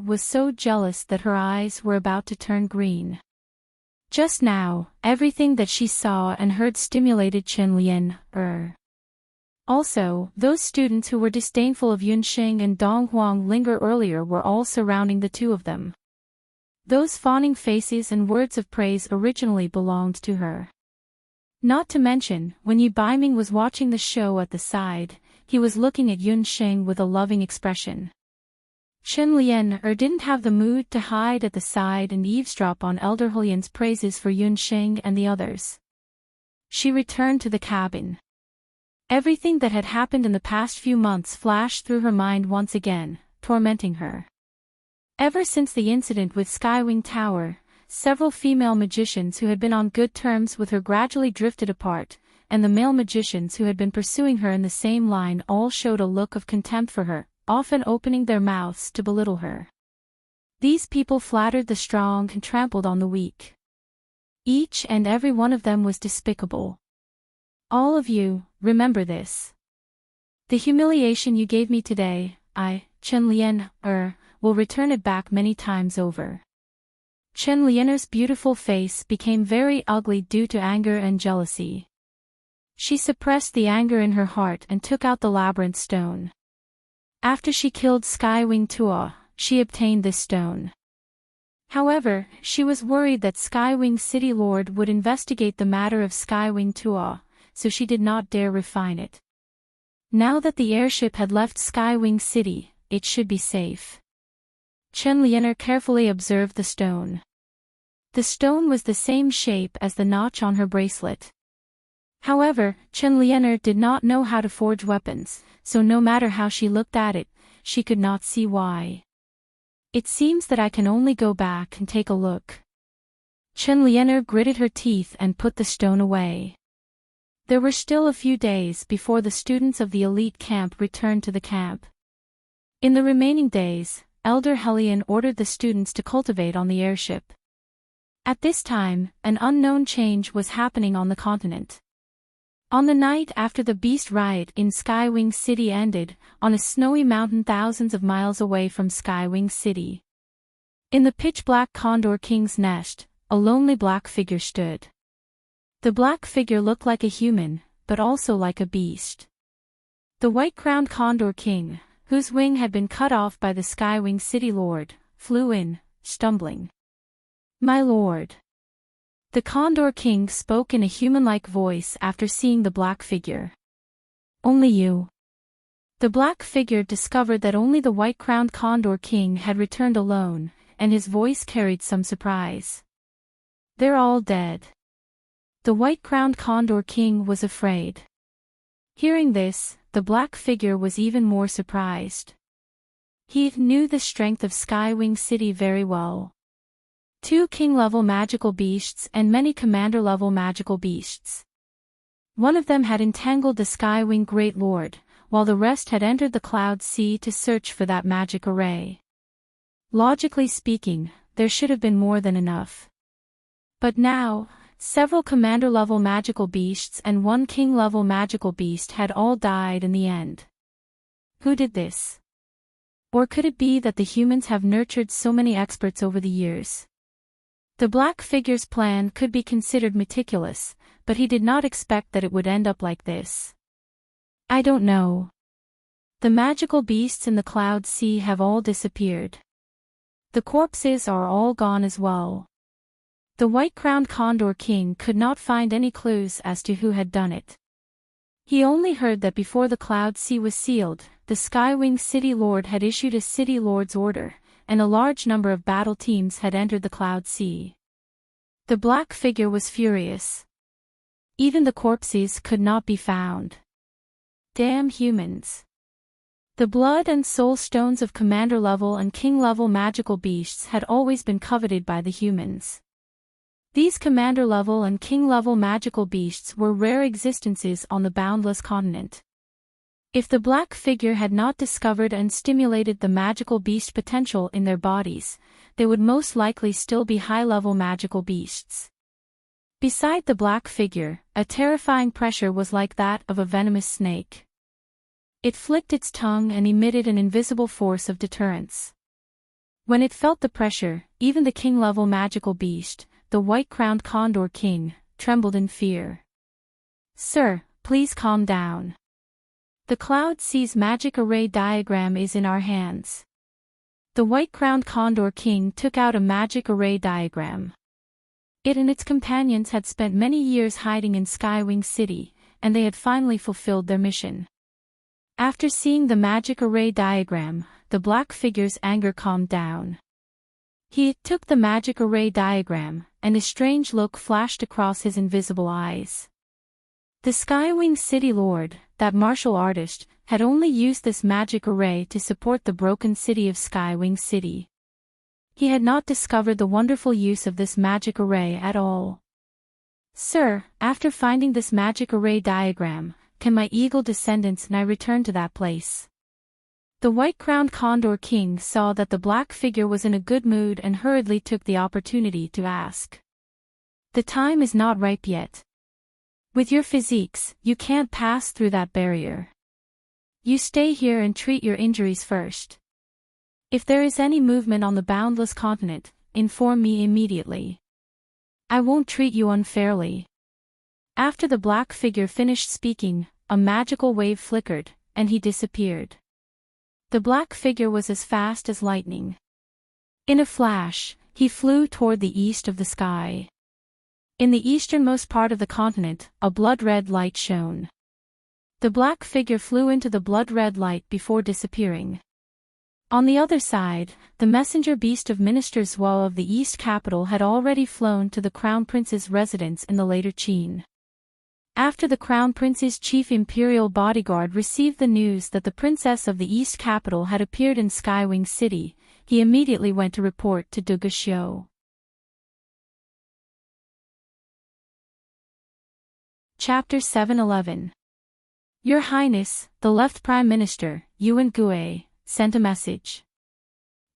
was so jealous that her eyes were about to turn green. Just now, everything that she saw and heard stimulated Chen Lian. Also, those students who were disdainful of Yunsheng and Dong Huang Linger earlier were all surrounding the two of them. Those fawning faces and words of praise originally belonged to her. Not to mention, when Yu Baiming was watching the show at the side, he was looking at Yunsheng with a loving expression. Chen Lian didn't have the mood to hide at the side and eavesdrop on Elder Helion's praises for Yunsheng and the others. She returned to the cabin. Everything that had happened in the past few months flashed through her mind once again, tormenting her. Ever since the incident with Skywing Tower, several female magicians who had been on good terms with her gradually drifted apart, and the male magicians who had been pursuing her in the same line all showed a look of contempt for her, often opening their mouths to belittle her. These people flattered the strong and trampled on the weak. Each and every one of them was despicable. All of you, remember this. The humiliation you gave me today, I, Chen Lian, will return it back many times over. Chen Lianer's beautiful face became very ugly due to anger and jealousy. She suppressed the anger in her heart and took out the labyrinth stone. After she killed Skywing Tua, she obtained this stone. However, she was worried that Skywing City Lord would investigate the matter of Skywing Tua, so she did not dare refine it. Now that the airship had left Skywing City, it should be safe. Chen Lianer carefully observed the stone. The stone was the same shape as the notch on her bracelet. However, Chen Lianer did not know how to forge weapons, so no matter how she looked at it, she could not see why. It seems that I can only go back and take a look. Chen Lianer gritted her teeth and put the stone away. There were still a few days before the students of the elite camp returned to the camp. In the remaining days, Elder Hellion ordered the students to cultivate on the airship. At this time, an unknown change was happening on the continent. On the night after the beast riot in Skywing City ended, on a snowy mountain thousands of miles away from Skywing City. In the pitch-black Condor King's nest, a lonely black figure stood. The black figure looked like a human, but also like a beast. The white-crowned Condor King, whose wing had been cut off by the Skywing City Lord, flew in, stumbling. "My lord." The Condor King spoke in a human-like voice after seeing the black figure. "Only you." The black figure discovered that only the white-crowned Condor King had returned alone, and his voice carried some surprise. "They're all dead." The white-crowned Condor King was afraid. Hearing this, the black figure was even more surprised. He knew the strength of Skywing City very well. 2 king-level magical beasts and many commander-level magical beasts. One of them had entangled the Skywing Great Lord, while the rest had entered the Cloud Sea to search for that magic array. Logically speaking, there should have been more than enough. But now, several commander-level magical beasts and 1 king-level magical beast had all died in the end. Who did this? Or could it be that the humans have nurtured so many experts over the years? The black figure's plan could be considered meticulous, but he did not expect that it would end up like this. "I don't know. The magical beasts in the Cloud Sea have all disappeared. The corpses are all gone as well." The white-crowned Condor King could not find any clues as to who had done it. He only heard that before the Cloud Sea was sealed, the Skywing City Lord had issued a City Lord's order, and a large number of battle teams had entered the Cloud Sea. The black figure was furious. Even the corpses could not be found. Damn humans. The blood and soul stones of commander-level and king-level magical beasts had always been coveted by the humans. These commander-level and king-level magical beasts were rare existences on the boundless continent. If the black figure had not discovered and stimulated the magical beast potential in their bodies, they would most likely still be high-level magical beasts. Beside the black figure, a terrifying pressure was like that of a venomous snake. It flicked its tongue and emitted an invisible force of deterrence. When it felt the pressure, even the king-level magical beast, the white-crowned Condor King, trembled in fear. "Sir, please calm down. The Cloud Sea's magic array diagram is in our hands." The white-crowned Condor King took out a magic array diagram. It and its companions had spent many years hiding in Skywing City, and they had finally fulfilled their mission. After seeing the magic array diagram, the black figure's anger calmed down. He took the magic array diagram, and a strange look flashed across his invisible eyes. The Skywing City Lord, that martial artist, had only used this magic array to support the broken city of Skywing City. He had not discovered the wonderful use of this magic array at all. Sir, after finding this magic array diagram, can my eagle descendants and I return to that place? The white-crowned Condor King saw that the black figure was in a good mood and hurriedly took the opportunity to ask. The time is not ripe yet. With your physiques, you can't pass through that barrier. You stay here and treat your injuries first. If there is any movement on the boundless continent, inform me immediately. I won't treat you unfairly. After the black figure finished speaking, a magical wave flickered, and he disappeared. The black figure was as fast as lightning. In a flash, he flew toward the east of the sky. In the easternmost part of the continent, a blood-red light shone. The black figure flew into the blood-red light before disappearing. On the other side, the messenger beast of Minister Zhuo of the East capital had already flown to the Crown Prince's residence in the later Qin. After the Crown Prince's chief imperial bodyguard received the news that the Princess of the East capital had appeared in Skywing City, he immediately went to report to Duge Xiu. Chapter 711. Your Highness, the left Prime Minister, Yuan Gui, sent a message.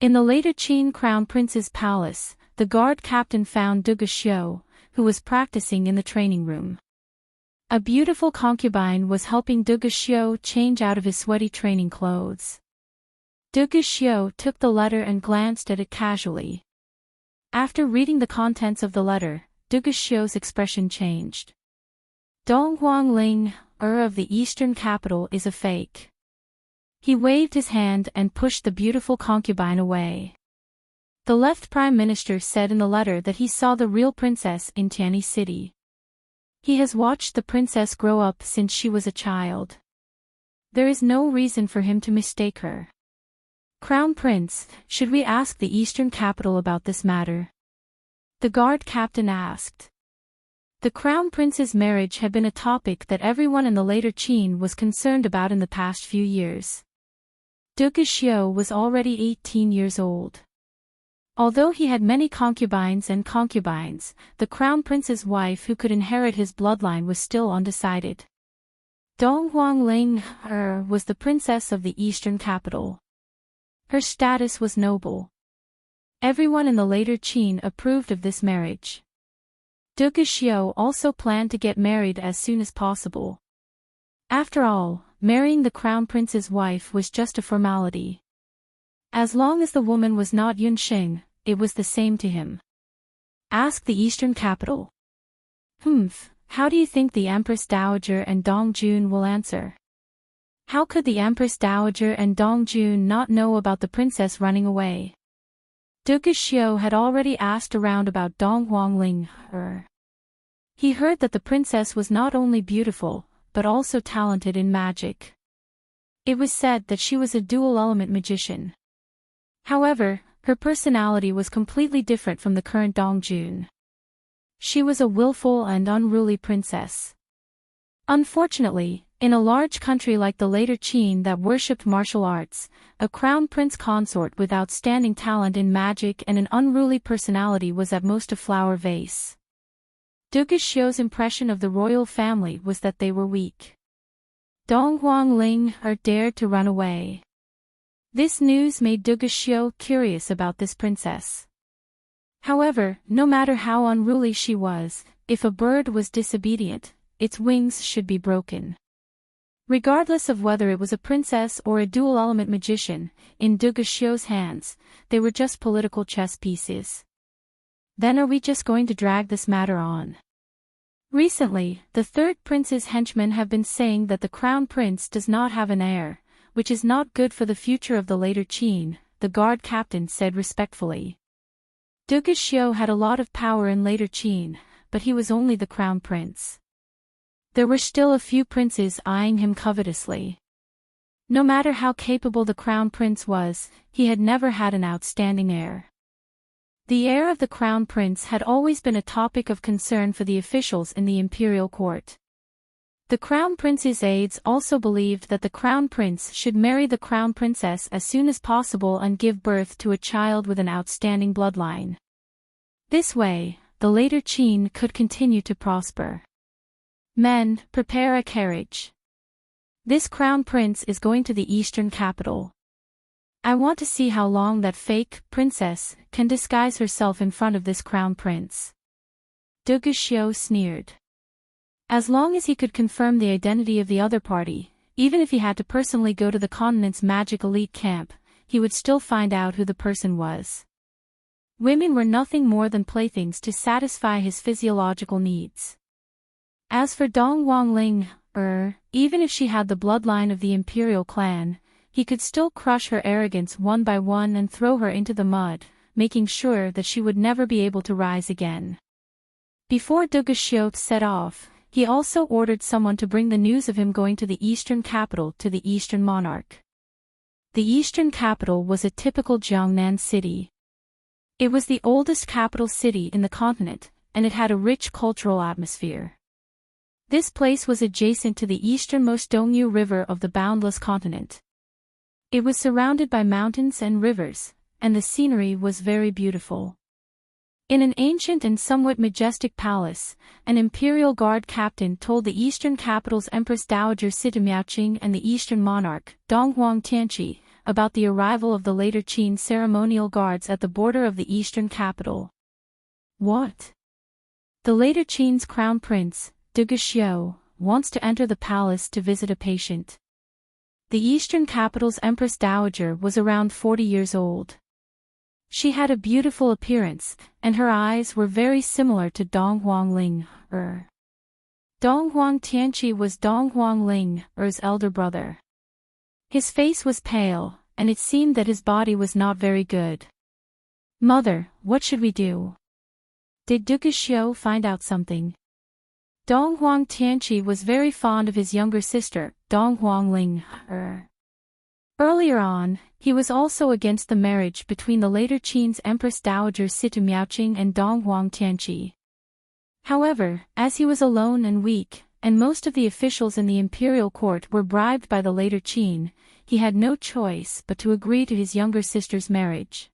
In the later Qin Crown Prince's palace, the guard captain found Duge Xiu, who was practicing in the training room. A beautiful concubine was helping Duge Xiu change out of his sweaty training clothes. Duge Xiu took the letter and glanced at it casually. After reading the contents of the letter, Duge Xiu's expression changed. Dong Huangling, of the eastern capital is a fake. He waved his hand and pushed the beautiful concubine away. The left Prime Minister said in the letter that he saw the real princess in Tianyi City. He has watched the princess grow up since she was a child. There is no reason for him to mistake her. Crown Prince, should we ask the eastern capital about this matter? The guard captain asked. The Crown Prince's marriage had been a topic that everyone in the later Qin was concerned about in the past few years. Duge Xiu was already 18 years old. Although he had many concubines, the Crown Prince's wife who could inherit his bloodline was still undecided. Dong Huangling was the princess of the eastern capital. Her status was noble. Everyone in the later Qin approved of this marriage. Duge Xiu also planned to get married as soon as possible. After all, marrying the Crown Prince's wife was just a formality. As long as the woman was not Yunxing, it was the same to him. Ask the eastern capital. How do you think the Empress Dowager and Dong Jun will answer? How could the Empress Dowager and Dong Jun not know about the princess running away? Duge Xiu had already asked around about Dong Huangling. He heard that the princess was not only beautiful, but also talented in magic. It was said that she was a dual-element magician. However, her personality was completely different from the current Dong Jun. She was a willful and unruly princess. Unfortunately, in a large country like the later Qin that worshipped martial arts, a crown prince consort with outstanding talent in magic and an unruly personality was at most a flower vase. Duge Xiu's impression of the royal family was that they were weak. Dong Huangling dared to run away. This news made Duge Xiu curious about this princess. However, no matter how unruly she was, if a bird was disobedient, its wings should be broken. Regardless of whether it was a princess or a dual-element magician, in Duge Xiu's hands, they were just political chess pieces. Then are we just going to drag this matter on? Recently, the third prince's henchmen have been saying that the crown prince does not have an heir, which is not good for the future of the later Qin, the guard captain said respectfully. Duge Xiu had a lot of power in later Qin, but he was only the crown prince. There were still a few princes eyeing him covetously. No matter how capable the crown prince was, he had never had an outstanding heir. The heir of the crown prince had always been a topic of concern for the officials in the imperial court. The Crown Prince's aides also believed that the Crown Prince should marry the Crown Princess as soon as possible and give birth to a child with an outstanding bloodline. This way, the later Qin could continue to prosper. Men, prepare a carriage. This Crown Prince is going to the Eastern capital. I want to see how long that fake princess can disguise herself in front of this Crown Prince. De Guixiu sneered. As long as he could confirm the identity of the other party, even if he had to personally go to the continent's magic elite camp, he would still find out who the person was. Women were nothing more than playthings to satisfy his physiological needs. As for Dong Wangling, even if she had the bloodline of the imperial clan, he could still crush her arrogance one by one and throw her into the mud, making sure that she would never be able to rise again. Before De Guixiu set off, he also ordered someone to bring the news of him going to the Eastern capital to the Eastern monarch. The Eastern capital was a typical Jiangnan city. It was the oldest capital city in the continent, and it had a rich cultural atmosphere. This place was adjacent to the easternmost Dongyu River of the boundless continent. It was surrounded by mountains and rivers, and the scenery was very beautiful. In an ancient and somewhat majestic palace, an imperial guard captain told the eastern capital's Empress Dowager Sita Miaoqing and the eastern monarch, Donghuang Tianqi, about the arrival of the later Qin ceremonial guards at the border of the eastern capital. What? The later Qin's crown prince, De Guixiu, wants to enter the palace to visit a patient. The eastern capital's Empress Dowager was around 40 years old. She had a beautiful appearance, and her eyes were very similar to Dong Huangling. Donghuang Tianqi was Dong Huangling's elder brother. His face was pale, and it seemed that his body was not very good. Mother, what should we do? Did De Guixiu find out something? Donghuang Tianqi was very fond of his younger sister, Dong Huangling. Earlier on, he was also against the marriage between the later Qin's Empress Dowager Sita Miaoqing and Donghuang Tianqi. However, as he was alone and weak, and most of the officials in the imperial court were bribed by the later Qin, he had no choice but to agree to his younger sister's marriage.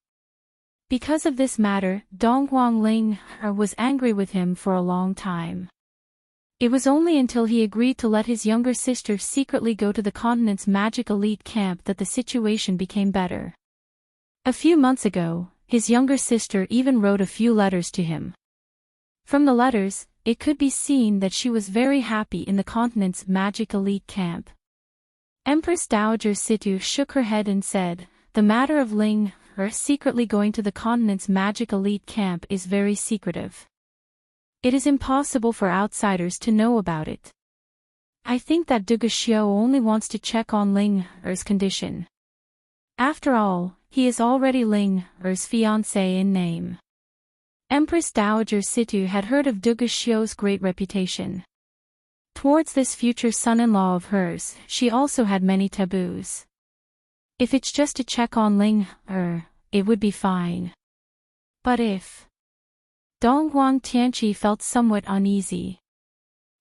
Because of this matter, Dong Huangling was angry with him for a long time. It was only until he agreed to let his younger sister secretly go to the continent's magic elite camp that the situation became better. A few months ago, his younger sister even wrote a few letters to him. From the letters, it could be seen that she was very happy in the continent's magic elite camp. Empress Dowager Situ shook her head and said, "The matter of Ling, her secretly going to the continent's magic elite camp is very secretive. It is impossible for outsiders to know about it. I think that De Guixiu only wants to check on Ling's condition. After all, he is already Ling's fiancé in name." Empress Dowager Situ had heard of De Guixiu's great reputation. Towards this future son-in-law of hers, she also had many taboos. If it's just to check on Ling, it would be fine. But if... Donghuang Tianqi felt somewhat uneasy.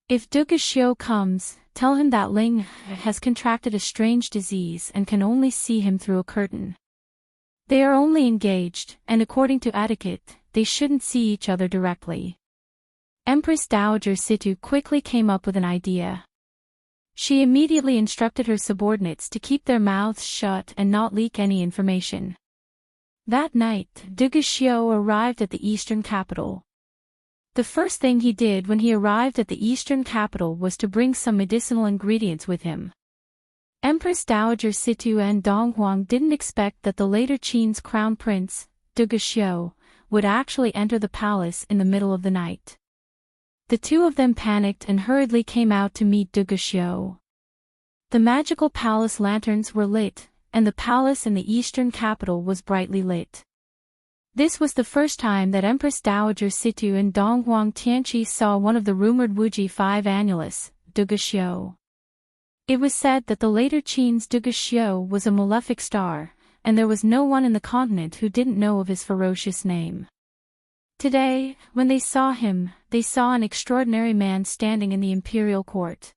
If De Guixiu comes, tell him that Ling has contracted a strange disease and can only see him through a curtain. They are only engaged, and according to etiquette, they shouldn't see each other directly. Empress Dowager Situ quickly came up with an idea. She immediately instructed her subordinates to keep their mouths shut and not leak any information. That night, De Guixiu arrived at the eastern capital. The first thing he did when he arrived at the eastern capital was to bring some medicinal ingredients with him. Empress Dowager Situ and Donghuang didn't expect that the later Qin's crown prince, De Guixiu, would actually enter the palace in the middle of the night. The two of them panicked and hurriedly came out to meet De Guixiu. The magical palace lanterns were lit, and the palace in the eastern capital was brightly lit. This was the first time that Empress Dowager Situ and Donghuang Tianqi saw one of the rumored Wuji 5 annulus, De Guixiu. It was said that the later Qin's De Guixiu was a malefic star, and there was no one in the continent who didn't know of his ferocious name. Today, when they saw him, they saw an extraordinary man standing in the imperial court.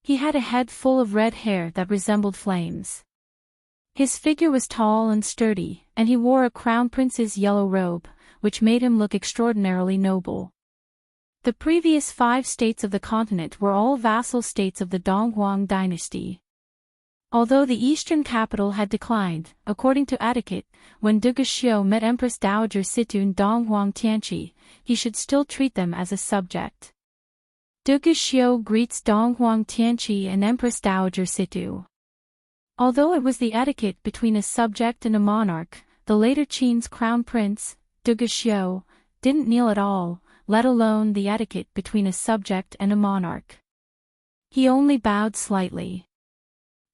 He had a head full of red hair that resembled flames. His figure was tall and sturdy, and he wore a crown prince's yellow robe, which made him look extraordinarily noble. The previous 5 states of the continent were all vassal states of the Donghuang dynasty. Although the eastern capital had declined, according to etiquette, when Duge Xiu met Empress Dowager Situn Donghuang Tianqi, he should still treat them as a subject. Duge Xiu greets Donghuang Tianqi and Empress Dowager Situ. Although it was the etiquette between a subject and a monarch, the later Qin's crown prince, Duge Xiu, didn't kneel at all, let alone the etiquette between a subject and a monarch. He only bowed slightly.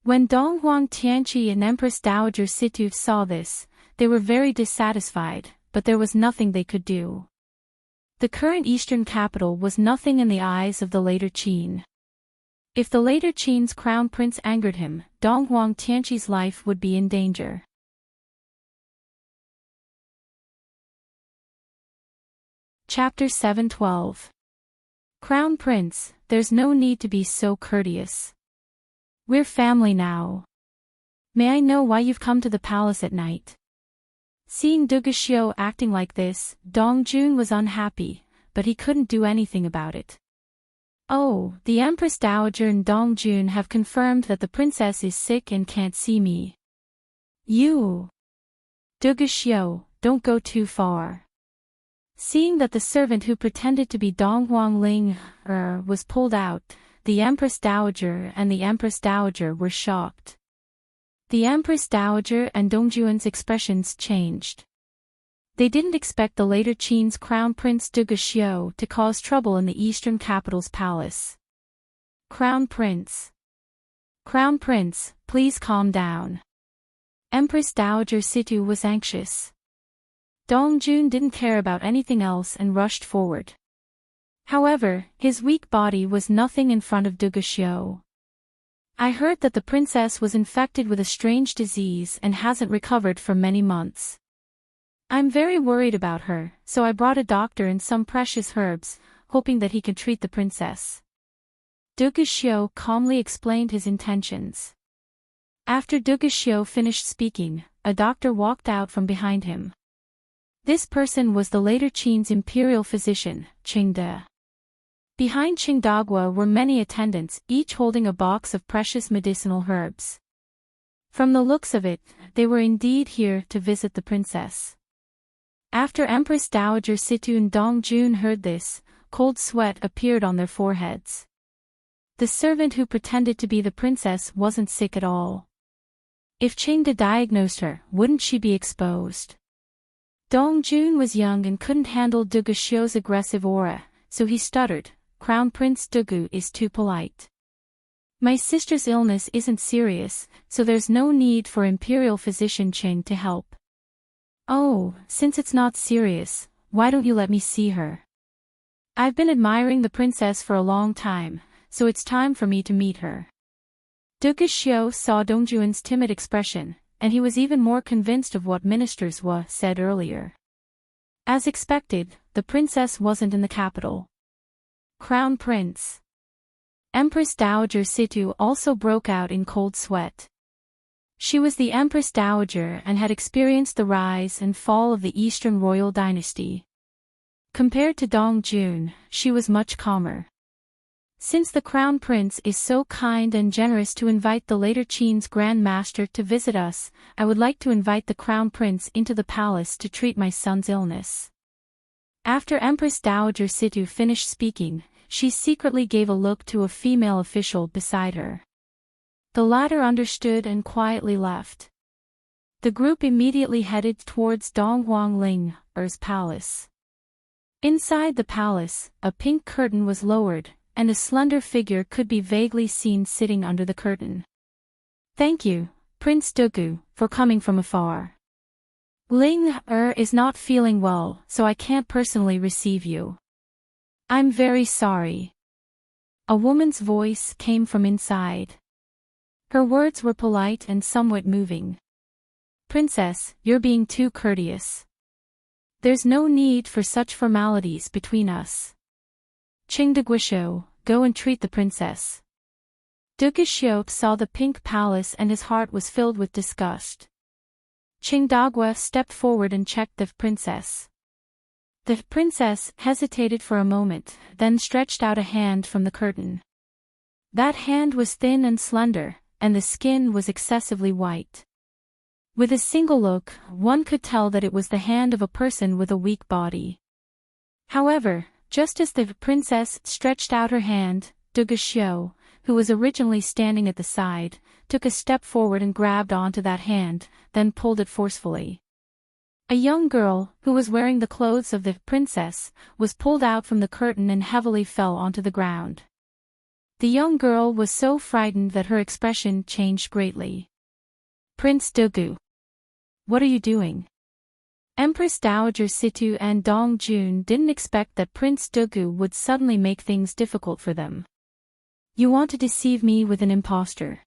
When Donghuang Tianqi and Empress Dowager Situ saw this, they were very dissatisfied, but there was nothing they could do. The current eastern capital was nothing in the eyes of the later Qin. If the later Qin's crown prince angered him, Donghuang Tianqi's life would be in danger. Chapter 712. Crown Prince, there's no need to be so courteous. We're family now. May I know why you've come to the palace at night? Seeing Duge Xiu acting like this, Dong Jun was unhappy, but he couldn't do anything about it. Oh, the Empress Dowager and Dong Jun have confirmed that the princess is sick and can't see me. You! Duge Xiu, don't go too far. Seeing that the servant who pretended to be Donghuang Ling was pulled out, the Empress Dowager and the Empress Dowager were shocked. The Empress Dowager and Dongjun's expressions changed. They didn't expect the later Qin's crown prince Duge Xiu to cause trouble in the eastern capital's palace. Crown Prince. Crown Prince, please calm down. Empress Dowager Situ was anxious. Dongjun didn't care about anything else and rushed forward. However, his weak body was nothing in front of Duge Xiu. I heard that the princess was infected with a strange disease and hasn't recovered for many months. I'm very worried about her, so I brought a doctor and some precious herbs, hoping that he could treat the princess. Duge Xiu calmly explained his intentions. After Duge Xiu finished speaking, a doctor walked out from behind him. This person was the later Qin's imperial physician, Qingde. Behind Qingdagua were many attendants, each holding a box of precious medicinal herbs. From the looks of it, they were indeed here to visit the princess. After Empress Dowager Situ and Dong Jun heard this, cold sweat appeared on their foreheads. The servant who pretended to be the princess wasn't sick at all. If Qingde diagnosed her, wouldn't she be exposed? Dong Jun was young and couldn't handle Duge Xiu's aggressive aura, so he stuttered, Crown Prince Dugu is too polite. My sister's illness isn't serious, so there's no need for Imperial Physician Qing to help. Oh, since it's not serious, why don't you let me see her? I've been admiring the princess for a long time, so it's time for me to meet her. Duge Xiu saw Dongjuan's timid expression, and he was even more convinced of what Ministers Wu said earlier. As expected, the princess wasn't in the capital. Crown Prince. Empress Dowager Situ also broke out in cold sweat. She was the Empress Dowager and had experienced the rise and fall of the Eastern royal dynasty. Compared to Dong Jun, she was much calmer. Since the Crown Prince is so kind and generous to invite the later Qin's Grand Master to visit us, I would like to invite the Crown Prince into the palace to treat my son's illness. After Empress Dowager Situ finished speaking, she secretly gave a look to a female official beside her. The latter understood and quietly left. The group immediately headed towards Donghuang Ling's palace. Inside the palace, a pink curtain was lowered, and a slender figure could be vaguely seen sitting under the curtain. Thank you, Prince Dugu, for coming from afar. Ling is not feeling well, so I can't personally receive you. I'm very sorry. A woman's voice came from inside. Her words were polite and somewhat moving. Princess, you're being too courteous. There's no need for such formalities between us. Qingde Guisho, go and treat the princess. Duguxiu saw the pink palace and his heart was filled with disgust. Qingdagua stepped forward and checked the princess. The princess hesitated for a moment, then stretched out a hand from the curtain. That hand was thin and slender, and the skin was excessively white. With a single look, one could tell that it was the hand of a person with a weak body. However, just as the princess stretched out her hand, Duguxiu, who was originally standing at the side, took a step forward and grabbed onto that hand, then pulled it forcefully. A young girl, who was wearing the clothes of the princess, was pulled out from the curtain and heavily fell onto the ground. The young girl was so frightened that her expression changed greatly. "Prince Dugu, what are you doing?" Empress Dowager Situ and Dong Jun didn't expect that Prince Dugu would suddenly make things difficult for them. "You want to deceive me with an impostor."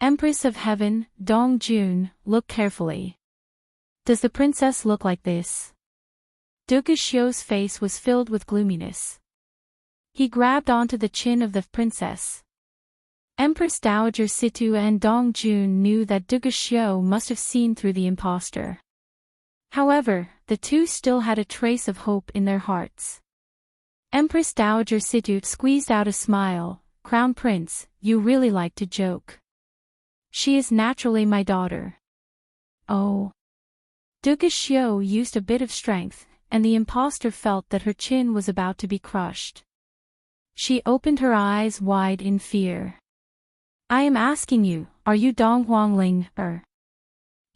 Empress of Heaven, Dong Jun, look carefully. Does the princess look like this? Duguxiu's face was filled with gloominess. He grabbed onto the chin of the princess. Empress Dowager Situ and Dong Jun knew that Duguxiu must have seen through the impostor. However, the two still had a trace of hope in their hearts. Empress Dowager Situ squeezed out a smile. "Crown Prince, you really like to joke. She is naturally my daughter." "Oh." Duguxiu used a bit of strength, and the impostor felt that her chin was about to be crushed. She opened her eyes wide in fear. "I am asking you, are you Dong Huangling, or?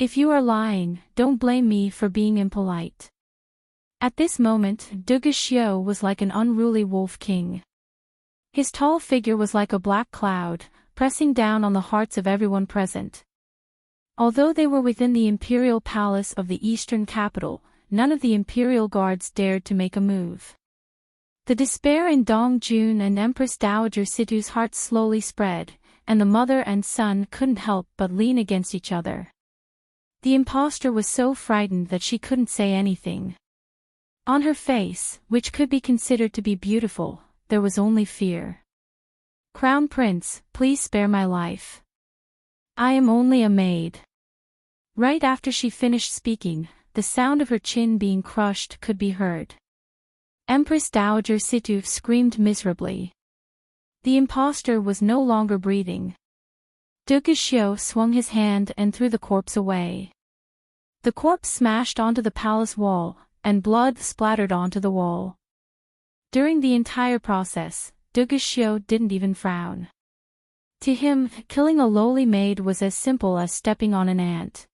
If you are lying, don't blame me for being impolite." At this moment, Duguxiu was like an unruly wolf king. His tall figure was like a black cloud, pressing down on the hearts of everyone present. Although they were within the imperial palace of the eastern capital, none of the imperial guards dared to make a move. The despair in Dong Jun and Empress Dowager Situ's hearts slowly spread, and the mother and son couldn't help but lean against each other. The impostor was so frightened that she couldn't say anything. On her face, which could be considered to be beautiful, there was only fear. "Crown Prince, please spare my life. I am only a maid." Right after she finished speaking, the sound of her chin being crushed could be heard. Empress Dowager Situ screamed miserably. The impostor was no longer breathing. Duguxiu swung his hand and threw the corpse away. The corpse smashed onto the palace wall, and blood splattered onto the wall. During the entire process, Duguxiu didn't even frown. To him, killing a lowly maid was as simple as stepping on an ant.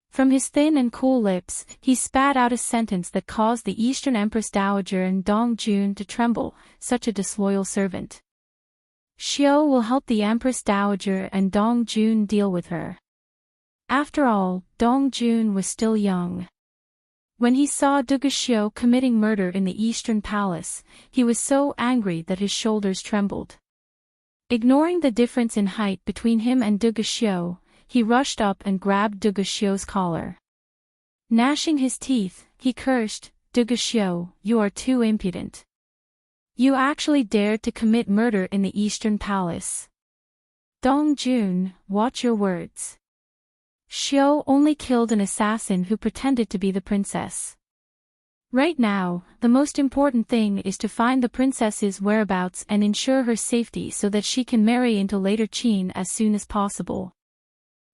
From his thin and cool lips, he spat out a sentence that caused the Eastern Empress Dowager and Dong Jun to tremble. "Such a disloyal servant. Xiu will help the Empress Dowager and Dong Jun deal with her." After all, Dong Jun was still young. When he saw Duguxiu committing murder in the Eastern Palace, he was so angry that his shoulders trembled. Ignoring the difference in height between him and Duguxiu, he rushed up and grabbed Duguxiu's collar. Gnashing his teeth, he cursed, "Duguxiu, you are too impudent. You actually dared to commit murder in the Eastern Palace. Dong Jun, watch your words. Xiu only killed an assassin who pretended to be the princess. Right now, the most important thing is to find the princess's whereabouts and ensure her safety so that she can marry into Later Qin as soon as possible.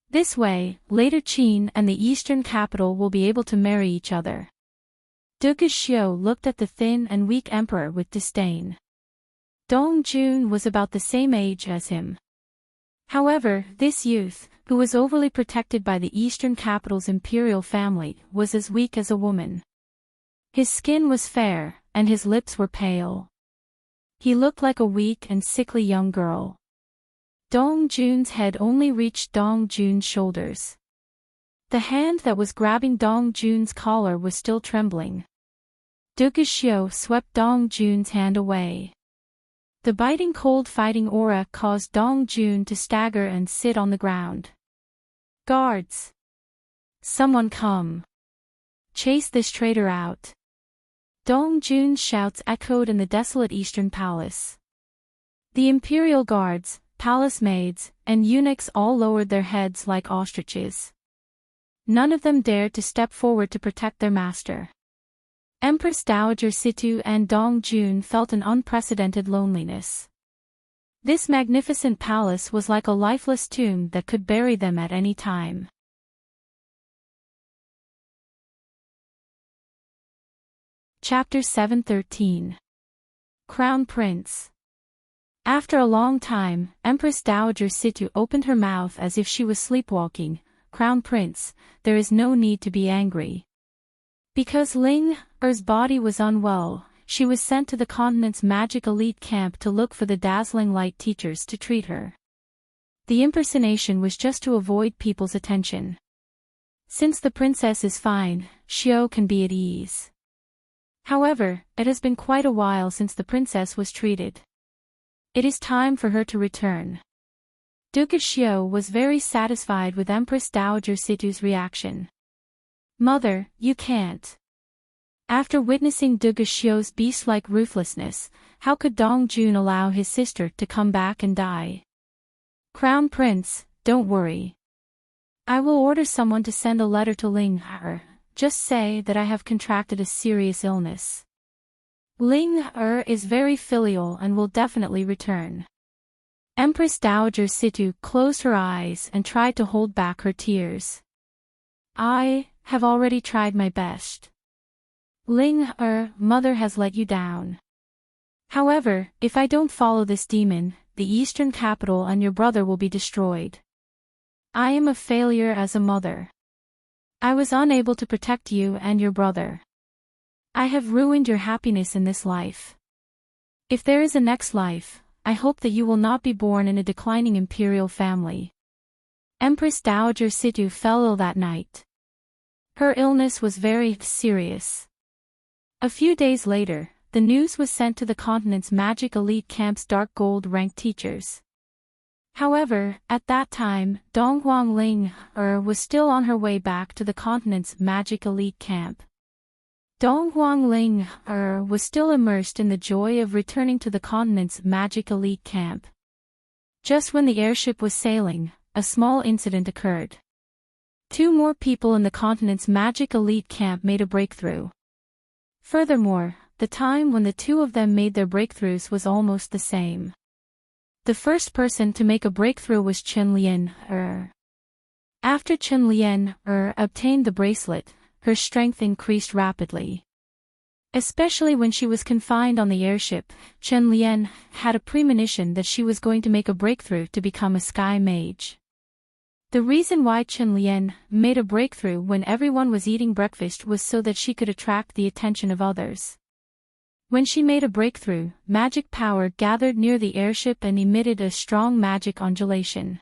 This way, Later Qin and the eastern capital will be able to marry each other." Duguxiu looked at the thin and weak emperor with disdain. Dong Jun was about the same age as him. However, this youth, who was overly protected by the eastern capital's imperial family, was as weak as a woman. His skin was fair, and his lips were pale. He looked like a weak and sickly young girl. Dong Jun's head only reached Dong Jun's shoulders. The hand that was grabbing Dong Jun's collar was still trembling. Duguxiu swept Dong Jun's hand away. The biting cold fighting aura caused Dong Jun to stagger and sit on the ground. "Guards! Someone come! Chase this traitor out!" Dong Jun's shouts echoed in the desolate eastern palace. The imperial guards, palace maids, and eunuchs all lowered their heads like ostriches. None of them dared to step forward to protect their master. Empress Dowager Situ and Dong Jun felt an unprecedented loneliness. This magnificent palace was like a lifeless tomb that could bury them at any time. Chapter 713. Crown Prince. After a long time, Empress Dowager Situ opened her mouth as if she was sleepwalking. Crown Prince, there is no need to be angry. Because Ling Er's body was unwell, she was sent to the continent's magic elite camp to look for the dazzling light teachers to treat her. The impersonation was just to avoid people's attention. Since the princess is fine, Xiao can be at ease. However, it has been quite a while since the princess was treated. It is time for her to return. Duke Xiao was very satisfied with Empress Dowager Situ's reaction. Mother, you can't. After witnessing Duke Xiao's beast-like ruthlessness, how could Dong Jun allow his sister to come back and die? Crown Prince, don't worry. I will order someone to send a letter to Ling Er. Just say that I have contracted a serious illness. Ling Er is very filial and will definitely return. Empress Dowager Situ closed her eyes and tried to hold back her tears. I have already tried my best. Ling Er, mother has let you down. However, if I don't follow this demon, the eastern capital and your brother will be destroyed. I am a failure as a mother. I was unable to protect you and your brother. I have ruined your happiness in this life. If there is a next life, I hope that you will not be born in a declining imperial family. Empress Dowager Situ fell ill that night. Her illness was very serious. A few days later, the news was sent to the continent's magic elite camp's dark gold ranked teachers. However, at that time, Donghuang Ling Er was still on her way back to the continent's magic elite camp. Donghuang Ling Er was still immersed in the joy of returning to the continent's magic elite camp. Just when the airship was sailing, a small incident occurred. Two more people in the continent's magic elite camp made a breakthrough. Furthermore, the time when the two of them made their breakthroughs was almost the same. The first person to make a breakthrough was Chen Lian Er. After Chen Lian Er obtained the bracelet, her strength increased rapidly. Especially when she was confined on the airship, Chen Lian had a premonition that she was going to make a breakthrough to become a sky mage. The reason why Chen Lian made a breakthrough when everyone was eating breakfast was so that she could attract the attention of others. When she made a breakthrough, magic power gathered near the airship and emitted a strong magic undulation.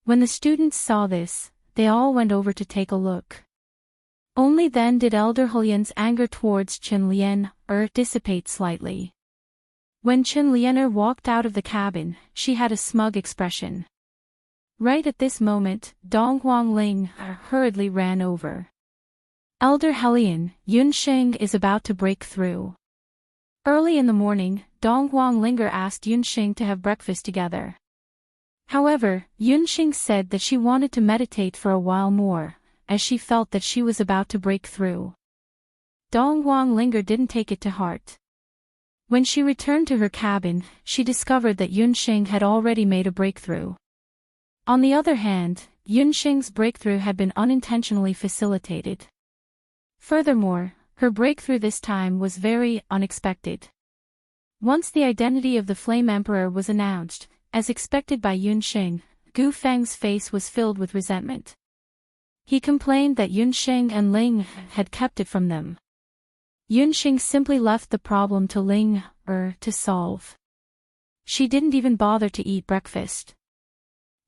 When the students saw this, they all went over to take a look. Only then did Elder Hulian's anger towards Chen Lian dissipate slightly. When Chen Lian walked out of the cabin, she had a smug expression. Right at this moment, Donghuang Ling hurriedly ran over. Elder Helian, Yunsheng is about to break through. Early in the morning, Donghuang Linger asked Yunsheng to have breakfast together. However, Yunsheng said that she wanted to meditate for a while more, as she felt that she was about to break through. Donghuang Linger didn't take it to heart. When she returned to her cabin, she discovered that Yunsheng had already made a breakthrough. On the other hand, Yunsheng's breakthrough had been unintentionally facilitated. Furthermore, her breakthrough this time was very unexpected. Once the identity of the Flame Emperor was announced, as expected by Yunsheng, Gu Feng's face was filled with resentment. He complained that Yunsheng and Ling had kept it from them. Yunsheng simply left the problem to Ling to solve. She didn't even bother to eat breakfast.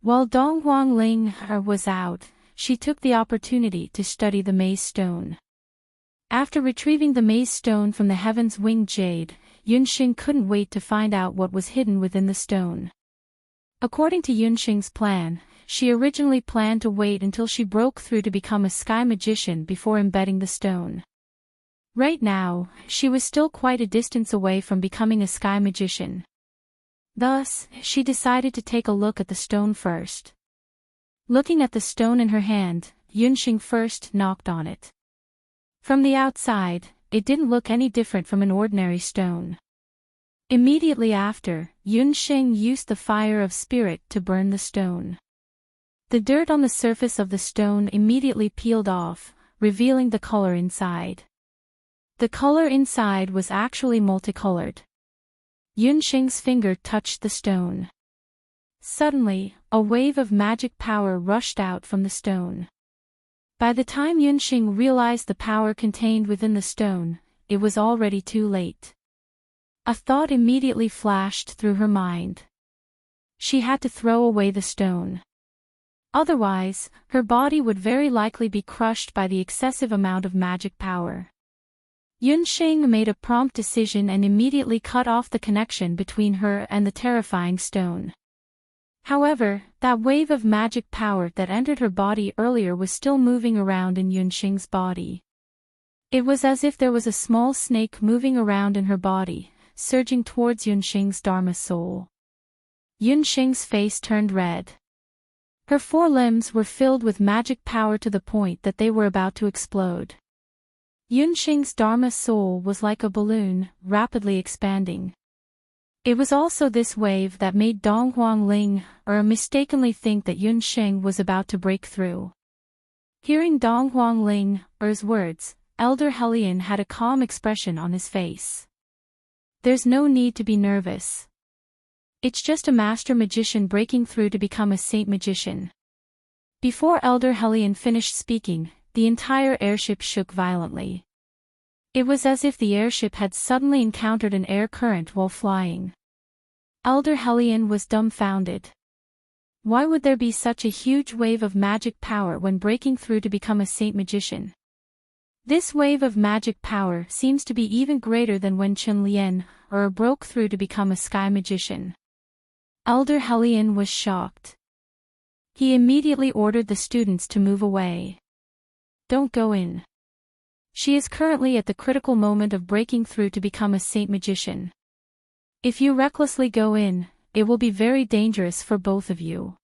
While Donghuang Ling was out, she took the opportunity to study the maze stone. After retrieving the maze stone from the heaven's winged jade, Yunsheng couldn't wait to find out what was hidden within the stone. According to Yunsheng's plan, she originally planned to wait until she broke through to become a sky magician before embedding the stone. Right now, she was still quite a distance away from becoming a sky magician. Thus, she decided to take a look at the stone first. Looking at the stone in her hand, Yunxing first knocked on it. From the outside, it didn't look any different from an ordinary stone. Immediately after, Yunxing used the fire of spirit to burn the stone. The dirt on the surface of the stone immediately peeled off, revealing the color inside. The color inside was actually multicolored. Yunxing's finger touched the stone. Suddenly, a wave of magic power rushed out from the stone. By the time Yunxing realized the power contained within the stone, it was already too late. A thought immediately flashed through her mind. She had to throw away the stone. Otherwise, her body would very likely be crushed by the excessive amount of magic power. Yunxing made a prompt decision and immediately cut off the connection between her and the terrifying stone. However, that wave of magic power that entered her body earlier was still moving around in Yunxing's body. It was as if there was a small snake moving around in her body, surging towards Yunxing's Dharma soul. Yunxing's face turned red. Her four limbs were filled with magic power to the point that they were about to explode. Yunxing's Dharma soul was like a balloon, rapidly expanding. It was also this wave that made Dong Huangling mistakenly think that Yunxing was about to break through. Hearing Dong Huangling's words, Elder Hellion had a calm expression on his face. There's no need to be nervous. It's just a master magician breaking through to become a saint magician. Before Elder Hellion finished speaking, the entire airship shook violently. It was as if the airship had suddenly encountered an air current while flying. Elder Hellion was dumbfounded. Why would there be such a huge wave of magic power when breaking through to become a saint magician? This wave of magic power seems to be even greater than when Chen Lian broke through to become a sky magician. Elder Hellion was shocked. He immediately ordered the students to move away. Don't go in. She is currently at the critical moment of breaking through to become a saint magician. If you recklessly go in, it will be very dangerous for both of you.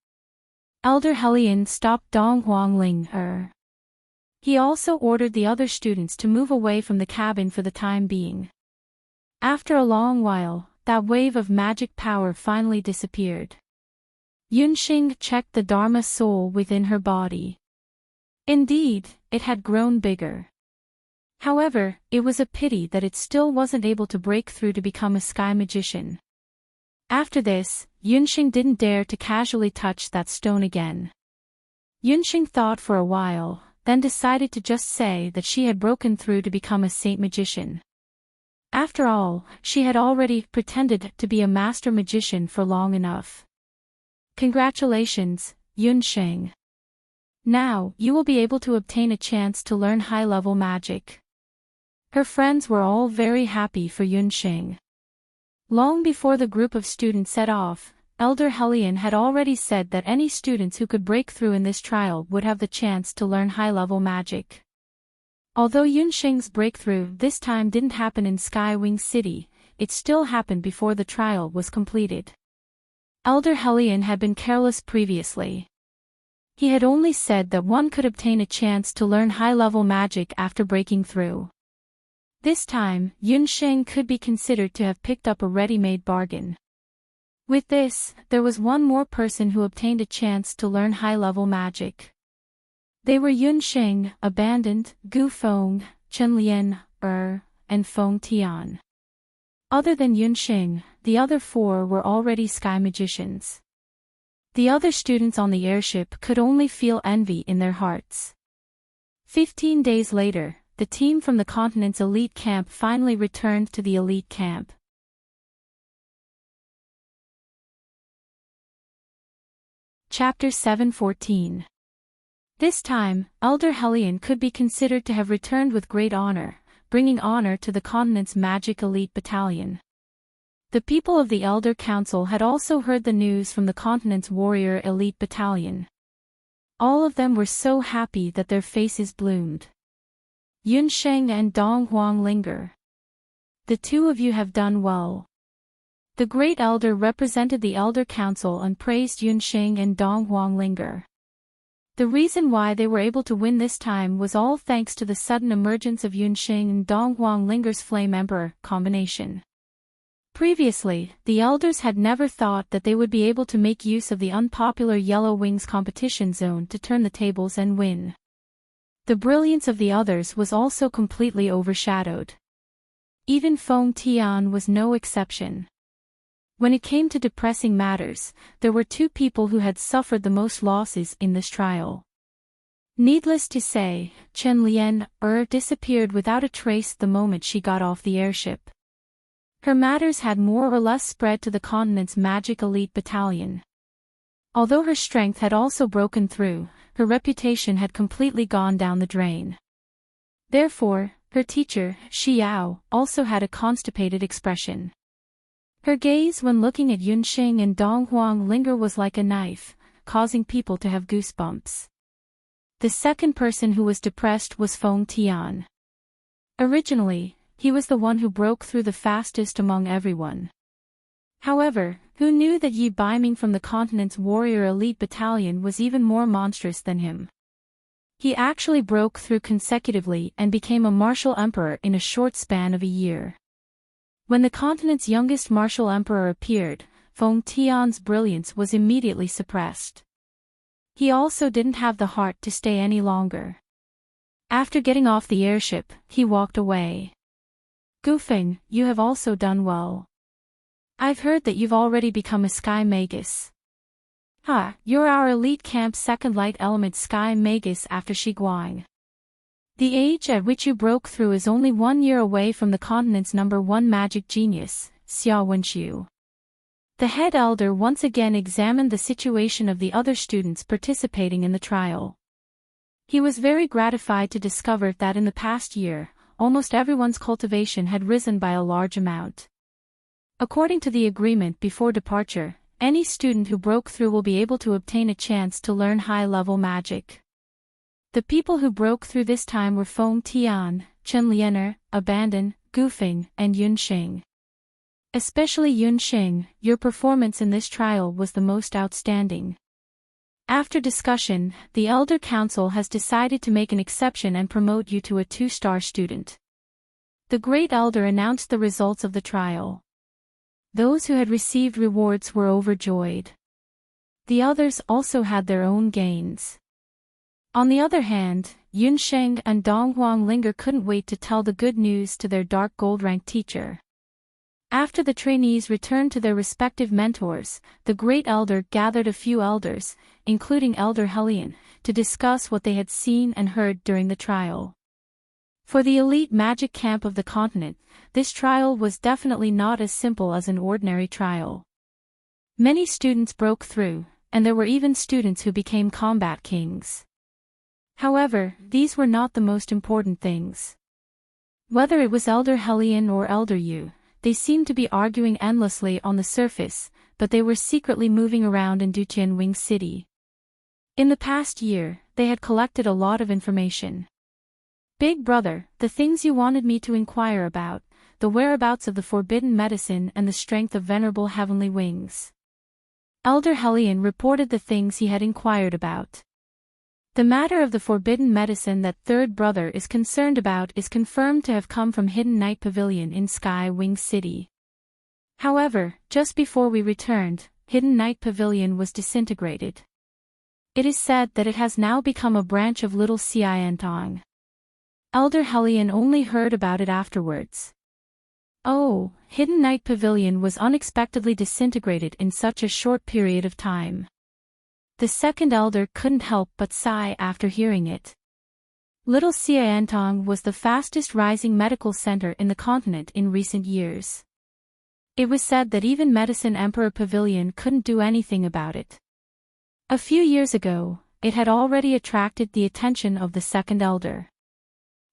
Elder Hellion stopped Dong Huangling. He also ordered the other students to move away from the cabin for the time being. After a long while, that wave of magic power finally disappeared. Yunxing checked the Dharma soul within her body. Indeed, it had grown bigger. However, it was a pity that it still wasn't able to break through to become a sky magician. After this, Yunxing didn't dare to casually touch that stone again. Yunxing thought for a while, then decided to just say that she had broken through to become a saint magician. After all, she had already pretended to be a master magician for long enough. Congratulations, Yunxing. Now, you will be able to obtain a chance to learn high-level magic. Her friends were all very happy for Yunxing. Long before the group of students set off, Elder Hellion had already said that any students who could break through in this trial would have the chance to learn high-level magic. Although Yunxing's breakthrough this time didn't happen in Skywing City, it still happened before the trial was completed. Elder Hellion had been careless previously. He had only said that one could obtain a chance to learn high-level magic after breaking through. This time, Yunxing could be considered to have picked up a ready-made bargain. With this, there was one more person who obtained a chance to learn high-level magic. They were Yunxing, Abandoned, Gu Feng, Chen Lian, and Feng Tian. Other than Yunxing, the other four were already sky magicians. The other students on the airship could only feel envy in their hearts. 15 days later, the team from the continent's elite camp finally returned to the elite camp. Chapter 714. This time, Elder Hellion could be considered to have returned with great honor, bringing honor to the continent's magic elite battalion. The people of the Elder Council had also heard the news from the continent's warrior elite battalion. All of them were so happy that their faces bloomed. Yunxing and Dong Huangling, the two of you have done well. The Great Elder represented the Elder Council and praised Yunxing and Dong Huanglinger. The reason why they were able to win this time was all thanks to the sudden emergence of Yunxing and Dong Huanglinger's Flame Emperor combination. Previously, the elders had never thought that they would be able to make use of the unpopular Yellow Wings competition zone to turn the tables and win. The brilliance of the others was also completely overshadowed. Even Feng Tian was no exception. When it came to depressing matters, there were two people who had suffered the most losses in this trial. Needless to say, Chen Lian disappeared without a trace the moment she got off the airship. Her matters had more or less spread to the continent's magic elite battalion. Although her strength had also broken through, her reputation had completely gone down the drain. Therefore, her teacher, Xiao, also had a constipated expression. Her gaze when looking at Yunxing and Dong Huanglinger was like a knife, causing people to have goosebumps. The second person who was depressed was Feng Tian. Originally, he was the one who broke through the fastest among everyone. However, who knew that Yi Baiming from the continent's warrior elite battalion was even more monstrous than him? He actually broke through consecutively and became a martial emperor in a short span of a year. When the continent's youngest martial emperor appeared, Feng Tian's brilliance was immediately suppressed. He also didn't have the heart to stay any longer. After getting off the airship, he walked away. Gufeng, you have also done well. I've heard that you've already become a Sky Magus. You're our elite camp's second light element Sky Magus after Shiguang. The age at which you broke through is only 1 year away from the continent's #1 magic genius, Xia Wenxiu. The head elder once again examined the situation of the other students participating in the trial. He was very gratified to discover that in the past year, almost everyone's cultivation had risen by a large amount. According to the agreement before departure, any student who broke through will be able to obtain a chance to learn high-level magic. The people who broke through this time were Feng Tian, Chen Lianer, Abandon, Gufeng, and Yunxing. Especially Yunxing, your performance in this trial was the most outstanding. After discussion, the Elder Council has decided to make an exception and promote you to a 2-star student. The Great Elder announced the results of the trial. Those who had received rewards were overjoyed. The others also had their own gains. On the other hand, Yunxing and Dong Huanglinger couldn't wait to tell the good news to their dark gold-ranked teacher. After the trainees returned to their respective mentors, the Great Elder gathered a few elders, including Elder Helion, to discuss what they had seen and heard during the trial. For the elite magic camp of the continent, this trial was definitely not as simple as an ordinary trial. Many students broke through, and there were even students who became combat kings. However, these were not the most important things. Whether it was Elder Helion or Elder Yu, they seemed to be arguing endlessly on the surface, but they were secretly moving around in Duqianwing City. In the past year, they had collected a lot of information. Big brother, the things you wanted me to inquire about, the whereabouts of the forbidden medicine and the strength of venerable heavenly wings. Elder Helion reported the things he had inquired about. The matter of the forbidden medicine that third brother is concerned about is confirmed to have come from Hidden Night Pavilion in Sky Wing City. However, just before we returned, Hidden Night Pavilion was disintegrated. It is said that it has now become a branch of Little Xiantong. Elder Helion only heard about it afterwards. Oh, Hidden Night Pavilion was unexpectedly disintegrated in such a short period of time. The second elder couldn't help but sigh after hearing it. Little Xiantong was the fastest rising medical center in the continent in recent years. It was said that even Medicine Emperor Pavilion couldn't do anything about it. A few years ago, it had already attracted the attention of the second elder.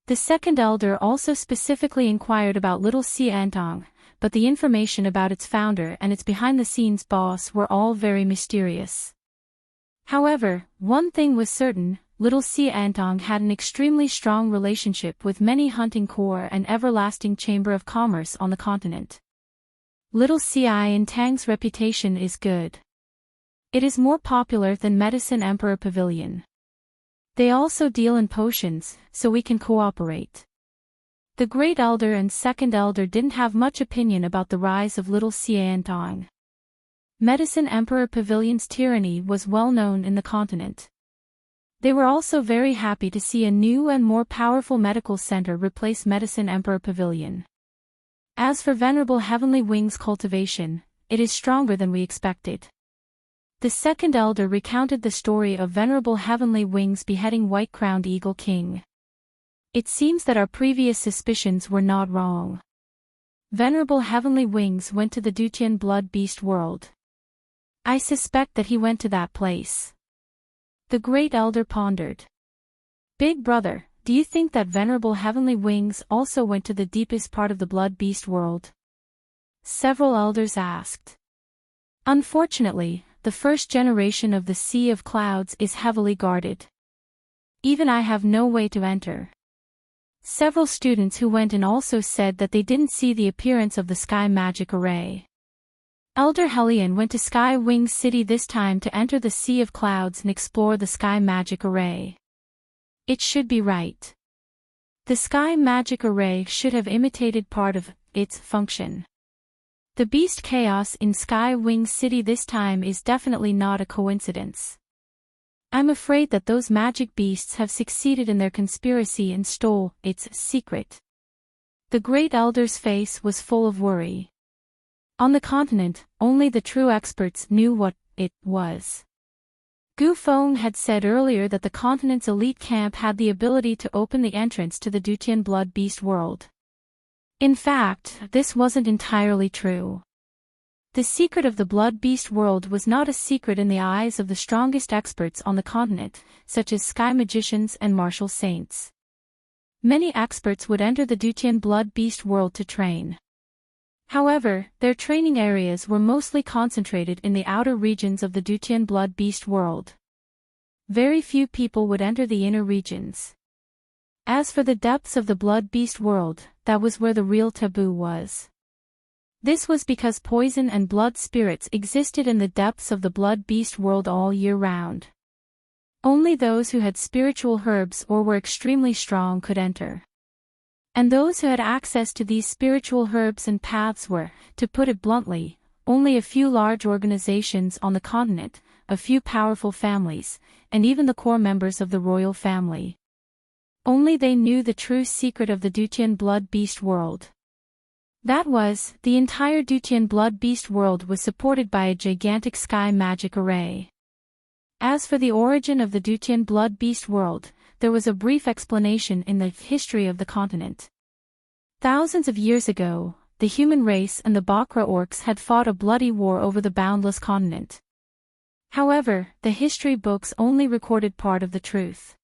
The second elder also specifically inquired about Little Xiantong, but the information about its founder and its behind-the-scenes boss were all very mysterious. However, one thing was certain, Little Xiantong had an extremely strong relationship with many hunting corps and everlasting chamber of commerce on the continent. Little Enchanting's reputation is good. It is more popular than Medicine Emperor Pavilion. They also deal in potions, so we can cooperate. The Great Elder and Second Elder didn't have much opinion about the rise of Little Enchanting. Medicine Emperor Pavilion's tyranny was well known in the continent. They were also very happy to see a new and more powerful medical center replace Medicine Emperor Pavilion. As for Venerable Heavenly Wing's cultivation, it is stronger than we expected. The Second Elder recounted the story of Venerable Heavenly Wing's beheading White-Crowned Eagle King. It seems that our previous suspicions were not wrong. Venerable Heavenly Wings went to the Dutian Blood Beast world. I suspect that he went to that place. The Great Elder pondered. Big Brother, do you think that Venerable Heavenly Wings also went to the deepest part of the Blood Beast world? Several elders asked. Unfortunately, the first generation of the Sea of Clouds is heavily guarded. Even I have no way to enter. Several students who went in also said that they didn't see the appearance of the Sky Magic Array. Elder Hellion went to Sky Wings City this time to enter the Sea of Clouds and explore the Sky Magic Array. It should be right. The Sky Magic Array should have imitated part of its function. The beast chaos in Sky Wings City this time is definitely not a coincidence. I'm afraid that those magic beasts have succeeded in their conspiracy and stole its secret. The Great Elder's face was full of worry. On the continent, only the true experts knew what it was. Gu Feng had said earlier that the continent's elite camp had the ability to open the entrance to the Dutian Blood Beast world. In fact, this wasn't entirely true. The secret of the Blood Beast world was not a secret in the eyes of the strongest experts on the continent, such as sky magicians and martial saints. Many experts would enter the Dutian Blood Beast world to train. However, their training areas were mostly concentrated in the outer regions of the Dutian Blood Beast world. Very few people would enter the inner regions. As for the depths of the Blood Beast world, that was where the real taboo was. This was because poison and blood spirits existed in the depths of the Blood Beast world all year round. Only those who had spiritual herbs or were extremely strong could enter. And those who had access to these spiritual herbs and paths were, to put it bluntly, only a few large organizations on the continent, a few powerful families, and even the core members of the royal family. Only they knew the true secret of the Dutian Blood Beast world. That was, the entire Dutian Blood Beast world was supported by a gigantic sky magic array. As for the origin of the Dutian Blood Beast world, there was a brief explanation in the history of the continent. Thousands of years ago, the human race and the Bakra orcs had fought a bloody war over the boundless continent. However, the history books only recorded part of the truth.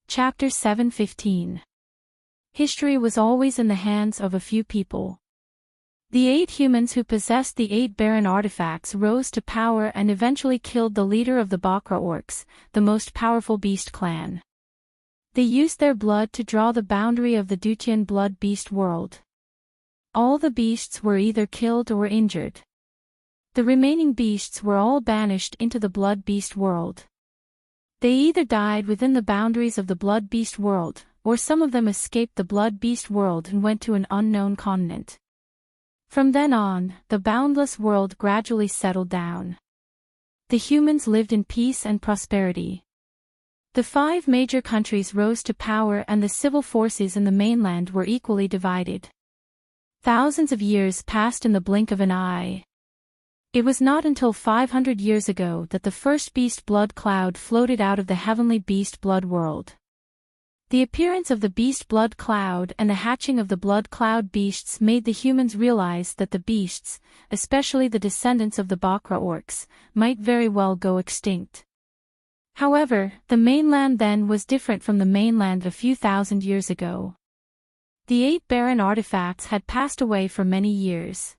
Chapter 7:15. History was always in the hands of a few people. The 8 humans who possessed the 8 barren artifacts rose to power and eventually killed the leader of the Bakra orcs, the most powerful beast clan. They used their blood to draw the boundary of the Dutian Blood Beast world. All the beasts were either killed or injured. The remaining beasts were all banished into the Blood Beast world. They either died within the boundaries of the Blood Beast world, or some of them escaped the Blood Beast world and went to an unknown continent. From then on, the boundless world gradually settled down. The humans lived in peace and prosperity. The 5 major countries rose to power and the civil forces in the mainland were equally divided. Thousands of years passed in the blink of an eye. It was not until 500 years ago that the first beast blood cloud floated out of the heavenly beast blood world. The appearance of the beast blood cloud and the hatching of the blood cloud beasts made the humans realize that the beasts, especially the descendants of the Bakra orcs, might very well go extinct. However, the mainland then was different from the mainland a few thousand years ago. The 8 barren artifacts had passed away for many years.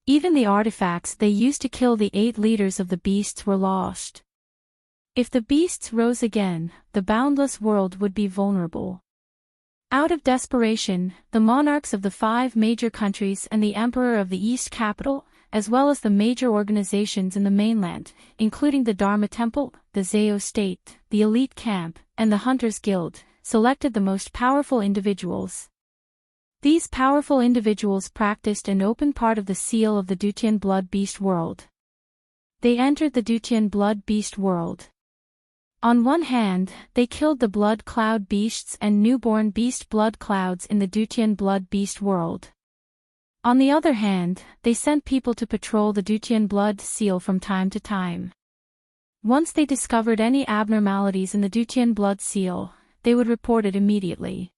Even the artifacts they used to kill the 8 leaders of the beasts were lost. If the beasts rose again, the boundless world would be vulnerable. Out of desperation, the monarchs of the 5 major countries and the emperor of the East capital, as well as the major organizations in the mainland, including the Dharma Temple, the Zeo State, the Elite Camp, and the Hunters Guild, selected the most powerful individuals. These powerful individuals practiced an open part of the seal of the Dutian Blood Beast world. They entered the Dutian Blood Beast world. On one hand, they killed the Blood Cloud Beasts and newborn beast blood clouds in the Dutian Blood Beast world. On the other hand, they sent people to patrol the Dutian Blood Seal from time to time. Once they discovered any abnormalities in the Dutian Blood Seal, they would report it immediately.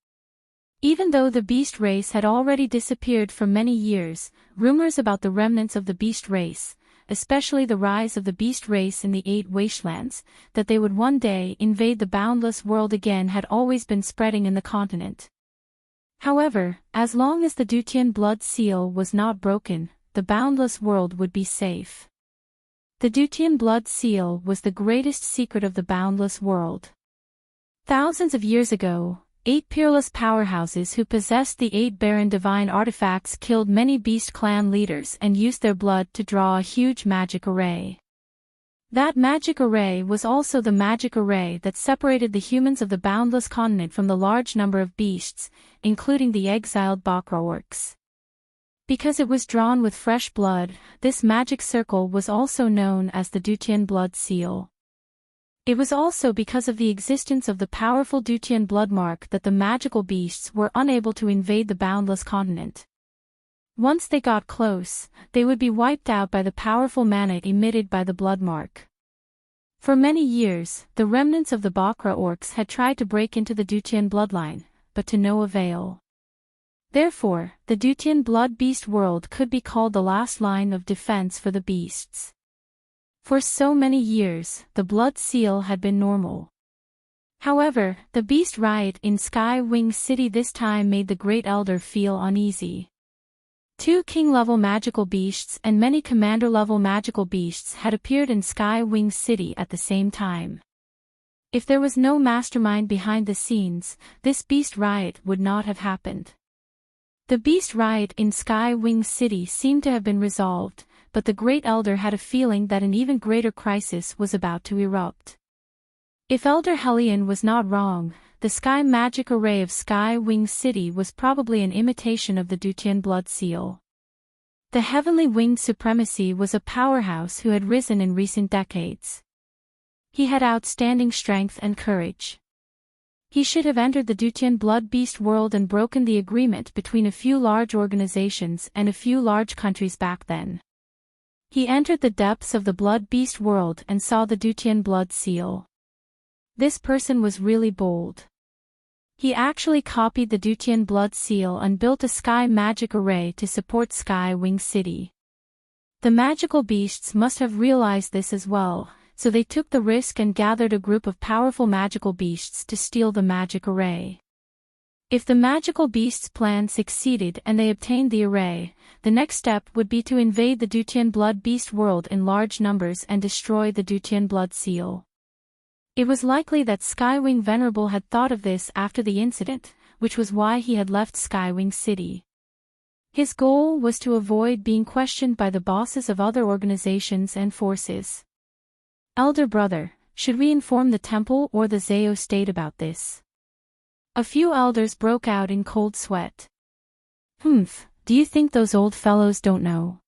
Even though the beast race had already disappeared for many years, rumors about the remnants of the beast race, especially the rise of the beast race in the 8 wastelands, that they would one day invade the boundless world again had always been spreading in the continent. However, as long as the Dutian Blood Seal was not broken, the boundless world would be safe. The Dutian Blood Seal was the greatest secret of the boundless world. Thousands of years ago, 8 peerless powerhouses who possessed the 8 barren divine artifacts killed many beast clan leaders and used their blood to draw a huge magic array. That magic array was also the magic array that separated the humans of the boundless continent from the large number of beasts, including the exiled Bakra orcs. Because it was drawn with fresh blood, this magic circle was also known as the Dutian Blood Seal. It was also because of the existence of the powerful Dutian blood mark that the magical beasts were unable to invade the boundless continent. Once they got close, they would be wiped out by the powerful mana emitted by the blood mark. For many years, the remnants of the Bakra orcs had tried to break into the Dutian bloodline, but to no avail. Therefore, the Dutian blood beast world could be called the last line of defense for the beasts. For so many years, the blood seal had been normal. However, the beast riot in Sky Wing City this time made the Great Elder feel uneasy. 2 king-level magical beasts and many commander-level magical beasts had appeared in Sky Wing City at the same time. If there was no mastermind behind the scenes, this beast riot would not have happened. The beast riot in Sky Wing City seemed to have been resolved, but the Great Elder had a feeling that an even greater crisis was about to erupt. If Elder Hellion was not wrong, the sky magic array of Sky Wing City was probably an imitation of the Dutian Blood Seal. The Heavenly Winged Supremacy was a powerhouse who had risen in recent decades. He had outstanding strength and courage. He should have entered the Dutian Blood Beast world and broken the agreement between a few large organizations and a few large countries back then. He entered the depths of the Blood Beast world and saw the Dutian Blood Seal. This person was really bold. He actually copied the Dutian Blood Seal and built a sky magic array to support Sky Wing City. The magical beasts must have realized this as well, so they took the risk and gathered a group of powerful magical beasts to steal the magic array. If the magical beasts' plan succeeded and they obtained the array, the next step would be to invade the Dutian Blood Beast world in large numbers and destroy the Dutian Blood Seal. It was likely that Skywing Venerable had thought of this after the incident, which was why he had left Skywing City. His goal was to avoid being questioned by the bosses of other organizations and forces. Elder brother, should we inform the temple or the Zeo state about this? A few elders broke out in cold sweat. Do you think those old fellows don't know?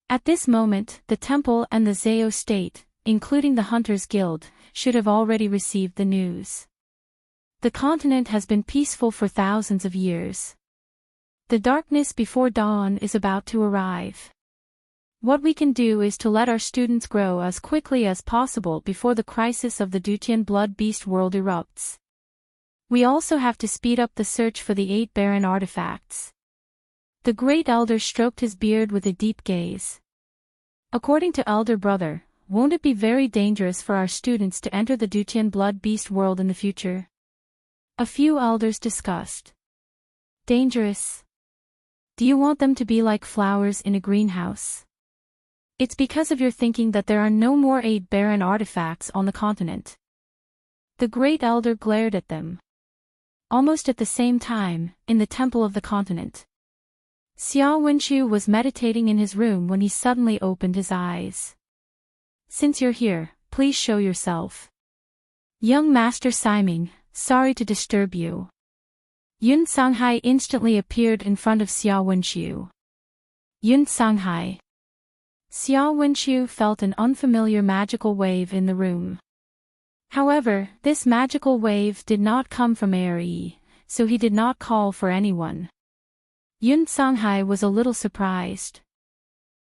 At this moment, the temple and the Zeo state, including the Hunters Guild, should have already received the news. The continent has been peaceful for thousands of years. The darkness before dawn is about to arrive. What we can do is to let our students grow as quickly as possible before the crisis of the Dutian Blood Beast world erupts. We also have to speed up the search for the 8 barren artifacts. The Great Elder stroked his beard with a deep gaze. According to Elder Brother, won't it be very dangerous for our students to enter the Dutian Blood Beast world in the future? A few elders discussed. Dangerous? Do you want them to be like flowers in a greenhouse? It's because of your thinking that there are no more 8 barren artifacts on the continent. The Great Elder glared at them. Almost at the same time, in the Temple of the Continent, Xiao Wenqiu was meditating in his room when he suddenly opened his eyes. "Since you're here, please show yourself." "Young Master Siming, sorry to disturb you." Yun Songhai instantly appeared in front of Xiao Wenqiu. "Yun Songhai." Xiao Wenqiu felt an unfamiliar magical wave in the room. However, this magical wave did not come from Aerie, so he did not call for anyone. Yun Songhai was a little surprised.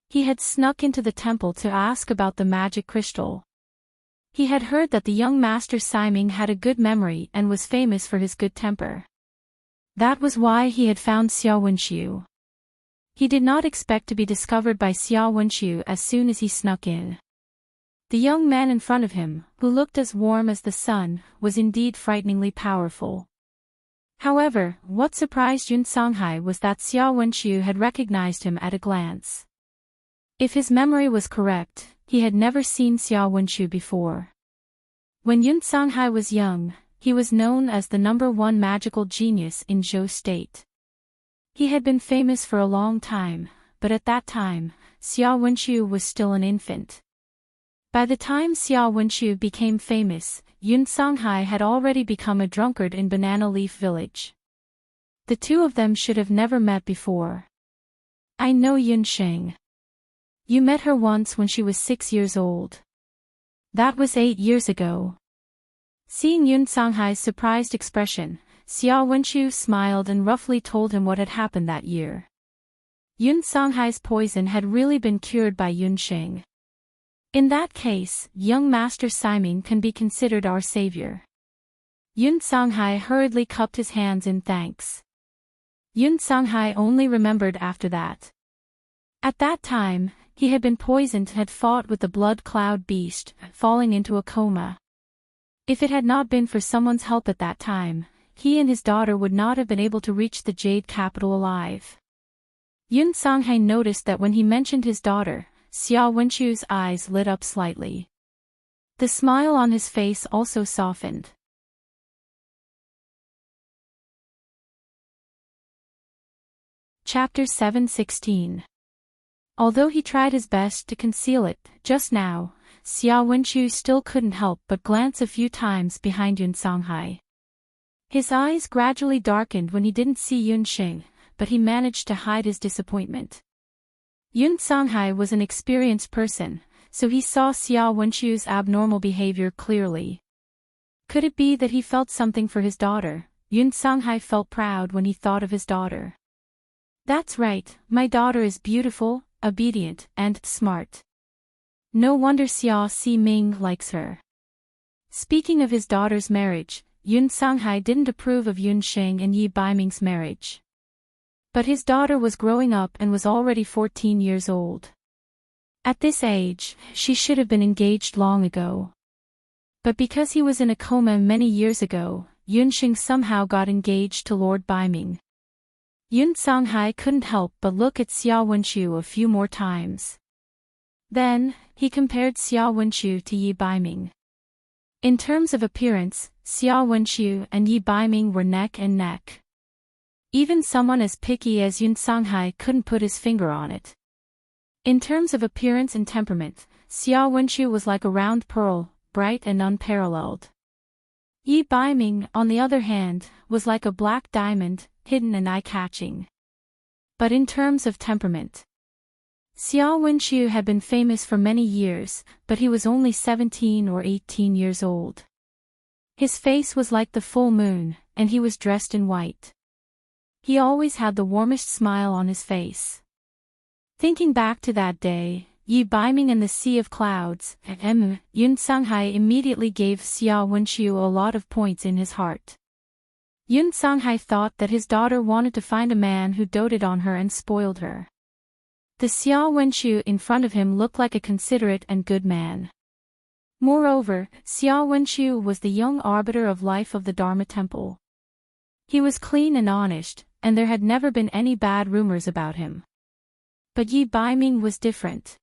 He had snuck into the temple to ask about the magic crystal. He had heard that the young Master Siming had a good memory and was famous for his good temper. That was why he had found Xiao Wenqiu. He did not expect to be discovered by Xiao Wenqiu as soon as he snuck in. The young man in front of him, who looked as warm as the sun, was indeed frighteningly powerful. However, what surprised Yun Songhai was that Xiao Wenqiu had recognized him at a glance. If his memory was correct, he had never seen Xiao Wenqiu before. When Yun Songhai was young, he was known as the #1 magical genius in Zhou State. He had been famous for a long time, but at that time, Xiao Wenqiu was still an infant. By the time Xiao Wenqiu became famous, Yun Songhai had already become a drunkard in Banana Leaf Village. The two of them should have never met before. "I know Yun Sheng. You met her once when she was 6 years old. That was 8 years ago." Seeing Yun Songhai's surprised expression, Xiao Wenqiu smiled and roughly told him what had happened that year. Yun Songhai's poison had really been cured by Yun Sheng. In that case, young Master Siming can be considered our savior. Yun Songhai hurriedly cupped his hands in thanks. Yun Songhai only remembered after that. At that time, he had been poisoned and had fought with the blood cloud beast, falling into a coma. If it had not been for someone's help at that time, he and his daughter would not have been able to reach the Jade Capital alive. Yun Songhai noticed that when he mentioned his daughter, Xiao Wenqiu's eyes lit up slightly. The smile on his face also softened. Chapter 716. Although he tried his best to conceal it, just now, Xiao Wenqiu still couldn't help but glance a few times behind Yun Songhai. His eyes gradually darkened when he didn't see Yun Sheng, but he managed to hide his disappointment. Yun Songhai was an experienced person, so he saw Xiao Wenqiu's abnormal behavior clearly. Could it be that he felt something for his daughter? Yun Songhai felt proud when he thought of his daughter. "That's right, my daughter is beautiful, obedient, and smart. No wonder Xiao Siming likes her." Speaking of his daughter's marriage, Yun Songhai didn't approve of Yun Sheng and Yi Baiming's marriage. But his daughter was growing up and was already 14 years old. At this age, she should have been engaged long ago. But because he was in a coma many years ago, Yun Sheng somehow got engaged to Lord Baiming. Yun Songhai couldn't help but look at Xiao Wenqiu a few more times. Then, he compared Xiao Wenqiu to Yi Baiming. In terms of appearance, Xiao Wenqiu and Yi Baiming were neck and neck. Even someone as picky as Yun Songhai couldn't put his finger on it. In terms of appearance and temperament, Xiao Wenqiu was like a round pearl, bright and unparalleled. Yi Baiming, on the other hand, was like a black diamond, hidden and eye-catching. But in terms of temperament, Xiao Wenqiu had been famous for many years, but he was only 17 or 18 years old. His face was like the full moon, and he was dressed in white. He always had the warmest smile on his face. Thinking back to that day, Yi Baiming and the Sea of Clouds, Yun Songhai immediately gave Xiao Wenqiu a lot of points in his heart. Yun Songhai thought that his daughter wanted to find a man who doted on her and spoiled her. The Xiao Wenqiu in front of him looked like a considerate and good man. Moreover, Xiao Wenqiu was the young arbiter of life of the Dharma Temple. He was clean and honest, and there had never been any bad rumors about him. But Yi Baiming was different.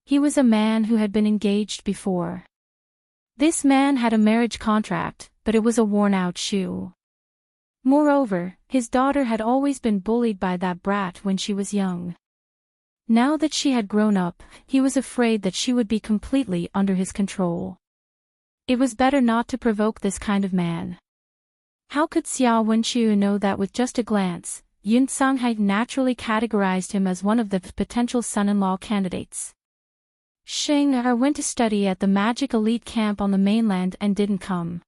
He was a man who had been engaged before. This man had a marriage contract, but it was a worn-out shoe. Moreover, his daughter had always been bullied by that brat when she was young. Now that she had grown up, he was afraid that she would be completely under his control. It was better not to provoke this kind of man. How could Xiao Wenqiu know that with just a glance, Yun Songhai naturally categorized him as one of the potential son-in-law candidates? Sheng Er went to study at the magic elite camp on the mainland and didn't come.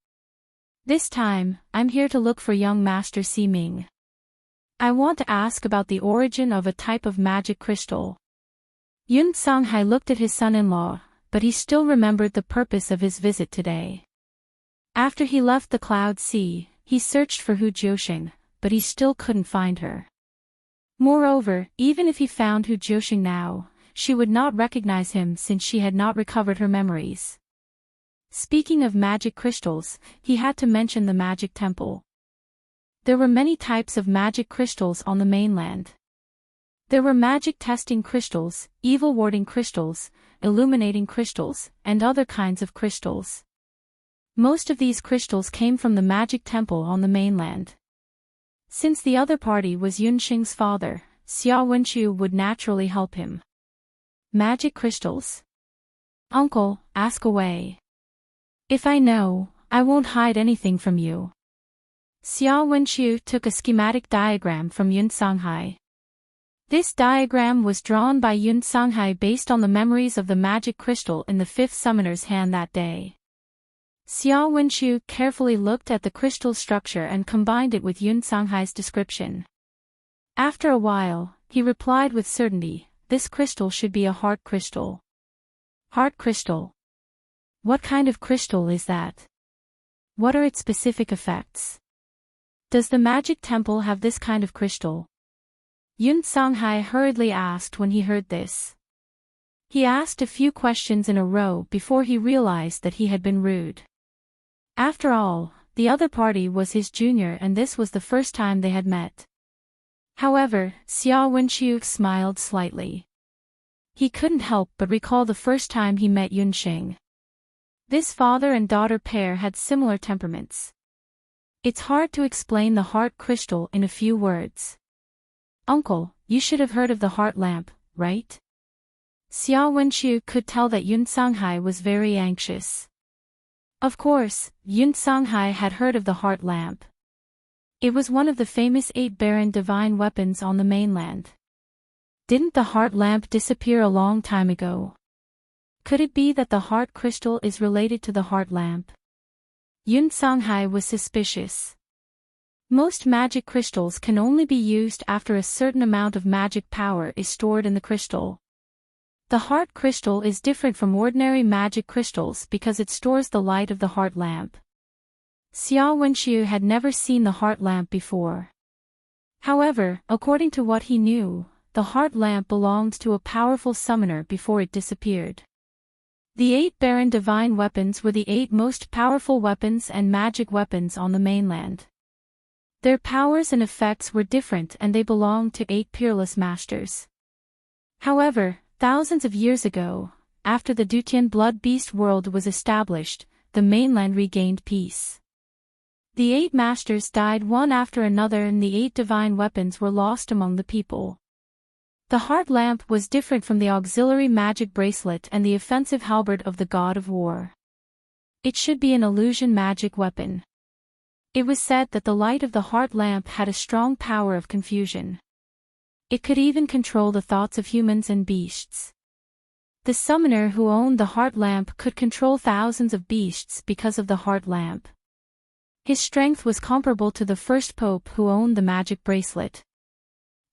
This time, I'm here to look for young Master Ximing. I want to ask about the origin of a type of magic crystal. Yun Songhai looked at his son-in-law, but he still remembered the purpose of his visit today. After he left the Cloud Sea, he searched for Hu Jiuxing, but he still couldn't find her. Moreover, even if he found Hu Jiuxing now, she would not recognize him since she had not recovered her memories. Speaking of magic crystals, he had to mention the magic temple. There were many types of magic crystals on the mainland. There were magic testing crystals, evil warding crystals, illuminating crystals, and other kinds of crystals. Most of these crystals came from the magic temple on the mainland. Since the other party was Yun Xing's father, Xiao Wenqiu would naturally help him. Magic crystals? Uncle, ask away. If I know, I won't hide anything from you. Xiao Wenqiu took a schematic diagram from Yun Songhai. This diagram was drawn by Yun Songhai based on the memories of the magic crystal in the fifth summoner's hand that day. Xiao Wenqiu carefully looked at the crystal structure and combined it with Yun Songhai's description. After a while, he replied with certainty, this crystal should be a heart crystal. Heart crystal? What kind of crystal is that? What are its specific effects? Does the magic temple have this kind of crystal? Yun Songhai hurriedly asked when he heard this. He asked a few questions in a row before he realized that he had been rude. After all, the other party was his junior and this was the first time they had met. However, Xiao Wenqiu smiled slightly. He couldn't help but recall the first time he met Yun Xing. This father and daughter pair had similar temperaments. It's hard to explain the heart crystal in a few words. Uncle, you should have heard of the heart lamp, right? Xiao Wenqiu could tell that Yun Songhai was very anxious. Of course, Yun Songhai had heard of the heart lamp. It was one of the famous 8 barren divine weapons on the mainland. Didn't the heart lamp disappear a long time ago? Could it be that the heart crystal is related to the heart lamp? Yun Songhai was suspicious. Most magic crystals can only be used after a certain amount of magic power is stored in the crystal. The heart crystal is different from ordinary magic crystals because it stores the light of the heart lamp. Xiao Wenqiu had never seen the heart lamp before. However, according to what he knew, the heart lamp belonged to a powerful summoner before it disappeared. The 8 barren divine weapons were the 8 most powerful weapons and magic weapons on the mainland. Their powers and effects were different and they belonged to 8 peerless masters. However, thousands of years ago, after the Dutian blood beast world was established, the mainland regained peace. The 8 masters died one after another and the 8 divine weapons were lost among the people. The heart lamp was different from the auxiliary magic bracelet and the offensive halberd of the god of war. It should be an illusion magic weapon. It was said that the light of the heart lamp had a strong power of confusion. It could even control the thoughts of humans and beasts. The summoner who owned the heart lamp could control thousands of beasts because of the heart lamp. His strength was comparable to the first pope who owned the magic bracelet.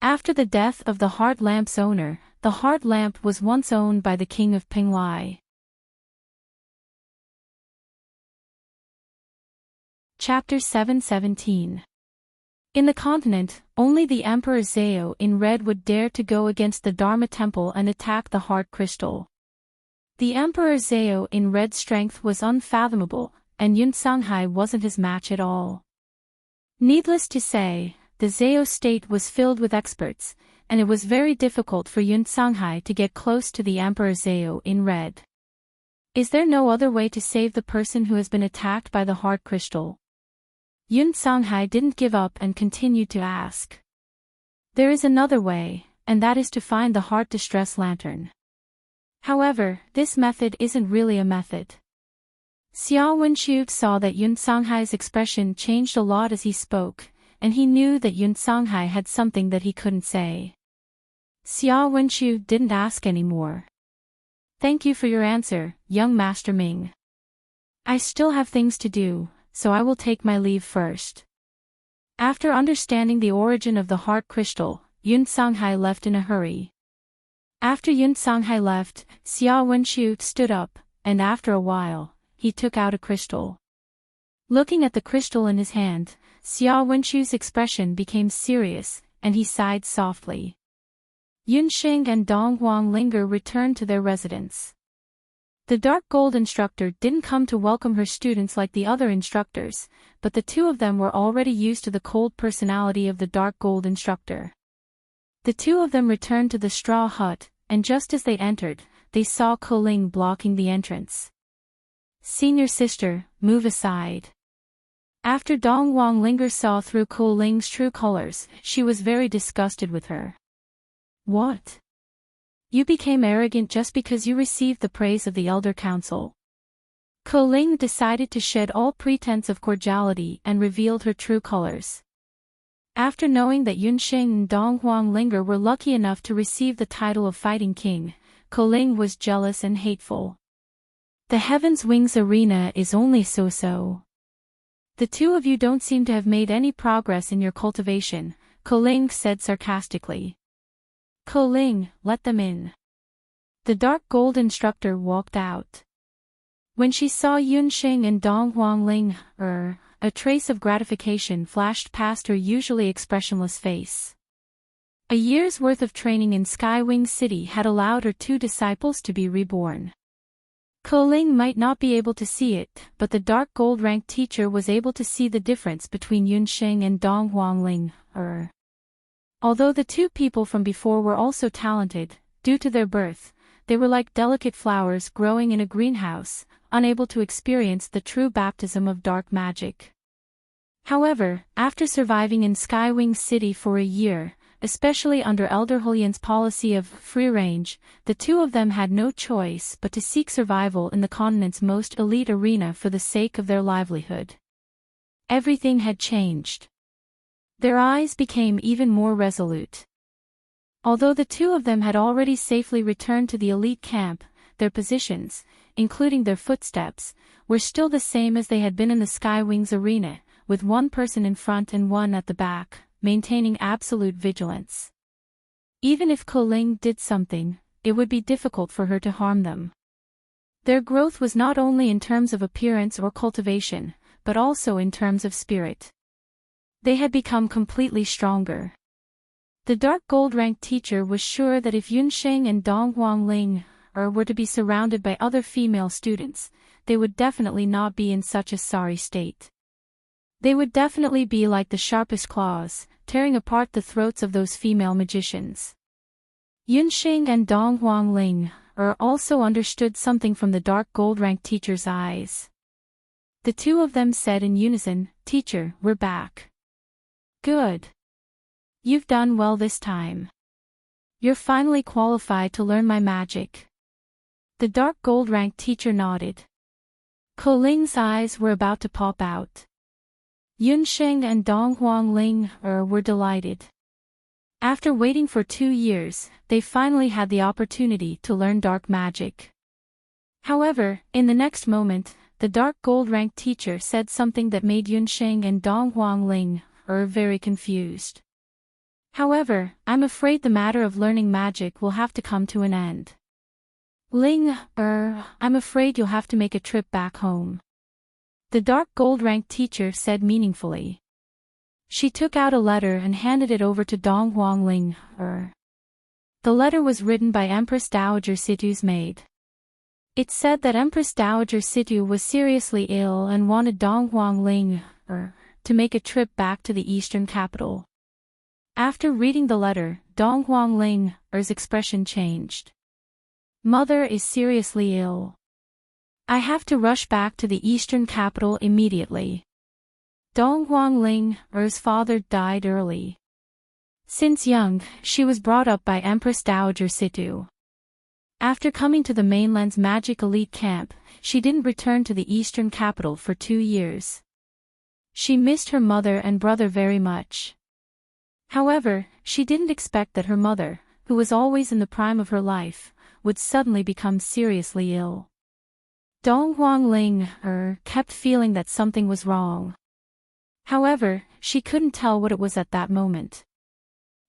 After the death of the heart lamp's owner, the heart lamp was once owned by the king of Penglai. Chapter 717. In the continent, only the Emperor Zhao in red would dare to go against the Dharma Temple and attack the heart crystal. The Emperor Zhao in red's strength was unfathomable, and Yun Songhai wasn't his match at all. Needless to say, the Zhao state was filled with experts, and it was very difficult for Yun Songhai to get close to the Emperor Zhao in red. Is there no other way to save the person who has been attacked by the heart crystal? Yun Songhai didn't give up and continued to ask. There is another way, and that is to find the heart distress lantern. However, this method isn't really a method. Xiao Wenqiu saw that Yun Songhai's expression changed a lot as he spoke, and he knew that Yun Songhai had something that he couldn't say. Xiao Wenqiu didn't ask anymore. Thank you for your answer, young Master Ming. I still have things to do, so I will take my leave first. After understanding the origin of the heart crystal, Yun Songhai left in a hurry. After Yun Songhai left, Xiao Wenqiu stood up, and after a while, he took out a crystal. Looking at the crystal in his hand, Xiao Wenqiu's expression became serious, and he sighed softly. Yunxing and Dong Huanglinger returned to their residence. The dark gold instructor didn't come to welcome her students like the other instructors, but the two of them were already used to the cold personality of the dark gold instructor. The two of them returned to the straw hut, and just as they entered, they saw Ko Ling blocking the entrance. Senior sister, move aside. After Dong Huanglinger saw through Ko Ling's true colors, she was very disgusted with her. What? You became arrogant just because you received the praise of the Elder Council. Ko Ling decided to shed all pretense of cordiality and revealed her true colors. After knowing that Yunxing and Dong Huanglinger were lucky enough to receive the title of Fighting King, Ko Ling was jealous and hateful. The Heaven's Wings arena is only so-so. The two of you don't seem to have made any progress in your cultivation, Ko Ling said sarcastically. Ko Ling, let them in. The dark gold instructor walked out. When she saw Yunxing and Dong Huanglinger, a trace of gratification flashed past her usually expressionless face. A year's worth of training in Skywing City had allowed her two disciples to be reborn. Ko Ling might not be able to see it, but the dark gold rank teacher was able to see the difference between Yunxing and Dong Huanglinger. Although the two people from before were also talented, due to their birth, they were like delicate flowers growing in a greenhouse, unable to experience the true baptism of dark magic. However, after surviving in Skywing City for a year, especially under Elder Hulian's policy of free range, the two of them had no choice but to seek survival in the continent's most elite arena for the sake of their livelihood. Everything had changed. Their eyes became even more resolute. Although the two of them had already safely returned to the elite camp, their positions, including their footsteps, were still the same as they had been in the Skywings arena, with one person in front and one at the back, maintaining absolute vigilance. Even if Ko Ling did something, it would be difficult for her to harm them. Their growth was not only in terms of appearance or cultivation, but also in terms of spirit. They had become completely stronger. The dark gold rank teacher was sure that if Yunxing and Dong Huanglinger were to be surrounded by other female students, they would definitely not be in such a sorry state. They would definitely be like the sharpest claws, tearing apart the throats of those female magicians. Yunxing and Dong Huanglinger also understood something from the dark gold rank teacher's eyes. The two of them said in unison, "Teacher, we're back." Good. You've done well this time. You're finally qualified to learn my magic. The dark gold rank teacher nodded. Ko Ling's eyes were about to pop out. Yunxing and Dong Huanglinger were delighted. After waiting for 2 years, they finally had the opportunity to learn dark magic. However, in the next moment, the dark gold rank teacher said something that made Yunxing and Dong Huanglinger very confused. However, I'm afraid the matter of learning magic will have to come to an end. I'm afraid you'll have to make a trip back home. The dark gold rank teacher said meaningfully. She took out a letter and handed it over to Dong Huanglinger. The letter was written by Empress Dowager Situ's maid. It said that Empress Dowager Situ was seriously ill and wanted Dong Huanglinger to make a trip back to the eastern capital. After reading the letter, Dong Huanglinger's expression changed. Mother is seriously ill. I have to rush back to the eastern capital immediately. Dong Huangling, Er's father, died early. Since young, she was brought up by Empress Dowager Situ. After coming to the mainland's magic elite camp, she didn't return to the eastern capital for 2 years. She missed her mother and brother very much. However, she didn't expect that her mother, who was always in the prime of her life, would suddenly become seriously ill. Dong Huangling, kept feeling that something was wrong. However, she couldn't tell what it was at that moment.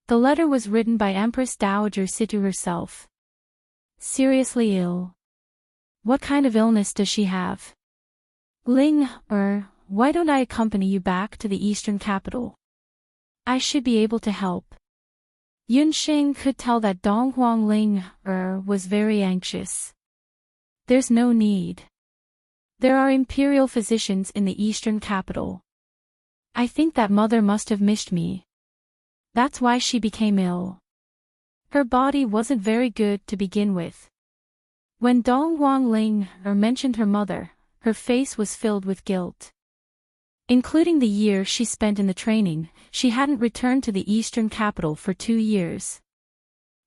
The letter was written by Empress Dowager Situ herself. Seriously ill. What kind of illness does she have? Ling, why don't I accompany you back to the eastern capital? I should be able to help. Yunxing could tell that Dong Huangling, was very anxious. There's no need. There are imperial physicians in the eastern capital. I think that mother must have missed me. That's why she became ill. Her body wasn't very good to begin with. When Dong Huangling, mentioned her mother, her face was filled with guilt. Including the year she spent in the training, she hadn't returned to the eastern capital for 2 years.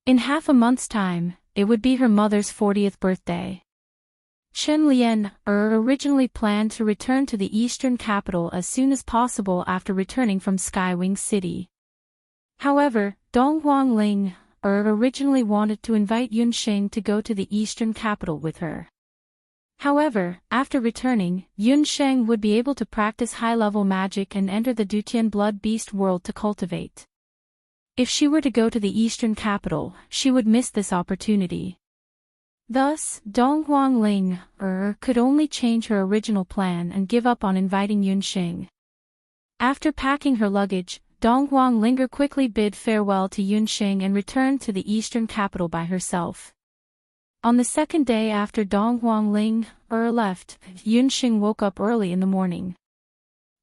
In half a month's time, it would be her mother's 40th birthday. Chen Lian, originally planned to return to the eastern capital as soon as possible after returning from Skywing City. However, Dong Huangling, originally wanted to invite Yunxing to go to the eastern capital with her. However, after returning, Yunxing would be able to practice high-level magic and enter the Dutian blood beast world to cultivate. If she were to go to the eastern capital, she would miss this opportunity. Thus, Dong Huangling, could only change her original plan and give up on inviting Yunxing. After packing her luggage, Dong Huangling quickly bid farewell to Yunxing and returned to the eastern capital by herself. On the second day after Dong Huangling, left, Yunxing woke up early in the morning.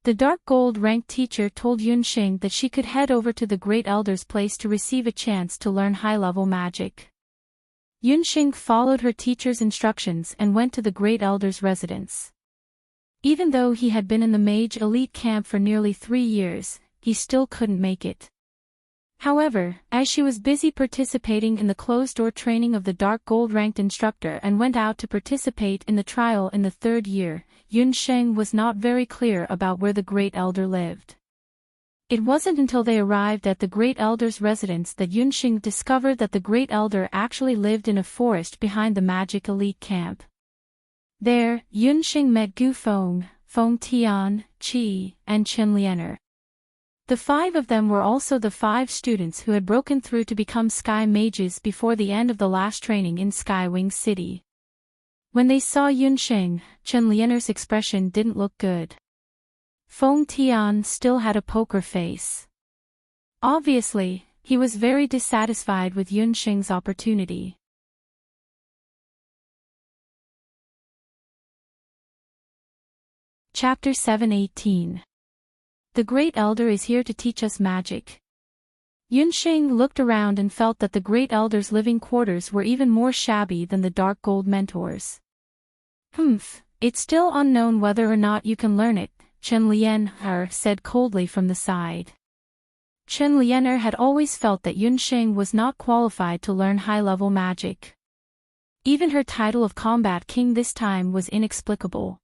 The dark gold ranked teacher told Yunxing that she could head over to the Great Elder's place to receive a chance to learn high-level magic. Yunxing followed her teacher's instructions and went to the Great Elder's residence. Even though he had been in the mage elite camp for nearly 3 years, he still couldn't make it. However, as she was busy participating in the closed-door training of the dark gold-ranked instructor and went out to participate in the trial in the 3rd year, Yunxing was not very clear about where the Great Elder lived. It wasn't until they arrived at the Great Elder's residence that Yunxing discovered that the Great Elder actually lived in a forest behind the magic elite camp. There, Yunxing met Gu Feng, Feng Tian, Qi, and Chen Lianer. The 5 of them were also the 5 students who had broken through to become sky mages before the end of the last training in Skywing City. When they saw Yunxing, Chen Lianer's expression didn't look good. Feng Tian still had a poker face. Obviously, he was very dissatisfied with Yunxing's opportunity. Chapter 718. The Great Elder is here to teach us magic. Yunxing looked around and felt that the Great Elder's living quarters were even more shabby than the Dark Gold Mentor's. It's still unknown whether or not you can learn it, Chen Lianer said coldly from the side. Chen Lianer had always felt that Yunxing was not qualified to learn high-level magic. Even her title of Combat King this time was inexplicable.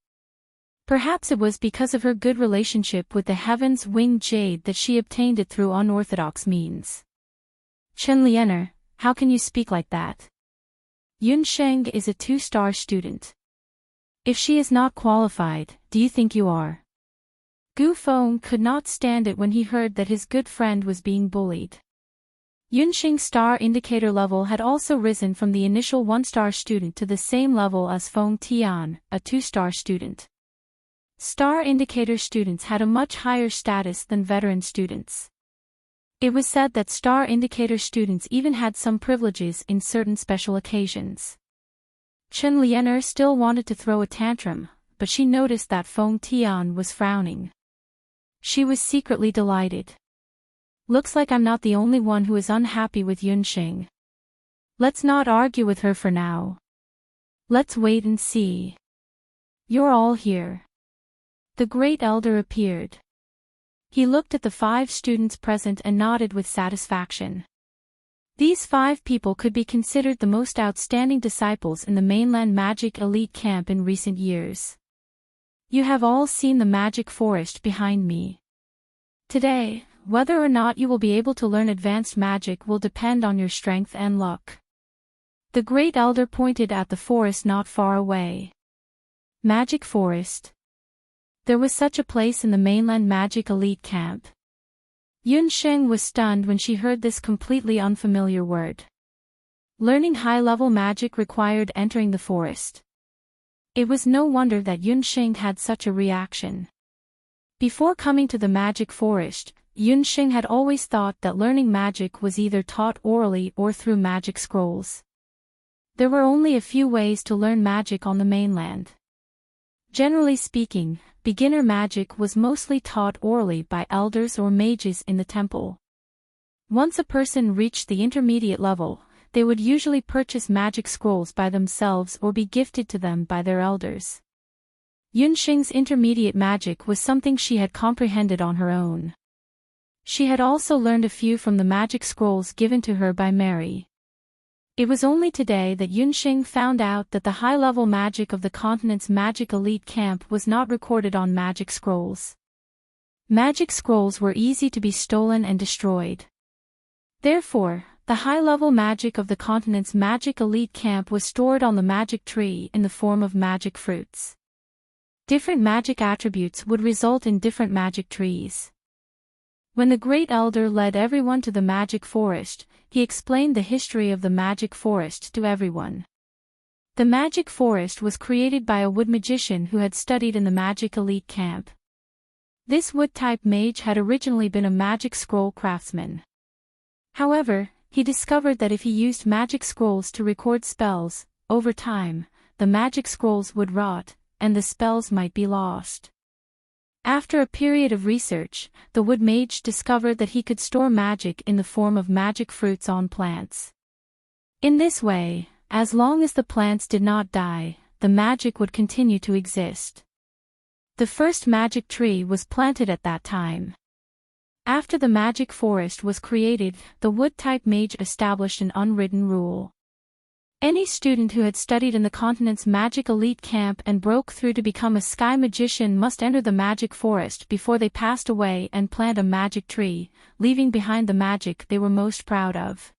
Perhaps it was because of her good relationship with the Heaven's Winged Jade that she obtained it through unorthodox means. Chen Lianer, how can you speak like that? Yunxing is a 2-star student. If she is not qualified, do you think you are? Gu Feng could not stand it when he heard that his good friend was being bullied. Yunxing's star indicator level had also risen from the initial 1-star student to the same level as Feng Tian, a 2-star student. Star indicator students had a much higher status than veteran students. It was said that star indicator students even had some privileges in certain special occasions. Chen Lianer still wanted to throw a tantrum, but she noticed that Feng Tian was frowning. She was secretly delighted. Looks like I'm not the only one who is unhappy with Yunxing. Let's not argue with her for now. Let's wait and see. You're all here. The Great Elder appeared. He looked at the 5 students present and nodded with satisfaction. These 5 people could be considered the most outstanding disciples in the mainland magic elite camp in recent years. You have all seen the magic forest behind me. Today, whether or not you will be able to learn advanced magic will depend on your strength and luck. The Great Elder pointed at the forest not far away. Magic Forest. There was such a place in the mainland magic elite camp. Yunsheng was stunned when she heard this completely unfamiliar word. Learning high-level magic required entering the forest. It was no wonder that Yunsheng had such a reaction. Before coming to the magic forest, Yunsheng had always thought that learning magic was either taught orally or through magic scrolls. There were only a few ways to learn magic on the mainland. Generally speaking, beginner magic was mostly taught orally by elders or mages in the temple. Once a person reached the intermediate level, they would usually purchase magic scrolls by themselves or be gifted to them by their elders. Yunsheng's intermediate magic was something she had comprehended on her own. She had also learned a few from the magic scrolls given to her by Mary. It was only today that Yunsheng found out that the high-level magic of the continent's magic elite camp was not recorded on magic scrolls. Magic scrolls were easy to be stolen and destroyed. Therefore, the high-level magic of the continent's magic elite camp was stored on the magic tree in the form of magic fruits. Different magic attributes would result in different magic trees. When the Great Elder led everyone to the magic forest, he explained the history of the magic forest to everyone. The magic forest was created by a wood magician who had studied in the magic elite camp. This wood-type mage had originally been a magic scroll craftsman. However, he discovered that if he used magic scrolls to record spells, over time, the magic scrolls would rot, and the spells might be lost. After a period of research, the wood mage discovered that he could store magic in the form of magic fruits on plants. In this way, as long as the plants did not die, the magic would continue to exist. The first magic tree was planted at that time. After the magic forest was created, the wood-type mage established an unwritten rule. Any student who had studied in the continent's magic elite camp and broke through to become a sky magician must enter the magic forest before they passed away and plant a magic tree, leaving behind the magic they were most proud of.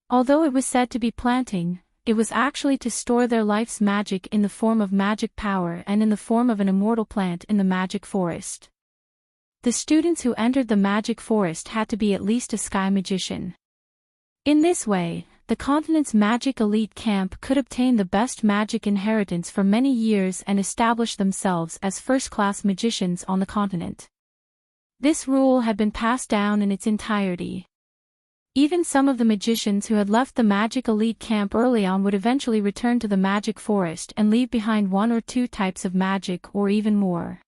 Although it was said to be planting, it was actually to store their life's magic in the form of magic power and in the form of an immortal plant in the magic forest. The students who entered the magic forest had to be at least a sky magician. In this way, the continent's magic elite camp could obtain the best magic inheritance for many years and establish themselves as first-class magicians on the continent. This rule had been passed down in its entirety. Even some of the magicians who had left the magic elite camp early on would eventually return to the magic forest and leave behind 1 or 2 types of magic or even more.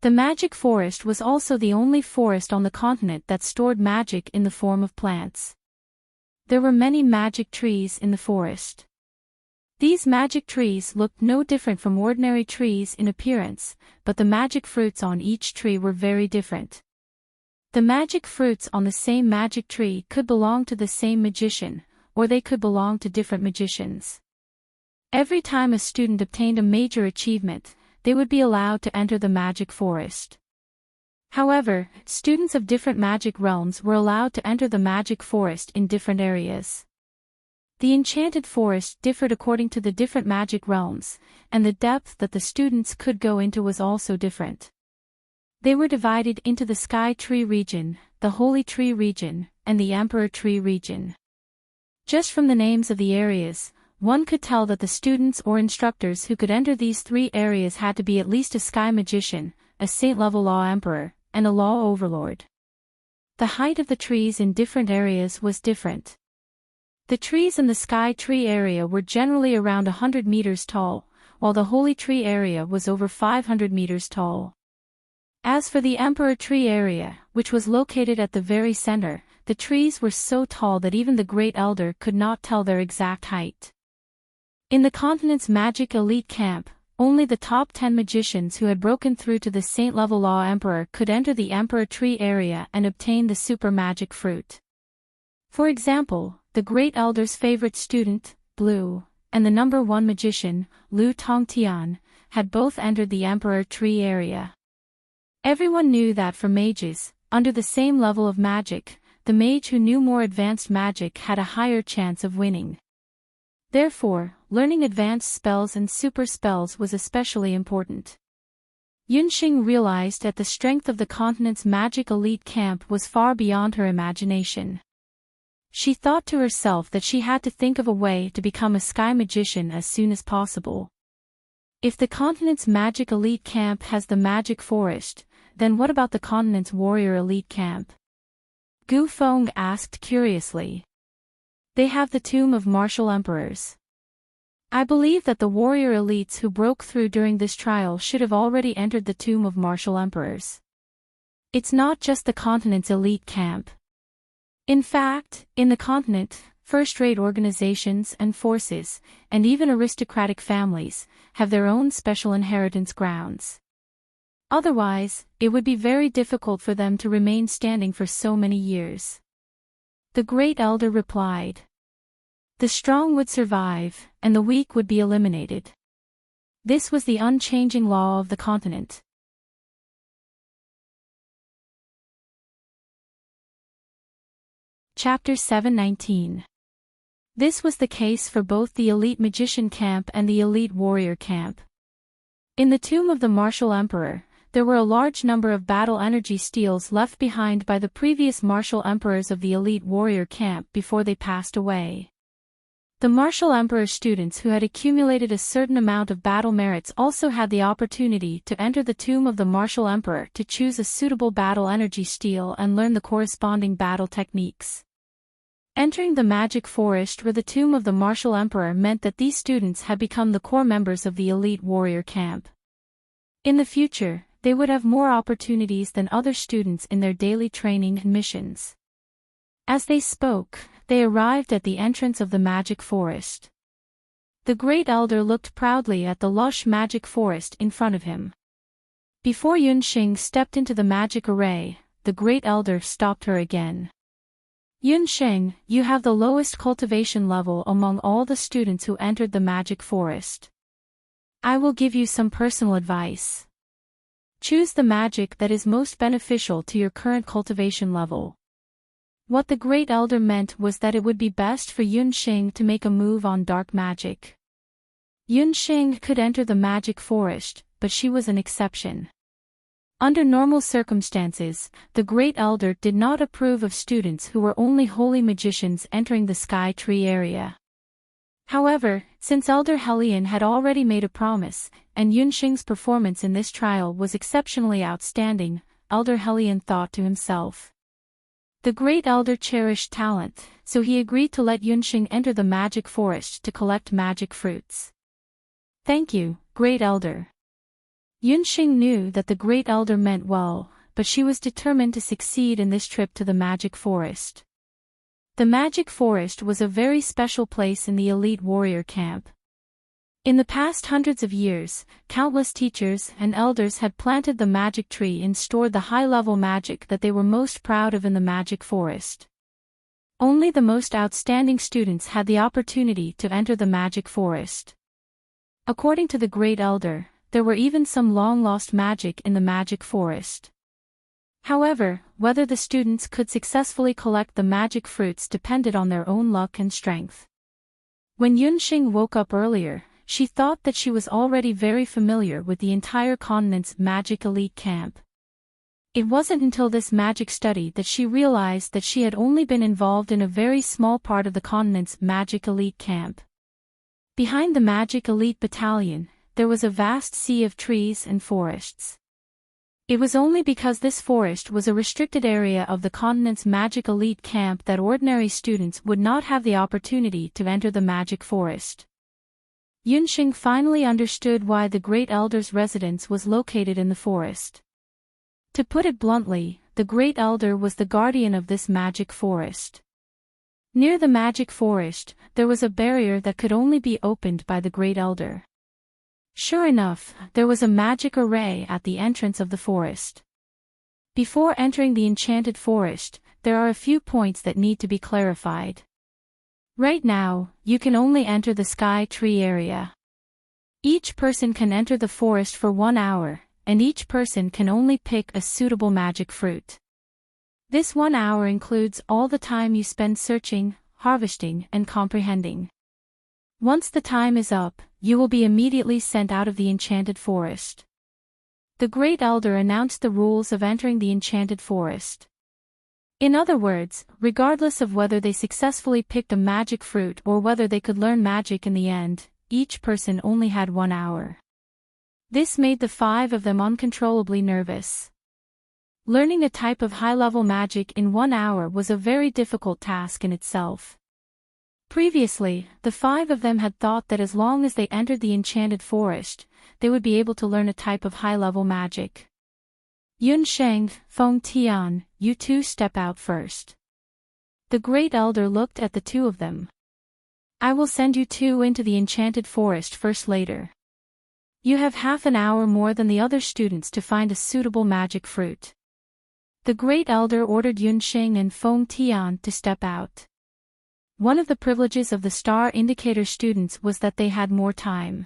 The magic forest was also the only forest on the continent that stored magic in the form of plants. There were many magic trees in the forest. These magic trees looked no different from ordinary trees in appearance, but the magic fruits on each tree were very different. The magic fruits on the same magic tree could belong to the same magician, or they could belong to different magicians. Every time a student obtained a major achievement, they would be allowed to enter the magic forest. However, students of different magic realms were allowed to enter the magic forest in different areas. The enchanted forest differed according to the different magic realms, and the depth that the students could go into was also different. They were divided into the Sky Tree region, the Holy Tree region, and the Emperor Tree region. Just from the names of the areas, one could tell that the students or instructors who could enter these 3 areas had to be at least a sky magician, a saint-level law emperor, and a law overlord. The height of the trees in different areas was different. The trees in the Sky Tree area were generally around 100 meters tall, while the Holy Tree area was over 500 meters tall. As for the Emperor Tree area, which was located at the very center, the trees were so tall that even the Great Elder could not tell their exact height. In the continent's magic elite camp, only the top 10 magicians who had broken through to the Saint LoveLore Emperor could enter the Emperor Tree area and obtain the super magic fruit. For example, the Great Elder's favorite student, Blue, and the number 1 magician, Lu Tongtian, had both entered the Emperor Tree area. Everyone knew that for mages, under the same level of magic, the mage who knew more advanced magic had a higher chance of winning. Therefore, learning advanced spells and super spells was especially important. Yunxing realized that the strength of the continent's magic elite camp was far beyond her imagination. She thought to herself that she had to think of a way to become a sky magician as soon as possible. If the continent's magic elite camp has the magic forest, then what about the continent's warrior elite camp? Gu Feng asked curiously. They have the tomb of martial emperors. I believe that the warrior elites who broke through during this trial should have already entered the tomb of martial emperors. It's not just the continent's elite camp. In fact, in the continent, first-rate organizations and forces, and even aristocratic families, have their own special inheritance grounds. Otherwise, it would be very difficult for them to remain standing for so many years. The Great Elder replied. The strong would survive, and the weak would be eliminated. This was the unchanging law of the continent. Chapter 719. This was the case for both the elite magician camp and the elite warrior camp. In the tomb of the martial emperor, there were a large number of battle energy steels left behind by the previous martial emperors of the elite warrior camp before they passed away. The martial emperor students who had accumulated a certain amount of battle merits also had the opportunity to enter the tomb of the martial emperor to choose a suitable battle energy steel and learn the corresponding battle techniques. Entering the magic forest or the tomb of the martial emperor meant that these students had become the core members of the elite warrior camp. In the future, they would have more opportunities than other students in their daily training and missions. As they spoke, they arrived at the entrance of the magic forest. The Great Elder looked proudly at the lush magic forest in front of him. Before Yunxing stepped into the magic array, the Great Elder stopped her again. Yunxing, you have the lowest cultivation level among all the students who entered the magic forest. I will give you some personal advice. Choose the magic that is most beneficial to your current cultivation level. What the Great Elder meant was that it would be best for Yunxing to make a move on dark magic. Yunxing could enter the magic forest, but she was an exception. Under normal circumstances, the Great Elder did not approve of students who were only holy magicians entering the Sky Tree area. However, since Elder Hellion had already made a promise, and Yunxing's performance in this trial was exceptionally outstanding, Elder Hellion thought to himself. The Great Elder cherished talent, so he agreed to let Yunxing enter the magic forest to collect magic fruits. Thank you, Great Elder. Yunxing knew that the Great Elder meant well, but she was determined to succeed in this trip to the magic forest. The magic forest was a very special place in the elite warrior camp. In the past hundreds of years, countless teachers and elders had planted the magic tree and stored the high-level magic that they were most proud of in the magic forest. Only the most outstanding students had the opportunity to enter the magic forest. According to the Great Elder, there were even some long-lost magic in the magic forest. However, whether the students could successfully collect the magic fruits depended on their own luck and strength. When Yunxing woke up earlier, she thought that she was already very familiar with the entire continent's magic elite camp. It wasn't until this magic study that she realized that she had only been involved in a very small part of the continent's magic elite camp. Behind the magic elite battalion, there was a vast sea of trees and forests. It was only because this forest was a restricted area of the continent's magic elite camp that ordinary students would not have the opportunity to enter the magic forest. Yunxing finally understood why the Great Elder's residence was located in the forest. To put it bluntly, the Great Elder was the guardian of this magic forest. Near the magic forest, there was a barrier that could only be opened by the Great Elder. Sure enough, there was a magic array at the entrance of the forest. Before entering the enchanted forest, there are a few points that need to be clarified. Right now, you can only enter the sky tree area. Each person can enter the forest for 1 hour, and each person can only pick a suitable magic fruit. This 1 hour includes all the time you spend searching, harvesting, and comprehending. Once the time is up, you will be immediately sent out of the enchanted forest. The Great Elder announced the rules of entering the enchanted forest. In other words, regardless of whether they successfully picked a magic fruit or whether they could learn magic in the end, each person only had 1 hour. This made the 5 of them uncontrollably nervous. Learning a type of high-level magic in 1 hour was a very difficult task in itself. Previously, the 5 of them had thought that as long as they entered the enchanted forest, they would be able to learn a type of high-level magic. Yunsheng, Feng Tian, you two step out first. The Great Elder looked at the 2 of them. I will send you 2 into the enchanted forest first later. You have half an hour more than the other students to find a suitable magic fruit. The Great Elder ordered Yunsheng and Feng Tian to step out. One of the privileges of the Star Indicator students was that they had more time.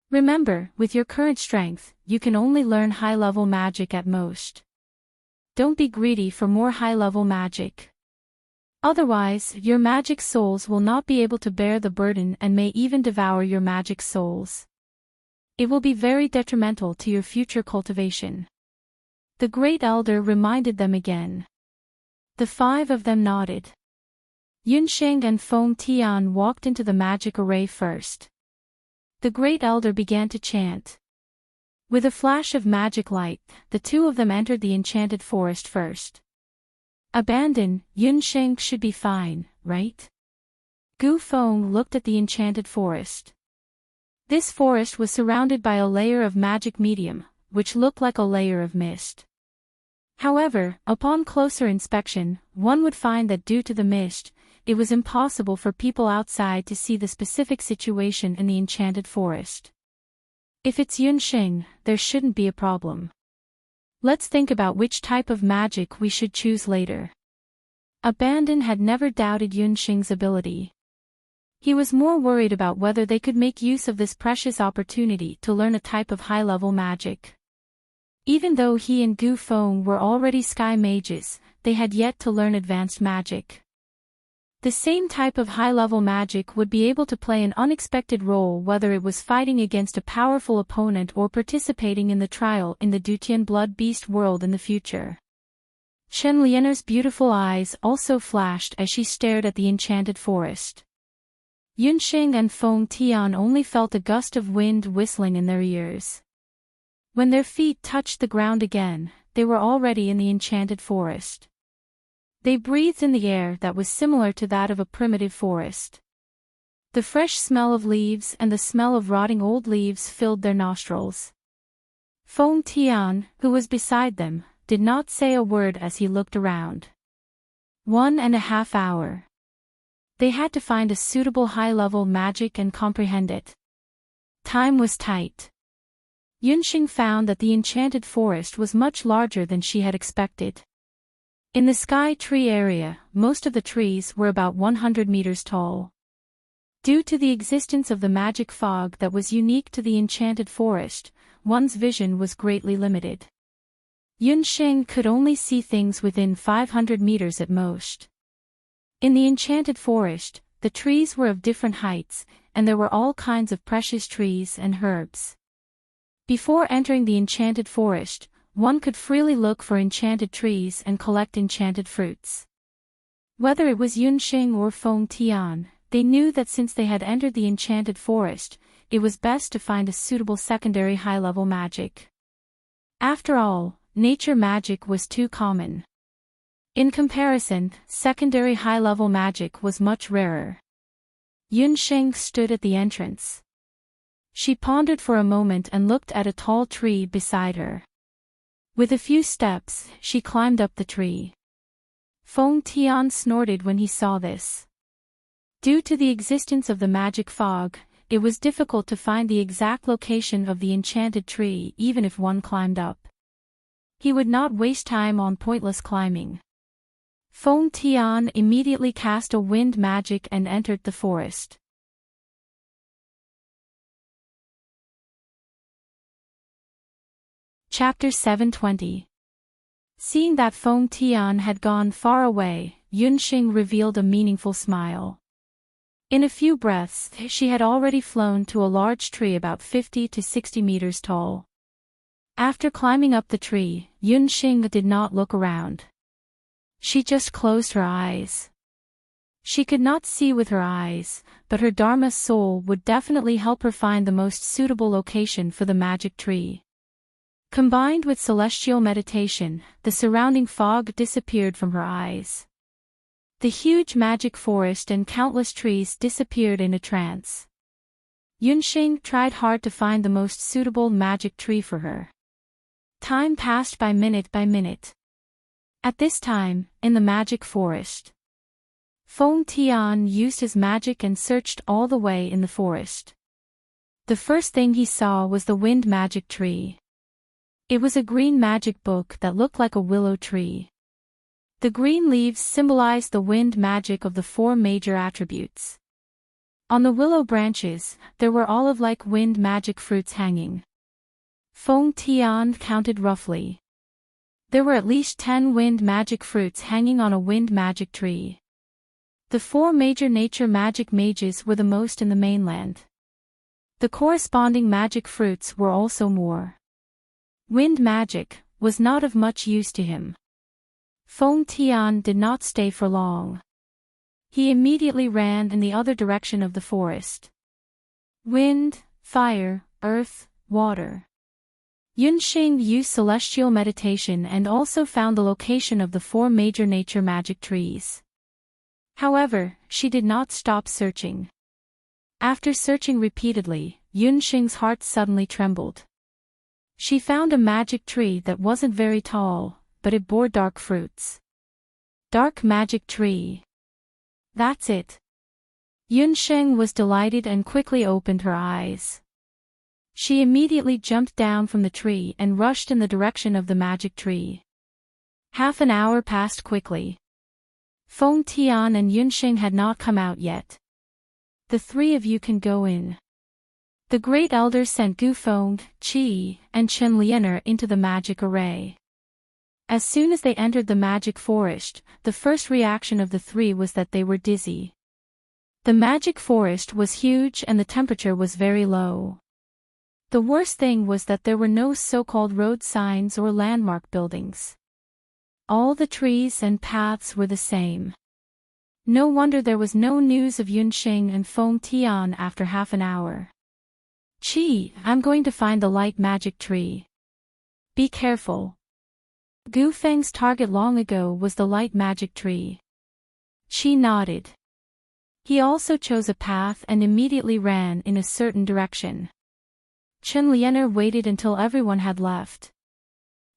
Remember, with your current strength, you can only learn high-level magic at most. Don't be greedy for more high-level magic. Otherwise, your magic souls will not be able to bear the burden and may even devour your magic souls. It will be very detrimental to your future cultivation. The Great Elder reminded them again. The 5 of them nodded. Yunsheng and Feng Tian walked into the magic array first. The Great Elder began to chant. With a flash of magic light, the 2 of them entered the enchanted forest first. Abandon, Yunsheng should be fine, right? Gu Feng looked at the enchanted forest. This forest was surrounded by a layer of magic medium, which looked like a layer of mist. However, upon closer inspection, one would find that due to the mist, it was impossible for people outside to see the specific situation in the enchanted forest. If it's Yunsheng, there shouldn't be a problem. Let's think about which type of magic we should choose later. Abandon had never doubted Yunsheng's ability. He was more worried about whether they could make use of this precious opportunity to learn a type of high-level magic. Even though he and Gu Feng were already sky mages, they had yet to learn advanced magic. The same type of high-level magic would be able to play an unexpected role whether it was fighting against a powerful opponent or participating in the trial in the Dutian Blood Beast world in the future. Chen Lianer's beautiful eyes also flashed as she stared at the enchanted forest. Yunsheng and Feng Tian only felt a gust of wind whistling in their ears. When their feet touched the ground again, they were already in the enchanted forest. They breathed in the air that was similar to that of a primitive forest. The fresh smell of leaves and the smell of rotting old leaves filled their nostrils. Feng Tian, who was beside them, did not say a word as he looked around. 1.5 hours. They had to find a suitable high-level magic and comprehend it. Time was tight. Yunsheng found that the enchanted forest was much larger than she had expected. In the sky tree area, most of the trees were about 100 meters tall. Due to the existence of the magic fog that was unique to the enchanted forest, one's vision was greatly limited. Yunsheng could only see things within 500 meters at most. In the enchanted forest, the trees were of different heights, and there were all kinds of precious trees and herbs. Before entering the enchanted forest, one could freely look for enchanted trees and collect enchanted fruits. Whether it was Yunsheng or Feng Tian, they knew that since they had entered the enchanted forest, it was best to find a suitable secondary high-level magic. After all, nature magic was too common. In comparison, secondary high-level magic was much rarer. Yunsheng stood at the entrance. She pondered for a moment and looked at a tall tree beside her. With a few steps, she climbed up the tree. Feng Tian snorted when he saw this. Due to the existence of the magic fog, it was difficult to find the exact location of the enchanted tree even if one climbed up. He would not waste time on pointless climbing. Feng Tian immediately cast a wind magic and entered the forest. Chapter 720. Seeing that Feng Tian had gone far away, Yunxing revealed a meaningful smile. In a few breaths, she had already flown to a large tree about 50 to 60 meters tall. After climbing up the tree, Yunxing did not look around. She just closed her eyes. She could not see with her eyes, but her Dharma soul would definitely help her find the most suitable location for the magic tree. Combined with celestial meditation, the surrounding fog disappeared from her eyes. The huge magic forest and countless trees disappeared in a trance. Yunxing tried hard to find the most suitable magic tree for her. Time passed by minute. At this time, in the magic forest, Feng Tian used his magic and searched all the way in the forest. The first thing he saw was the wind magic tree. It was a green magic book that looked like a willow tree. The green leaves symbolized the wind magic of the 4 major attributes. On the willow branches, there were olive-like wind magic fruits hanging. Feng Tian counted roughly. There were at least 10 wind magic fruits hanging on a wind magic tree. The 4 major nature magic mages were the most in the mainland. The corresponding magic fruits were also more. Wind magic was not of much use to him. Feng Tian did not stay for long. He immediately ran in the other direction of the forest. Wind, fire, earth, water. Yunxing used celestial meditation and also found the location of the 4 major nature magic trees. However, she did not stop searching. After searching repeatedly, Yunxing's heart suddenly trembled. She found a magic tree that wasn't very tall, but it bore dark fruits. Dark magic tree. That's it. Yunxing was delighted and quickly opened her eyes. She immediately jumped down from the tree and rushed in the direction of the magic tree. Half an hour passed quickly. Feng Tian and Yunxing had not come out yet. The 3 of you can go in. The Great Elder sent Gu Feng, Qi, and Chen Lianer into the magic array. As soon as they entered the magic forest, the first reaction of the 3 was that they were dizzy. The magic forest was huge and the temperature was very low. The worst thing was that there were no so-called road signs or landmark buildings. All the trees and paths were the same. No wonder there was no news of Yunxing and Feng Tian after half an hour. Qi, I'm going to find the light magic tree. Be careful. Gu Feng's target long ago was the light magic tree. Qi nodded. He also chose a path and immediately ran in a certain direction. Chen Lianer waited until everyone had left.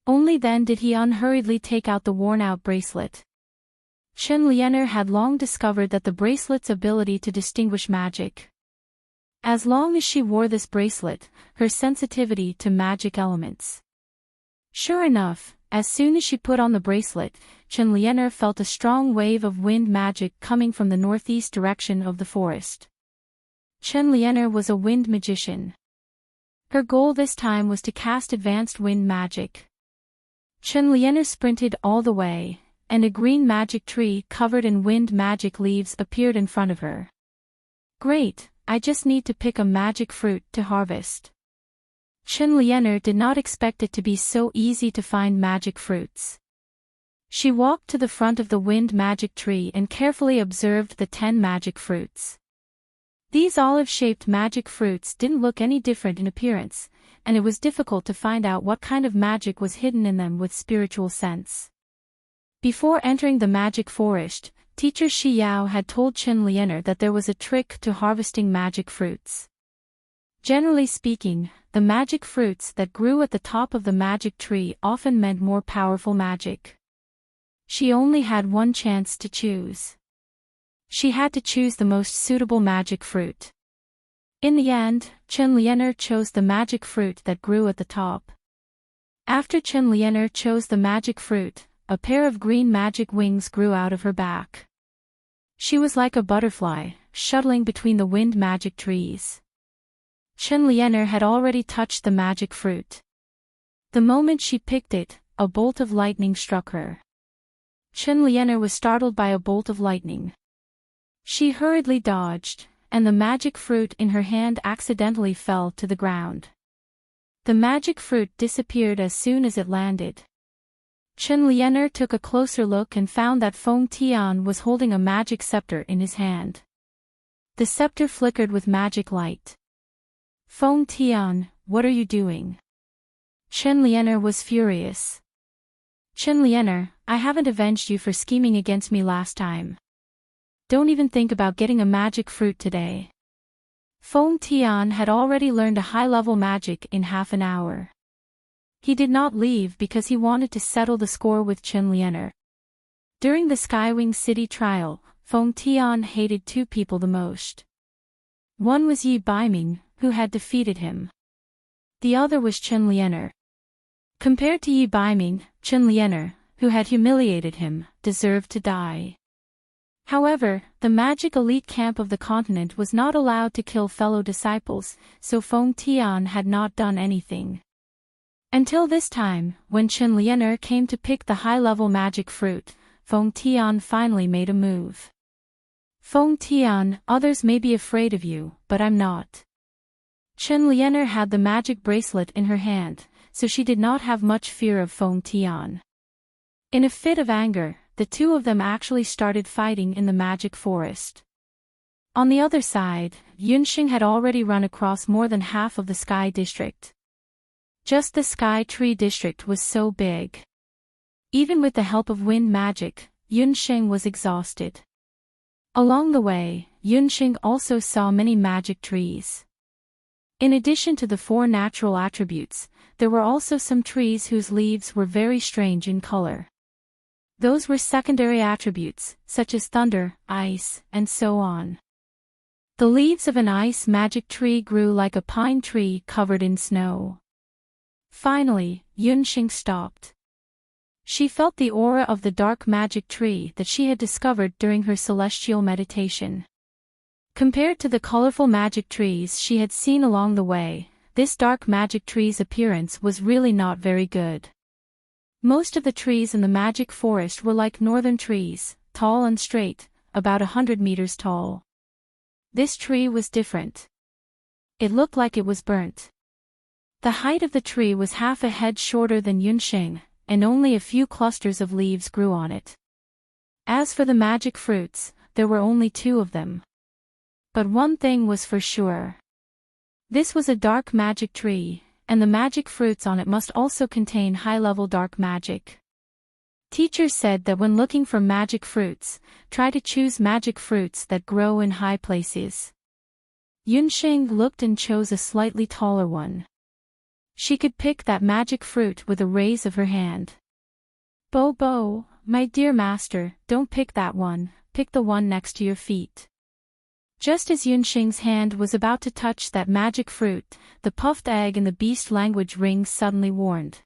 Only then did he unhurriedly take out the worn-out bracelet. Chen Lianer had long discovered that the bracelet's ability to distinguish magic. As long as she wore this bracelet, her sensitivity to magic elements. Sure enough, as soon as she put on the bracelet, Chen Lianer felt a strong wave of wind magic coming from the northeast direction of the forest. Chen Lianer was a wind magician. Her goal this time was to cast advanced wind magic. Chen Lianer sprinted all the way, and a green magic tree covered in wind magic leaves appeared in front of her. Great, I just need to pick a magic fruit to harvest. Chen Lianer did not expect it to be so easy to find magic fruits. She walked to the front of the wind magic tree and carefully observed the 10 magic fruits. These olive-shaped magic fruits didn't look any different in appearance, and it was difficult to find out what kind of magic was hidden in them with spiritual sense. Before entering the magic forest, teacher Shi Yao had told Chen Lianer that there was a trick to harvesting magic fruits. Generally speaking, the magic fruits that grew at the top of the magic tree often meant more powerful magic. She only had one chance to choose. She had to choose the most suitable magic fruit. In the end, Chenliener chose the magic fruit that grew at the top. After Chenliener chose the magic fruit, a pair of green magic wings grew out of her back. She was like a butterfly, shuttling between the wind magic trees. Chenliener had already touched the magic fruit. The moment she picked it, a bolt of lightning struck her. Chenliener was startled by a bolt of lightning. She hurriedly dodged, and the magic fruit in her hand accidentally fell to the ground. The magic fruit disappeared as soon as it landed. Chenliener took a closer look and found that Feng Tian was holding a magic scepter in his hand. The scepter flickered with magic light. Feng Tian, what are you doing? Chenliener was furious. Chenliener, I haven't avenged you for scheming against me last time. Don't even think about getting a magic fruit today. Feng Tian had already learned a high-level magic in half an hour. He did not leave because he wanted to settle the score with Chenliener. During the Skywing City trial, Feng Tian hated two people the most. One was Yi Baiming, who had defeated him. The other was Chenliener. Compared to Yi Baiming, Chenliener, who had humiliated him, deserved to die. However, the magic elite camp of the continent was not allowed to kill fellow disciples, so Feng Tian had not done anything. Until this time, when Chenliener came to pick the high-level magic fruit, Feng Tian finally made a move. Feng Tian, others may be afraid of you, but I'm not. Chenliener had the magic bracelet in her hand, so she did not have much fear of Feng Tian. In a fit of anger, the two of them actually started fighting in the magic forest. On the other side, Yunxing had already run across more than half of the Sky District. Just the Sky Tree District was so big. Even with the help of wind magic, Yunxing was exhausted. Along the way, Yunxing also saw many magic trees. In addition to the four natural attributes, there were also some trees whose leaves were very strange in color. Those were secondary attributes, such as thunder, ice, and so on. The leaves of an ice magic tree grew like a pine tree covered in snow. Finally, Yunxing stopped. She felt the aura of the dark magic tree that she had discovered during her celestial meditation. Compared to the colorful magic trees she had seen along the way, this dark magic tree's appearance was really not very good. Most of the trees in the magic forest were like northern trees, tall and straight, about 100 meters tall. This tree was different. It looked like it was burnt. The height of the tree was half a head shorter than Yunxing, and only a few clusters of leaves grew on it. As for the magic fruits, there were only 2 of them. But one thing was for sure. This was a dark magic tree, and the magic fruits on it must also contain high-level dark magic. Teachers said that when looking for magic fruits, try to choose magic fruits that grow in high places. Yunxing looked and chose a slightly taller one. She could pick that magic fruit with a raise of her hand. Bo, my dear master, don't pick that one, pick the one next to your feet. Just as Yunxing's hand was about to touch that magic fruit, the puffed egg in the beast language ring suddenly warned.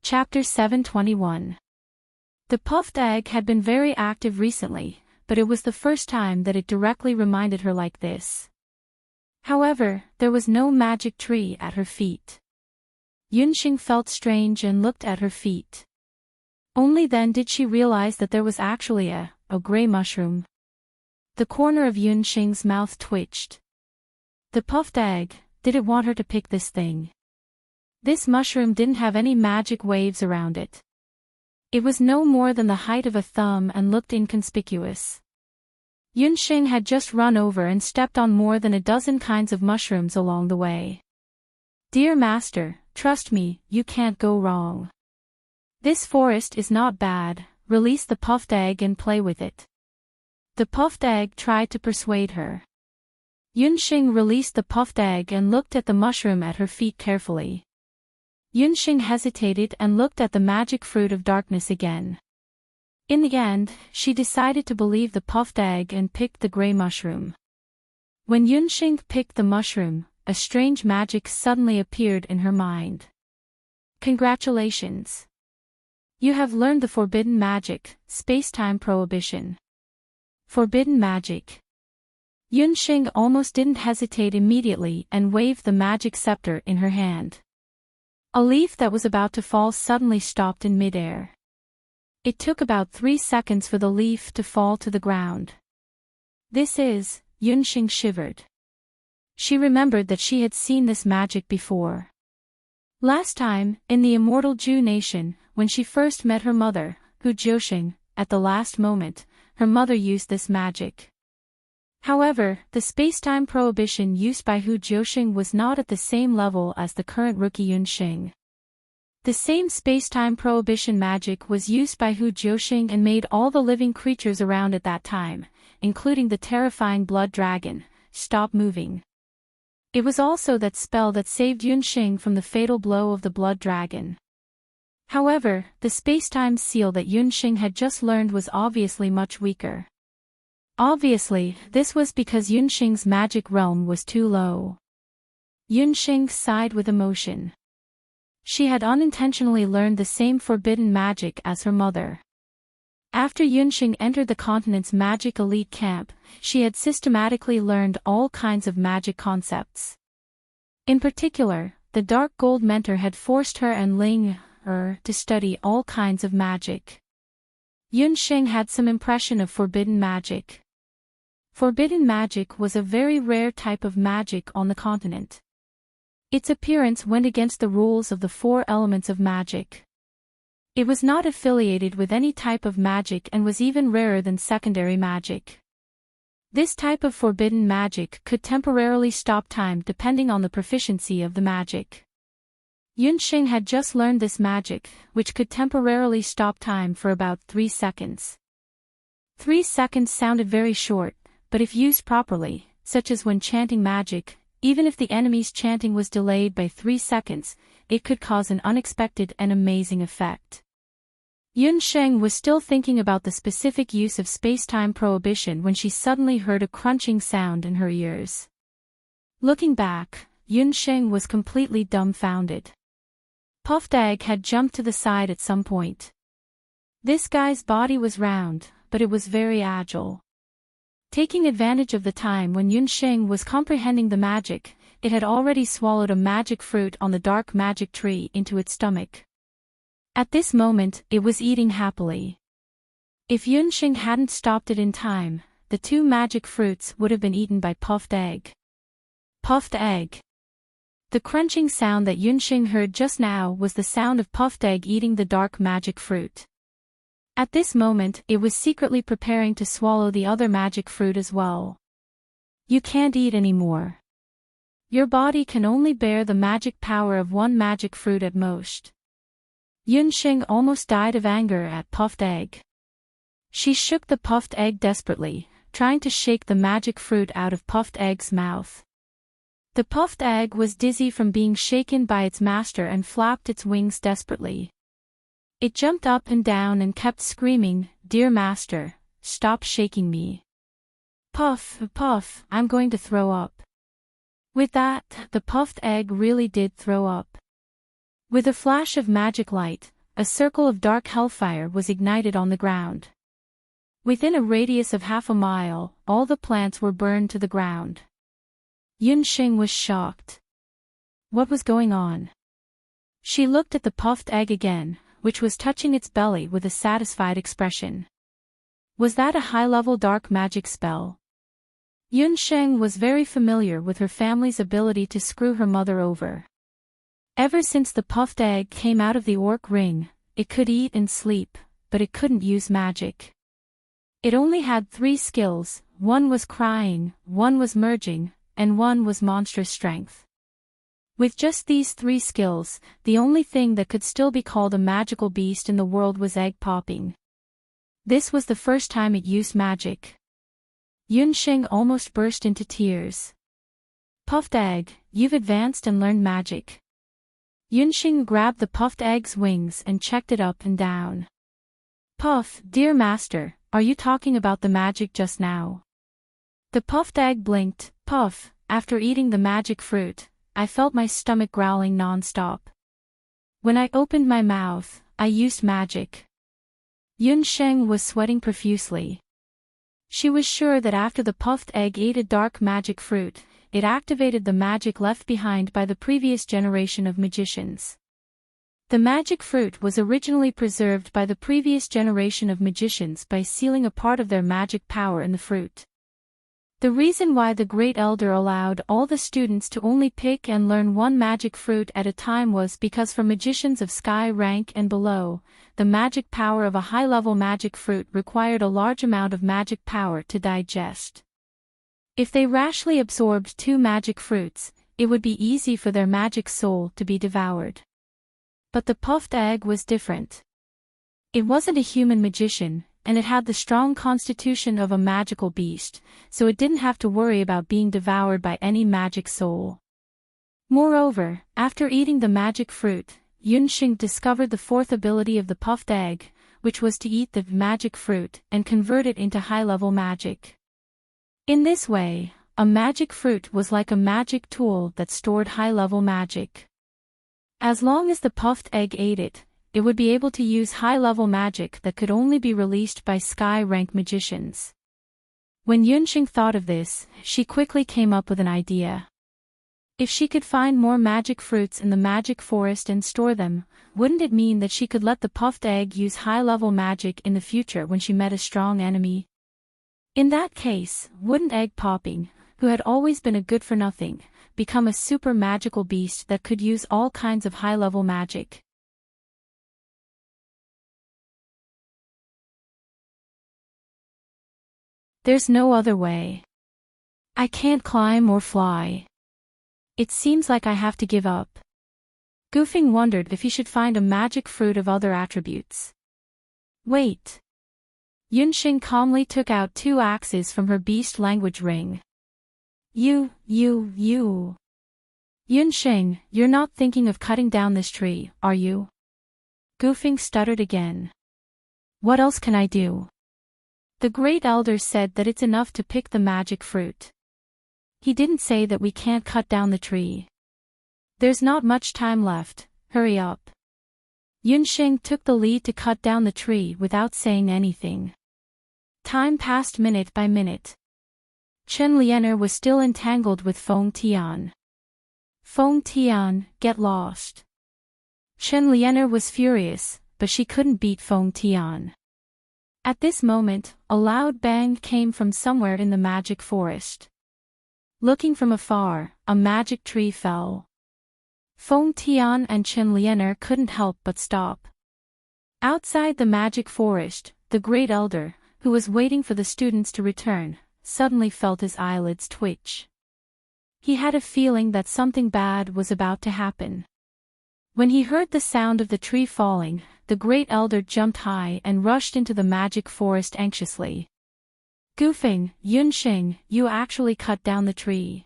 Chapter 721. The puffed egg had been very active recently, but it was the first time that it directly reminded her like this. However, there was no magic tree at her feet. Yunxing felt strange and looked at her feet. Only then did she realize that there was actually a gray mushroom. The corner of Yunxing's mouth twitched. The puffed egg, did it want her to pick this thing? This mushroom didn't have any magic waves around it. It was no more than the height of a thumb and looked inconspicuous. Yunxing had just run over and stepped on more than a dozen kinds of mushrooms along the way. Dear master, trust me, you can't go wrong. This forest is not bad, release the puffed egg and play with it. The puffed egg tried to persuade her. Yunxing released the puffed egg and looked at the mushroom at her feet carefully. Yunxing hesitated and looked at the magic fruit of darkness again. In the end, she decided to believe the puffed egg and picked the gray mushroom. When Yunxing picked the mushroom, a strange magic suddenly appeared in her mind. Congratulations! You have learned the forbidden magic, space-time prohibition. Forbidden magic. Yunxing almost didn't hesitate immediately and waved the magic scepter in her hand. A leaf that was about to fall suddenly stopped in midair. It took about 3 seconds for the leaf to fall to the ground. This is, Yunxing shivered. She remembered that she had seen this magic before. Last time, in the immortal Zhu nation, when she first met her mother, Hu Jiuxing, at the last moment, her mother used this magic. However, the space-time prohibition used by Hu Jiuxing was not at the same level as the current rookie Yunxing. The same space-time prohibition magic was used by Hu Jiuxing and made all the living creatures around at that time, including the terrifying blood dragon, stop moving. It was also that spell that saved Yunxing from the fatal blow of the blood dragon. However, the space-time seal that Yunxing had just learned was obviously much weaker. Obviously, this was because Yunxing's magic realm was too low. Yunxing sighed with emotion. She had unintentionally learned the same forbidden magic as her mother. After Yunxing entered the continent's magic elite camp, she had systematically learned all kinds of magic concepts. In particular, the dark gold mentor had forced her and Ling Er to study all kinds of magic. Yunxing had some impression of forbidden magic. Forbidden magic was a very rare type of magic on the continent. Its appearance went against the rules of the 4 elements of magic. It was not affiliated with any type of magic and was even rarer than secondary magic. This type of forbidden magic could temporarily stop time depending on the proficiency of the magic. Yunxing had just learned this magic, which could temporarily stop time for about 3 seconds. 3 seconds sounded very short, but if used properly, such as when chanting magic, even if the enemy's chanting was delayed by 3 seconds, it could cause an unexpected and amazing effect. Yunxing was still thinking about the specific use of space-time prohibition when she suddenly heard a crunching sound in her ears. Looking back, Yunxing was completely dumbfounded. Puffed Egg had jumped to the side at some point. This guy's body was round, but it was very agile. Taking advantage of the time when Yunxing was comprehending the magic, it had already swallowed a magic fruit on the dark magic tree into its stomach. At this moment, it was eating happily. If Yunxing hadn't stopped it in time, the 2 magic fruits would have been eaten by Puffed Egg. Puffed Egg. The crunching sound that Yunxing heard just now was the sound of Puffed Egg eating the dark magic fruit. At this moment, it was secretly preparing to swallow the other magic fruit as well. You can't eat anymore. Your body can only bear the magic power of 1 magic fruit at most. Yunxing almost died of anger at Puffed Egg. She shook the Puffed Egg desperately, trying to shake the magic fruit out of Puffed Egg's mouth. The Puffed Egg was dizzy from being shaken by its master and flapped its wings desperately. It jumped up and down and kept screaming, "Dear master, stop shaking me. Puff, puff, I'm going to throw up." With that, the Puffed Egg really did throw up. With a flash of magic light, a circle of dark hellfire was ignited on the ground. Within a radius of half a mile, all the plants were burned to the ground. Yunxing was shocked. What was going on? She looked at the Puffed Egg again, which was touching its belly with a satisfied expression. Was that a high-level dark magic spell? Yunxing was very familiar with her family's ability to screw her mother over. Ever since the Puffed Egg came out of the orc ring, it could eat and sleep, but it couldn't use magic. It only had 3 skills, 1 was crying, 1 was merging, and 1 was monstrous strength. With just these 3 skills, the only thing that could still be called a magical beast in the world was egg popping. This was the first time it used magic. Yunxing almost burst into tears. Puffed Egg, you've advanced and learned magic. Yunxing grabbed the Puffed Egg's wings and checked it up and down. Puff, dear master, are you talking about the magic just now? The puffed egg blinked. Puff, after eating the magic fruit, I felt my stomach growling non-stop. When I opened my mouth, I used magic. Yunsheng was sweating profusely. She was sure that after the puffed egg ate a dark magic fruit, it activated the magic left behind by the previous generation of magicians. The magic fruit was originally preserved by the previous generation of magicians by sealing a part of their magic power in the fruit. The reason why the Great Elder allowed all the students to only pick and learn one magic fruit at a time was because for magicians of sky rank and below, the magic power of a high-level magic fruit required a large amount of magic power to digest. If they rashly absorbed 2 magic fruits, it would be easy for their magic soul to be devoured. But the puffed egg was different. It wasn't a human magician, and it had the strong constitution of a magical beast, so it didn't have to worry about being devoured by any magic soul. Moreover, after eating the magic fruit, Yunsheng discovered the 4th ability of the puffed egg, which was to eat the magic fruit and convert it into high-level magic. In this way, a magic fruit was like a magic tool that stored high-level magic. As long as the puffed egg ate it, it would be able to use high-level magic that could only be released by sky-rank magicians. When Yunsheng thought of this, she quickly came up with an idea. If she could find more magic fruits in the magic forest and store them, wouldn't it mean that she could let the puffed egg use high-level magic in the future when she met a strong enemy? In that case, wouldn't Egg Popping, who had always been a good-for-nothing, become a super magical beast that could use all kinds of high-level magic? There's no other way. I can't climb or fly. It seems like I have to give up. Goofing wondered if he should find a magic fruit of other attributes. Wait. Yunsheng calmly took out 2 axes from her beast language ring. You. Yunsheng, you're not thinking of cutting down this tree, are you? Goofing stuttered again. What else can I do? The Great Elder said that it's enough to pick the magic fruit. He didn't say that we can't cut down the tree. There's not much time left, hurry up. Yunsheng took the lead to cut down the tree without saying anything. Time passed minute by minute. Chen Lianer was still entangled with Feng Tian. Feng Tian, get lost. Chen Lianer was furious, but she couldn't beat Feng Tian. At this moment, a loud bang came from somewhere in the magic forest. Looking from afar, a magic tree fell. Feng Tian and Chen Lianer couldn't help but stop. Outside the magic forest, the Great Elder, who was waiting for the students to return, suddenly felt his eyelids twitch. He had a feeling that something bad was about to happen. When he heard the sound of the tree falling, the Great Elder jumped high and rushed into the magic forest anxiously. Goofing, Yunsheng, you actually cut down the tree.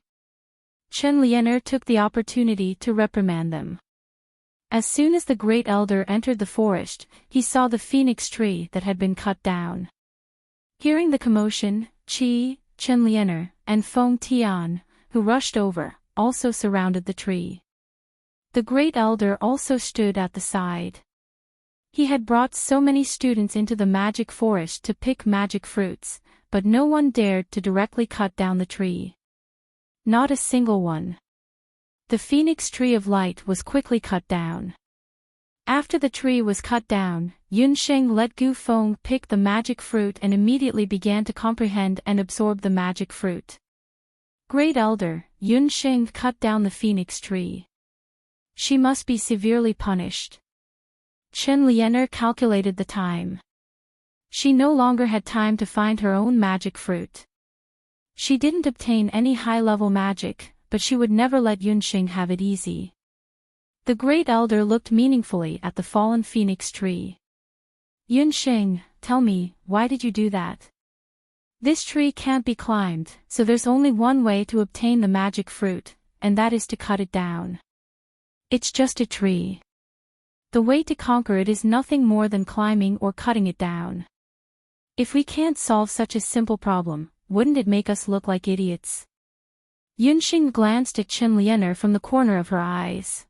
Chen Lianer took the opportunity to reprimand them. As soon as the Great Elder entered the forest, he saw the phoenix tree that had been cut down. Hearing the commotion, Chen Lianer, and Feng Tian, who rushed over, also surrounded the tree. The Great Elder also stood at the side. He had brought so many students into the magic forest to pick magic fruits, but no one dared to directly cut down the tree. Not a single one. The phoenix tree of light was quickly cut down. After the tree was cut down, Yunsheng let Gu Feng pick the magic fruit and immediately began to comprehend and absorb the magic fruit. Great Elder, Yunsheng cut down the phoenix tree. She must be severely punished. Chen Lianer calculated the time. She no longer had time to find her own magic fruit. She didn't obtain any high-level magic, but she would never let Yunsheng have it easy. The Great Elder looked meaningfully at the fallen phoenix tree. Yunsheng, tell me, why did you do that? This tree can't be climbed, so there's only one way to obtain the magic fruit, and that is to cut it down. It's just a tree. The way to conquer it is nothing more than climbing or cutting it down. If we can't solve such a simple problem, wouldn't it make us look like idiots? Yunxing glanced at Chen Lianer from the corner of her eyes.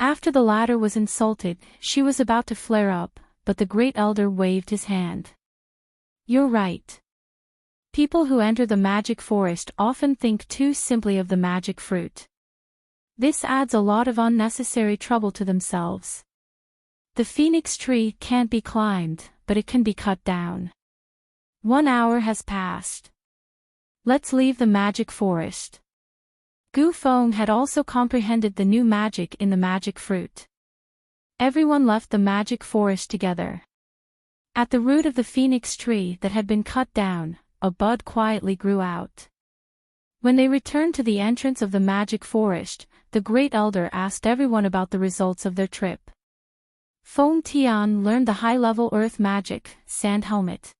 After the latter was insulted, she was about to flare up, but the great elder waved his hand. You're right. People who enter the magic forest often think too simply of the magic fruit. This adds a lot of unnecessary trouble to themselves. The phoenix tree can't be climbed, but it can be cut down. 1 hour has passed. Let's leave the magic forest. Gu Feng had also comprehended the new magic in the magic fruit. Everyone left the magic forest together. At the root of the phoenix tree that had been cut down, a bud quietly grew out. When they returned to the entrance of the magic forest, the great elder asked everyone about the results of their trip. Feng Tian learned the high-level earth magic, Sand Helmet.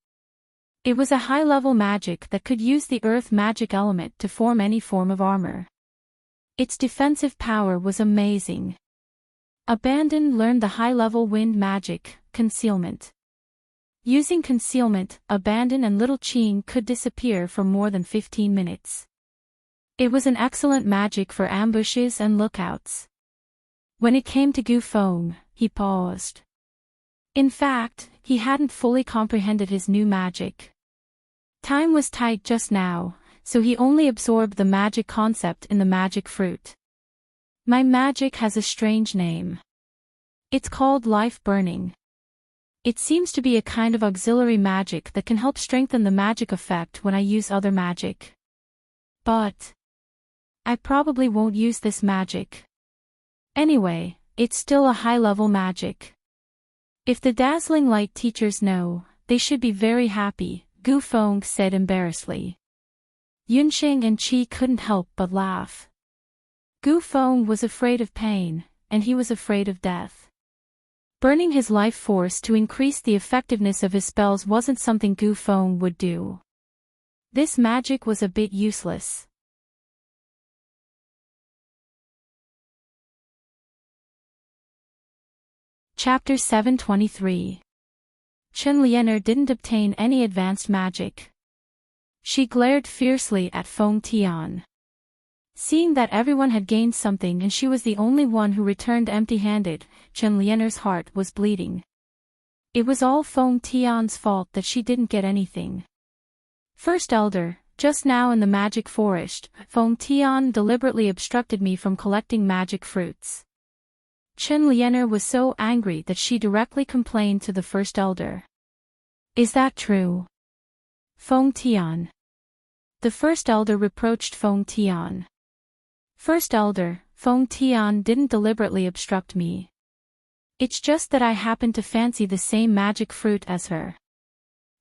It was a high-level magic that could use the earth magic element to form any form of armor. Its defensive power was amazing. Abandon learned the high-level wind magic, Concealment. Using Concealment, Abandon and Little Qing could disappear for more than 15 minutes. It was an excellent magic for ambushes and lookouts. When it came to Gu Feng, he paused. In fact, he hadn't fully comprehended his new magic. Time was tight just now, so he only absorbed the magic concept in the magic fruit. My magic has a strange name. It's called Life Burning. It seems to be a kind of auxiliary magic that can help strengthen the magic effect when I use other magic. But I probably won't use this magic. Anyway, it's still a high-level magic. If the dazzling light teachers know, they should be very happy, Gu Feng said embarrassedly. Yunxing and Qi couldn't help but laugh. Gu Feng was afraid of pain, and he was afraid of death. Burning his life force to increase the effectiveness of his spells wasn't something Gu Feng would do. This magic was a bit useless. Chapter 723. Chen Lianer didn't obtain any advanced magic. She glared fiercely at Feng Tian. Seeing that everyone had gained something and she was the only one who returned empty-handed, Chen Lianer's heart was bleeding. It was all Feng Tian's fault that she didn't get anything. First Elder, just now in the magic forest, Feng Tian deliberately obstructed me from collecting magic fruits. Chen Lianer was so angry that she directly complained to the First Elder. Is that true? Feng Tian. The First Elder reproached Feng Tian. First Elder, Feng Tian didn't deliberately obstruct me. It's just that I happened to fancy the same magic fruit as her.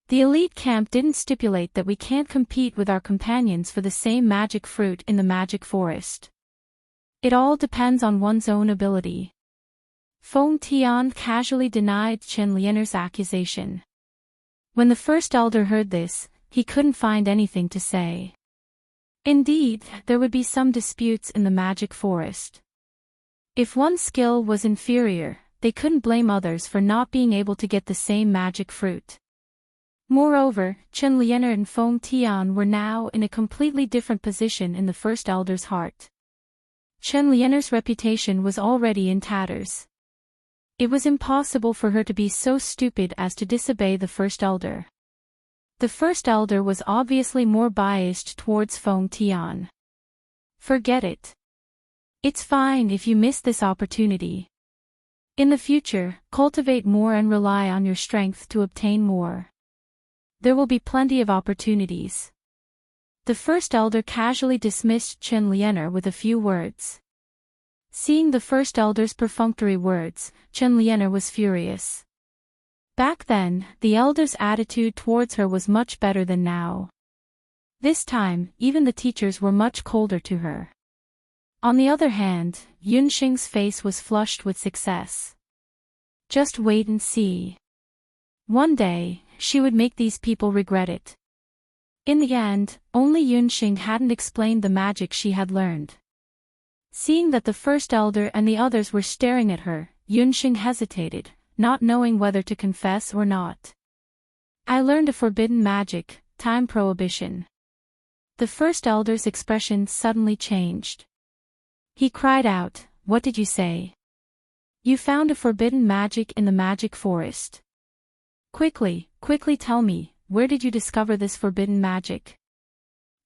The elite camp didn't stipulate that we can't compete with our companions for the same magic fruit in the magic forest. It all depends on one's own ability. Feng Tian casually denied Chen Lianer's accusation. When the First Elder heard this, he couldn't find anything to say. Indeed, there would be some disputes in the magic forest. If one skill was inferior, they couldn't blame others for not being able to get the same magic fruit. Moreover, Chen Lianer and Feng Tian were now in a completely different position in the First Elder's heart. Chen Lianer's reputation was already in tatters. It was impossible for her to be so stupid as to disobey the First Elder. The First Elder was obviously more biased towards Feng Tian. Forget it. It's fine if you miss this opportunity. In the future, cultivate more and rely on your strength to obtain more. There will be plenty of opportunities. The First Elder casually dismissed Chen Lianer with a few words. Seeing the First Elder's perfunctory words, Chen Lianer was furious. Back then, the Elder's attitude towards her was much better than now. This time, even the teachers were much colder to her. On the other hand, Yunxing's face was flushed with success. Just wait and see. One day, she would make these people regret it. In the end, only Yunxing hadn't explained the magic she had learned. Seeing that the First Elder and the others were staring at her, Yunxing hesitated, not knowing whether to confess or not. I learned a forbidden magic, time prohibition. The first elder's expression suddenly changed. He cried out, "What did you say?" "You found a forbidden magic in the magic forest. Quickly tell me, where did you discover this forbidden magic?"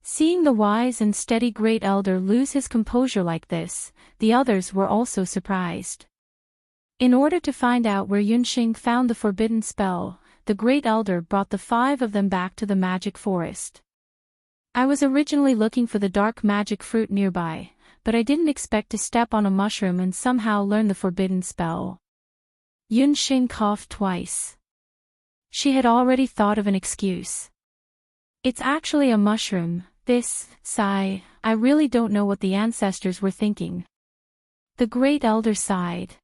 Seeing the wise and steady great elder lose his composure like this, the others were also surprised. In order to find out where Yunxing found the forbidden spell, the great elder brought the 5 of them back to the magic forest. "I was originally looking for the dark magic fruit nearby, but I didn't expect to step on a mushroom and somehow learn the forbidden spell." Yunxing coughed twice. She had already thought of an excuse. "It's actually a mushroom, this, sigh, I really don't know what the ancestors were thinking." The great elder sighed.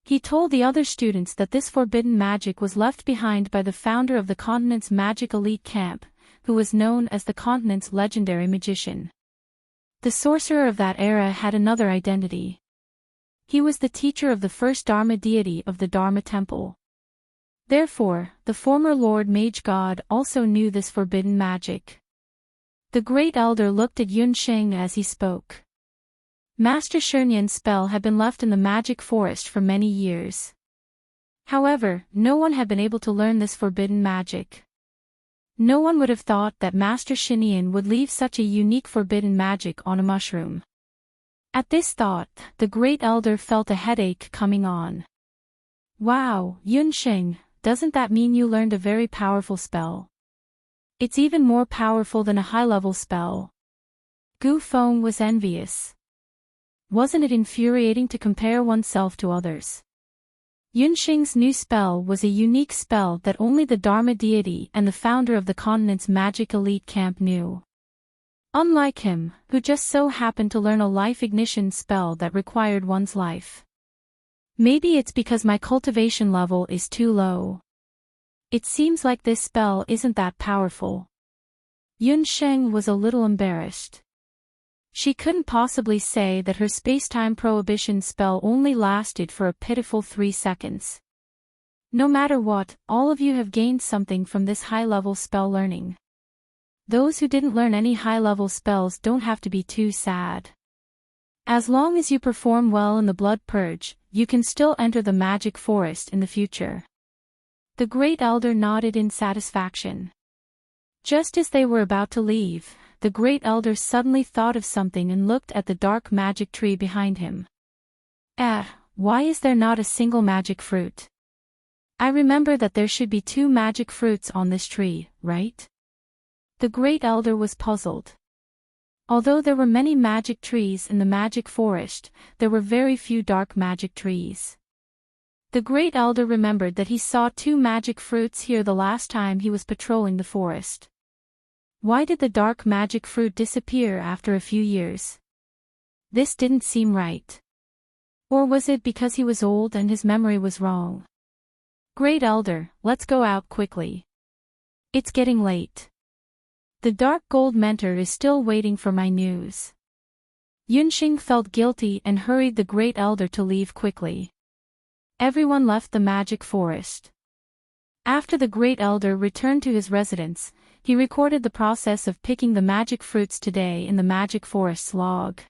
He told the other students that this forbidden magic was left behind by the founder of the continent's magic elite camp, who was known as the continent's legendary magician. The sorcerer of that era had another identity. He was the teacher of the first Dharma deity of the Dharma temple. Therefore, the former Lord Mage God also knew this forbidden magic. The great elder looked at Yunxing as he spoke. Master Shunyan's spell had been left in the magic forest for many years. However, no one had been able to learn this forbidden magic. No one would have thought that Master Shunyan would leave such a unique forbidden magic on a mushroom. At this thought, the great elder felt a headache coming on. "Wow, Yunxing, doesn't that mean you learned a very powerful spell? It's even more powerful than a high-level spell." Gu Feng was envious. Wasn't it infuriating to compare oneself to others? Yunxing's new spell was a unique spell that only the Dharma deity and the founder of the continent's magic elite camp knew. Unlike him, who just so happened to learn a life ignition spell that required one's life. "Maybe it's because my cultivation level is too low. It seems like this spell isn't that powerful." Yunxing was a little embarrassed. She couldn't possibly say that her space-time prohibition spell only lasted for a pitiful 3 seconds. "No matter what, all of you have gained something from this high-level spell learning. Those who didn't learn any high-level spells don't have to be too sad. As long as you perform well in the blood purge, you can still enter the magic forest in the future." The great elder nodded in satisfaction. Just as they were about to leave, the great elder suddenly thought of something and looked at the dark magic tree behind him. Why is there not a single magic fruit? I remember that there should be 2 magic fruits on this tree, right?" The great elder was puzzled. Although there were many magic trees in the magic forest, there were very few dark magic trees. The great elder remembered that he saw 2 magic fruits here the last time he was patrolling the forest. Why did the dark magic fruit disappear after a few years? This didn't seem right. Or was it because he was old and his memory was wrong? "Great elder, let's go out quickly. It's getting late. The dark gold mentor is still waiting for my news." Yunxing felt guilty and hurried the great elder to leave quickly. Everyone left the magic forest. After the great elder returned to his residence, he recorded the process of picking the magic fruits today in the magic forest's log.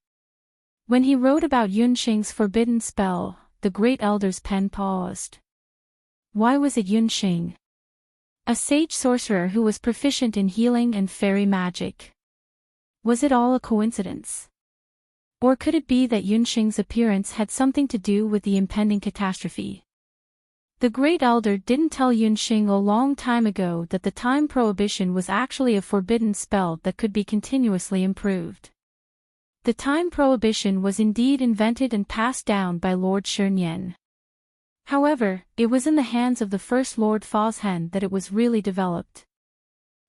When he wrote about Yunxing's forbidden spell, the great elder's pen paused. Why was it Yunxing? A sage sorcerer who was proficient in healing and fairy magic. Was it all a coincidence? Or could it be that Yunxing's appearance had something to do with the impending catastrophe? The great elder didn't tell Yunxing a long time ago that the time prohibition was actually a forbidden spell that could be continuously improved. The time prohibition was indeed invented and passed down by Lord Shunyan. However, it was in the hands of the first Lord Fozhen that it was really developed.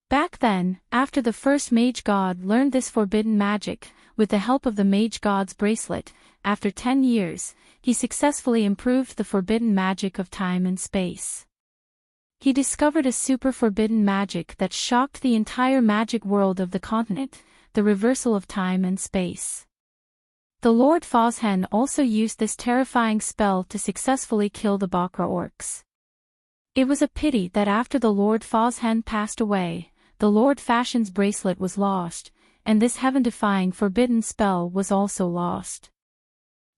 Back then, after the first mage god learned this forbidden magic, with the help of the mage god's bracelet, after 10 years, he successfully improved the forbidden magic of time and space. He discovered a super forbidden magic that shocked the entire magic world of the continent, the reversal of time and space. The Lord Fozhen also used this terrifying spell to successfully kill the Bakra orcs. It was a pity that after the Lord Fozhen passed away, the Lord Fashion's bracelet was lost, and this heaven-defying forbidden spell was also lost.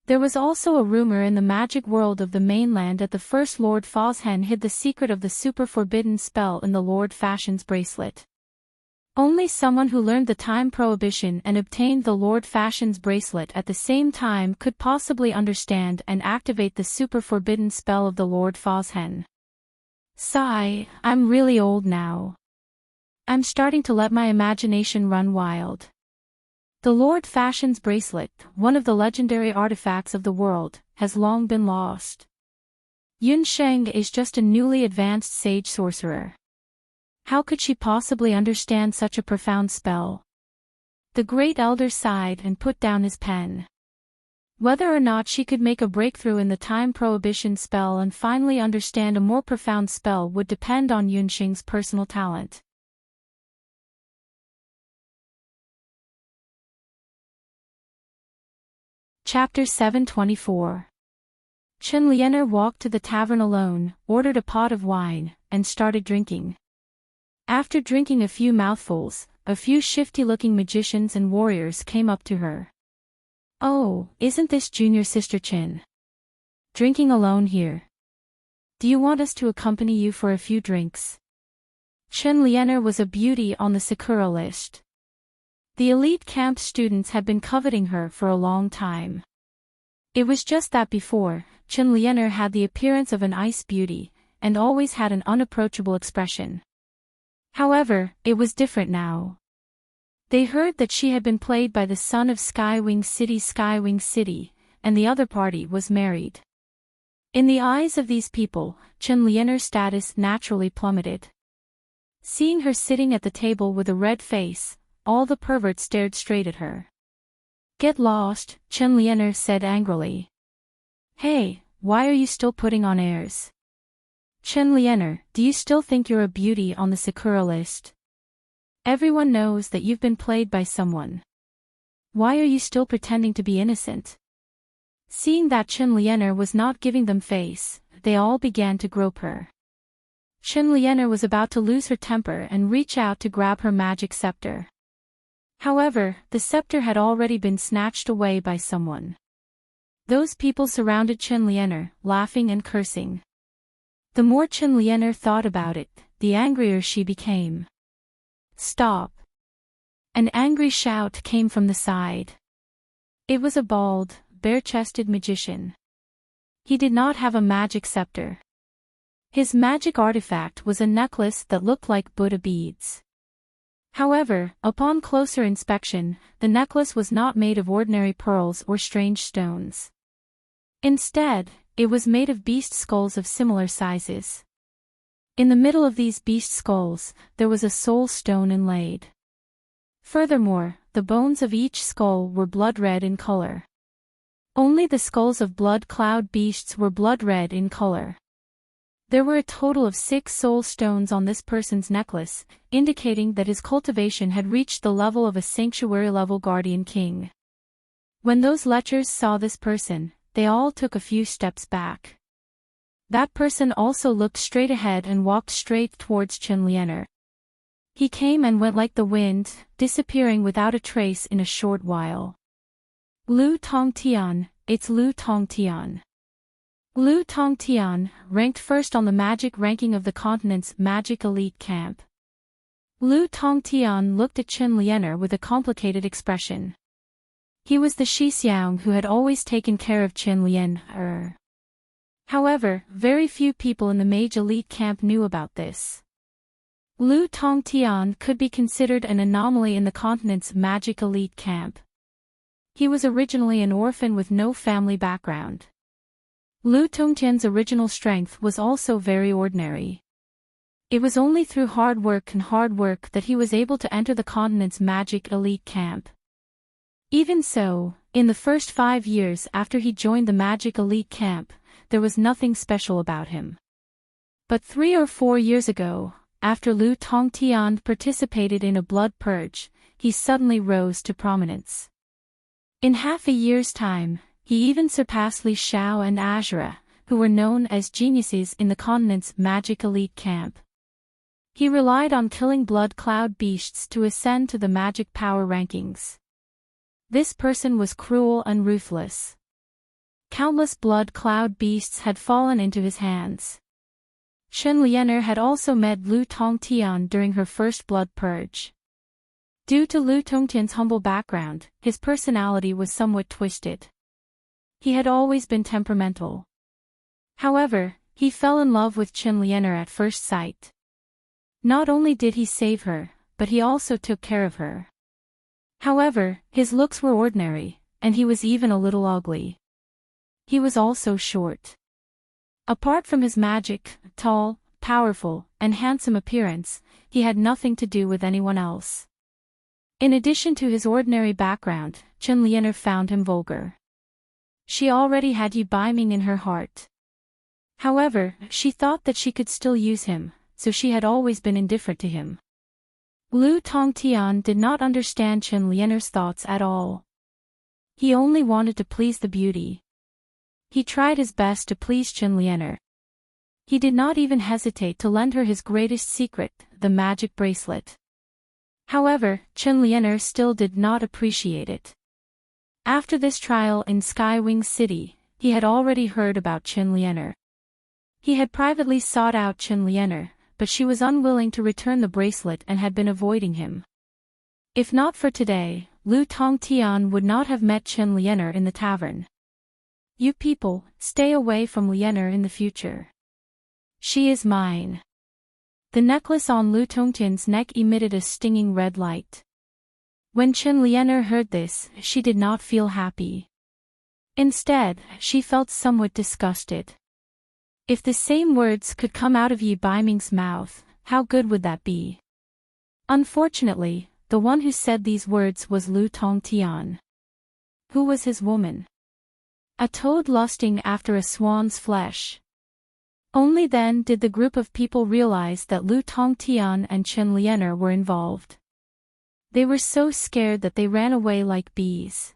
There was also a rumor in the magic world of the mainland that the first Lord Fozhen hid the secret of the super forbidden spell in the Lord Fashion's bracelet. Only someone who learned the time prohibition and obtained the Lord Fashion's bracelet at the same time could possibly understand and activate the super forbidden spell of the Lord Fozhen. Sigh, I'm really old now. I'm starting to let my imagination run wild. The Lord Fashion's bracelet, one of the legendary artifacts of the world, has long been lost. Yun Sheng is just a newly advanced sage sorcerer. How could she possibly understand such a profound spell? The great elder sighed and put down his pen. Whether or not she could make a breakthrough in the time prohibition spell and finally understand a more profound spell would depend on Yun Sheng's personal talent. Chapter 724. Chen Lianer walked to the tavern alone, ordered a pot of wine, and started drinking. After drinking a few mouthfuls, a few shifty-looking magicians and warriors came up to her. "Oh, isn't this junior sister Chen? Drinking alone here? Do you want us to accompany you for a few drinks?" Chen Lianer was a beauty on the Sakura list. The elite camp students had been coveting her for a long time. It was just that before, Chen Lianer had the appearance of an ice beauty, and always had an unapproachable expression. However, it was different now. They heard that she had been played by the son of Skywing City, and the other party was married. In the eyes of these people, Chen Lianer's status naturally plummeted. Seeing her sitting at the table with a red face, all the perverts stared straight at her. "Get lost," Chen Lianer said angrily. "Hey, why are you still putting on airs? Chen Lianer, do you still think you're a beauty on the Sakura list? Everyone knows that you've been played by someone. Why are you still pretending to be innocent?" Seeing that Chen Lianer was not giving them face, they all began to grope her. Chen Lianer was about to lose her temper and reach out to grab her magic scepter. However, the scepter had already been snatched away by someone. Those people surrounded Chen Lianer, laughing and cursing. The more Chen Lianer thought about it, the angrier she became. "Stop!" An angry shout came from the side. It was a bald, bare-chested magician. He did not have a magic scepter. His magic artifact was a necklace that looked like Buddha beads. However, upon closer inspection, the necklace was not made of ordinary pearls or strange stones. Instead, it was made of beast skulls of similar sizes. In the middle of these beast skulls, there was a soul stone inlaid. Furthermore, the bones of each skull were blood red in color. Only the skulls of blood cloud beasts were blood red in color. There were a total of 6 soul stones on this person's necklace, indicating that his cultivation had reached the level of a sanctuary-level guardian king. When those lechers saw this person, they all took a few steps back. That person also looked straight ahead and walked straight towards Chen Lianer. He came and went like the wind, disappearing without a trace in a short while. "Lu Tongtian, it's Lu Tongtian." Lu Tongtian, ranked first on the magic ranking of the continent's magic elite camp. Lu Tongtian looked at Chen Lianer with a complicated expression. He was the Shixiang who had always taken care of Chen Lianer. However, very few people in the mage elite camp knew about this. Lu Tongtian could be considered an anomaly in the continent's magic elite camp. He was originally an orphan with no family background. Lu Tongtian's original strength was also very ordinary. It was only through hard work that he was able to enter the continent's magic elite camp. Even so, in the first 5 years after he joined the magic elite camp, there was nothing special about him. But 3 or 4 years ago, after Lu Tongtian participated in a blood purge, he suddenly rose to prominence. In half a year's time, he even surpassed Li Xiao and Azura, who were known as geniuses in the continent's magic elite camp. He relied on killing blood cloud beasts to ascend to the magic power rankings. This person was cruel and ruthless. Countless blood cloud beasts had fallen into his hands. Chen Lianer had also met Lu Tongtian during her first blood purge. Due to Lu Tongtian's humble background, his personality was somewhat twisted. He had always been temperamental. However, he fell in love with Chen Lianer at first sight. Not only did he save her, but he also took care of her. However, his looks were ordinary, and he was even a little ugly. He was also short. Apart from his magic, tall, powerful, and handsome appearance, he had nothing to do with anyone else. In addition to his ordinary background, Chen Lianer found him vulgar. She already had Yi Baiming in her heart. However, she thought that she could still use him, so she had always been indifferent to him. Lu Tongtian did not understand Chen Lianer's thoughts at all. He only wanted to please the beauty. He tried his best to please Chen Lianer. He did not even hesitate to lend her his greatest secret, the magic bracelet. However, Chen Lianer still did not appreciate it. After this trial in Skywing City, he had already heard about Chen Lianer. He had privately sought out Chen Lianer, but she was unwilling to return the bracelet and had been avoiding him. If not for today, Lu Tongtian would not have met Chen Lianer in the tavern. You people, stay away from Lianer in the future. She is mine. The necklace on Lu Tongtian's neck emitted a stinging red light. When Chen Lianer heard this, she did not feel happy. Instead, she felt somewhat disgusted. If the same words could come out of Yi Baiming's mouth, how good would that be? Unfortunately, the one who said these words was Lu Tongtian. Who was his woman? A toad lusting after a swan's flesh. Only then did the group of people realize that Lu Tongtian and Chen Lianer were involved. They were so scared that they ran away like bees.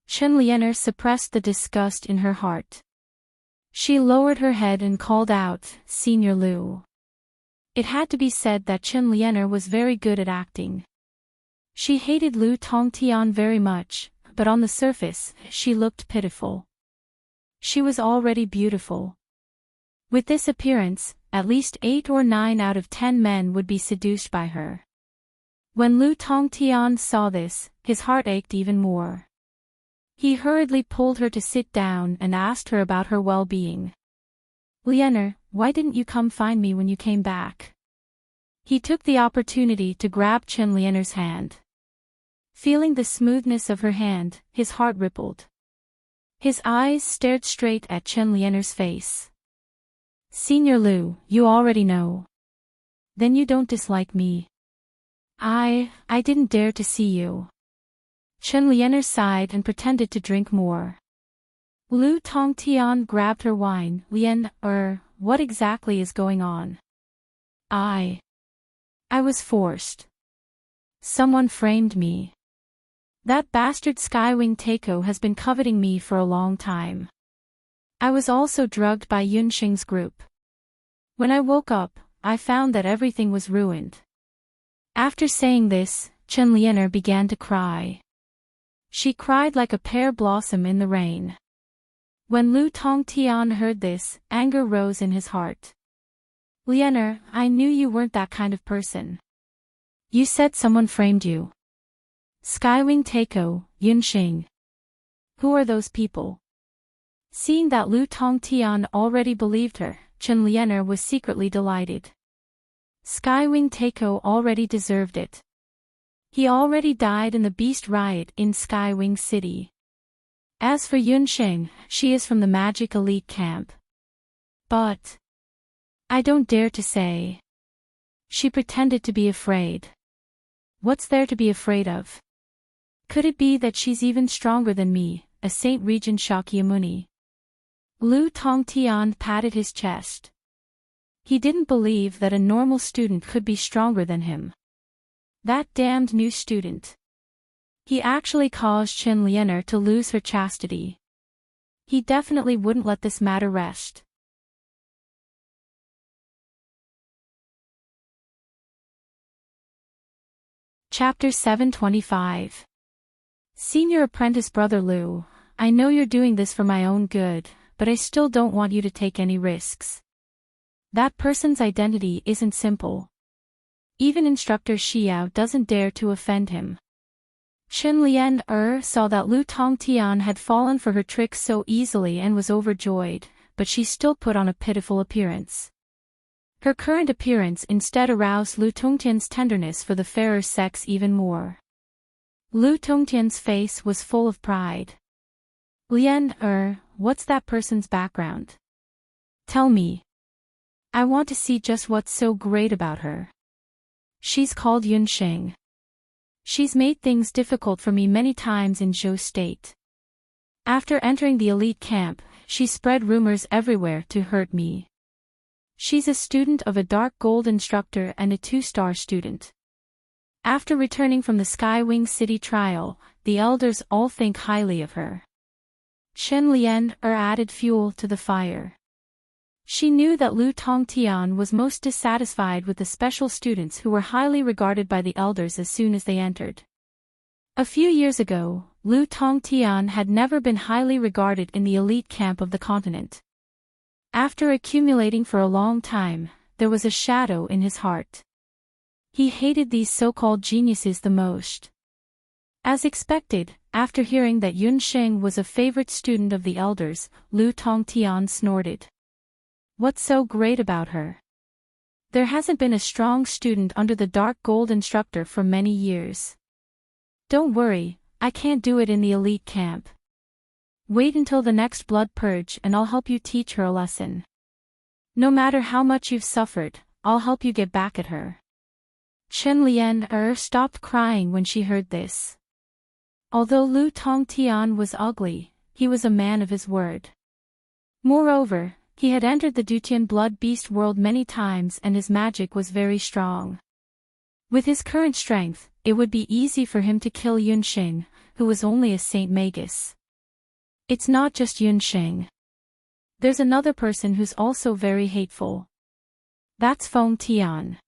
Chen Lianer suppressed the disgust in her heart. She lowered her head and called out, "Senior Lu." It had to be said that Chen Lianer was very good at acting. She hated Lu Tongtian very much, but on the surface, she looked pitiful. She was already beautiful. With this appearance, at least 8 or 9 out of 10 men would be seduced by her. When Lu Tongtian saw this, his heart ached even more. He hurriedly pulled her to sit down and asked her about her well-being. "Lianer, why didn't you come find me when you came back?" He took the opportunity to grab Chen Lianer's hand. Feeling the smoothness of her hand, his heart rippled. His eyes stared straight at Chen Lianer's face. "Senior Lu, you already know. Then you don't dislike me." I didn't dare to see you." Chen Lianer sighed and pretended to drink more. Lu Tongtian grabbed her wine. What exactly is going on?" I was forced. Someone framed me. That bastard Skywing Taiko has been coveting me for a long time. I was also drugged by Yunxing's group. When I woke up, I found that everything was ruined. After saying this, Chen Lianer began to cry. She cried like a pear blossom in the rain. When Lu Tongtian heard this, anger rose in his heart. "Lianer, I knew you weren't that kind of person. You said someone framed you. Skywing Taiko, Yunxing. Who are those people?" Seeing that Lu Tongtian already believed her, Chen Lianer was secretly delighted. Skywing Taiko already deserved it. He already died in the beast riot in Skywing City. As for Yunxing, she is from the magic elite camp. But I don't dare to say. She pretended to be afraid. What's there to be afraid of? Could it be that she's even stronger than me, a Saint Regent Shakyamuni? Lu Tongtian patted his chest. He didn't believe that a normal student could be stronger than him. That damned new student. He actually caused Chen Lianer to lose her chastity. He definitely wouldn't let this matter rest. Chapter 725. Senior Apprentice Brother Liu, I know you're doing this for my own good, but I still don't want you to take any risks. That person's identity isn't simple. Even Instructor Xiao doesn't dare to offend him. Chen Lianer saw that Lu Tongtian had fallen for her tricks so easily and was overjoyed, but she still put on a pitiful appearance. Her current appearance instead aroused Lu Tongtian's tenderness for the fairer sex even more. Lu Tongtian's face was full of pride. Lianer, what's that person's background? Tell me. I want to see just what's so great about her. She's called Yunsheng. She's made things difficult for me many times in Zhou State. After entering the elite camp, she spread rumors everywhere to hurt me. She's a student of a dark gold instructor and a 2-star student. After returning from the Skywing City trial, the elders all think highly of her. Chen Lianer added fuel to the fire. She knew that Lu Tongtian was most dissatisfied with the special students who were highly regarded by the elders as soon as they entered. A few years ago, Lu Tongtian had never been highly regarded in the elite camp of the continent. After accumulating for a long time, there was a shadow in his heart. He hated these so-called geniuses the most. As expected, after hearing that Yunsheng was a favorite student of the elders, Lu Tongtian snorted. What's so great about her? There hasn't been a strong student under the dark gold instructor for many years. Don't worry, I can't do it in the elite camp. Wait until the next blood purge and I'll help you teach her a lesson. No matter how much you've suffered, I'll help you get back at her. Chen Lianer stopped crying when she heard this. Although Lu Tongtian was ugly, he was a man of his word. Moreover, he had entered the Dutian blood beast world many times and his magic was very strong. With his current strength, it would be easy for him to kill Yunsheng, who was only a Saint Magus. It's not just Yunsheng. There's another person who's also very hateful. That's Feng Tian.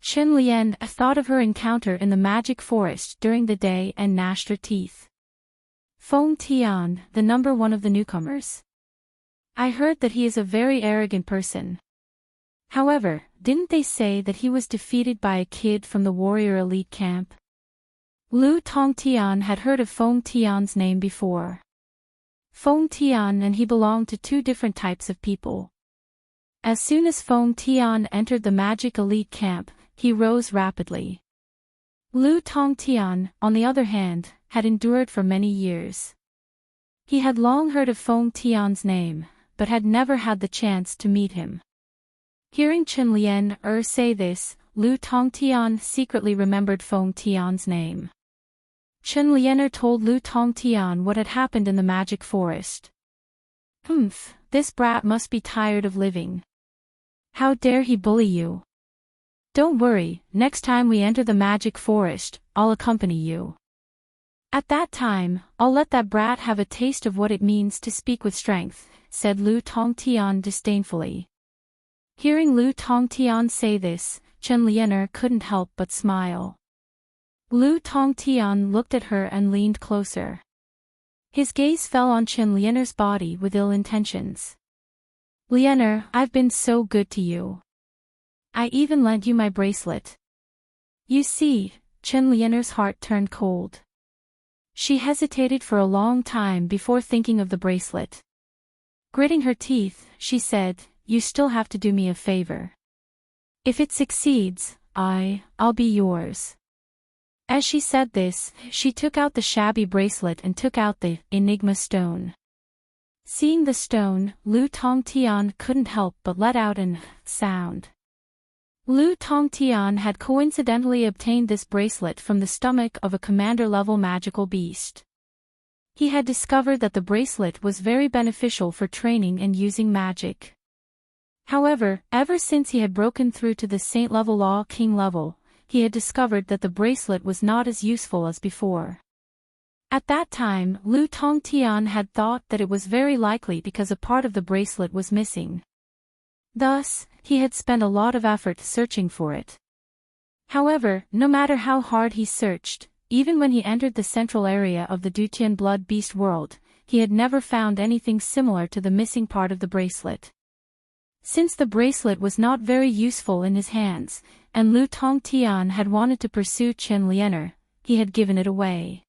Chen Lianer thought of her encounter in the magic forest during the day and gnashed her teeth. Feng Tian, the number one of the newcomers. I heard that he is a very arrogant person. However, didn't they say that he was defeated by a kid from the warrior elite camp? Lu Tongtian had heard of Feng Tian's name before. Feng Tian and he belonged to two different types of people. As soon as Feng Tian entered the magic elite camp, he rose rapidly. Lu Tongtian, on the other hand, had endured for many years. He had long heard of Feng Tian's name, but had never had the chance to meet him. Hearing Chen Lianer say this, Lu Tongtian secretly remembered Feng Tian's name. Chen Lianer told Lu Tongtian what had happened in the magic forest. This brat must be tired of living. How dare he bully you? Don't worry, next time we enter the magic forest, I'll accompany you. At that time, I'll let that brat have a taste of what it means to speak with strength, said Lu Tongtian disdainfully. Hearing Lu Tongtian say this, Chen Lianer couldn't help but smile. Lu Tongtian looked at her and leaned closer. His gaze fell on Chen Lianer's body with ill intentions. Lianer, I've been so good to you. I even lent you my bracelet. You see, Chen Lianer's heart turned cold. She hesitated for a long time before thinking of the bracelet. Gritting her teeth, she said, You still have to do me a favor. If it succeeds, I'll be yours. As she said this, she took out the shabby bracelet and took out the Enigma stone. Seeing the stone, Lu Tongtian couldn't help but let out an sound. Lu Tongtian had coincidentally obtained this bracelet from the stomach of a commander-level magical beast. He had discovered that the bracelet was very beneficial for training and using magic. However, ever since he had broken through to the Saint-level Law King level, he had discovered that the bracelet was not as useful as before. At that time, Lu Tongtian had thought that it was very likely because a part of the bracelet was missing. Thus, he had spent a lot of effort searching for it. However, no matter how hard he searched, even when he entered the central area of the Dutian blood beast world, he had never found anything similar to the missing part of the bracelet. Since the bracelet was not very useful in his hands, and Lu Tongtian had wanted to pursue Chen Lianer, he had given it away.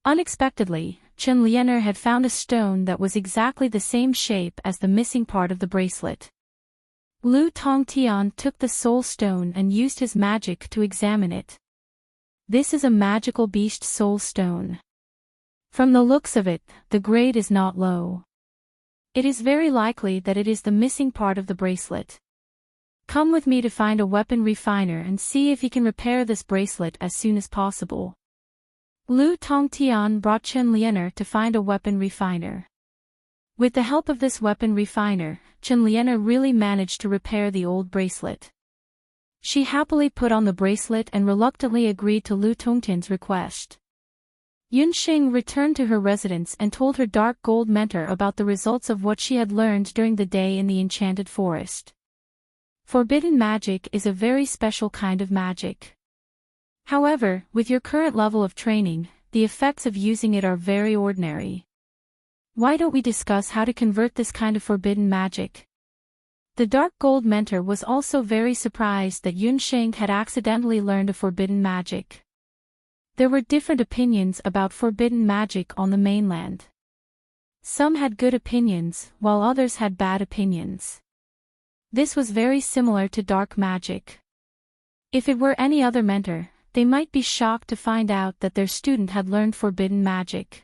Unexpectedly, Chen Lianer had found a stone that was exactly the same shape as the missing part of the bracelet. Lu Tongtian took the soul stone and used his magic to examine it. This is a magical beast soul stone. From the looks of it, the grade is not low. It is very likely that it is the missing part of the bracelet. Come with me to find a weapon refiner and see if he can repair this bracelet as soon as possible. Lu Tongtian brought Chen Lianer to find a weapon refiner. With the help of this weapon refiner, Chen Lianer really managed to repair the old bracelet. She happily put on the bracelet and reluctantly agreed to Lu Tongtian's request. Yunxing returned to her residence and told her dark gold mentor about the results of what she had learned during the day in the enchanted forest. Forbidden magic is a very special kind of magic. However, with your current level of training, the effects of using it are very ordinary. Why don't we discuss how to convert this kind of forbidden magic? The dark gold mentor was also very surprised that Yunxing had accidentally learned a forbidden magic. There were different opinions about forbidden magic on the mainland. Some had good opinions, while others had bad opinions. This was very similar to dark magic. If it were any other mentor, they might be shocked to find out that their student had learned forbidden magic.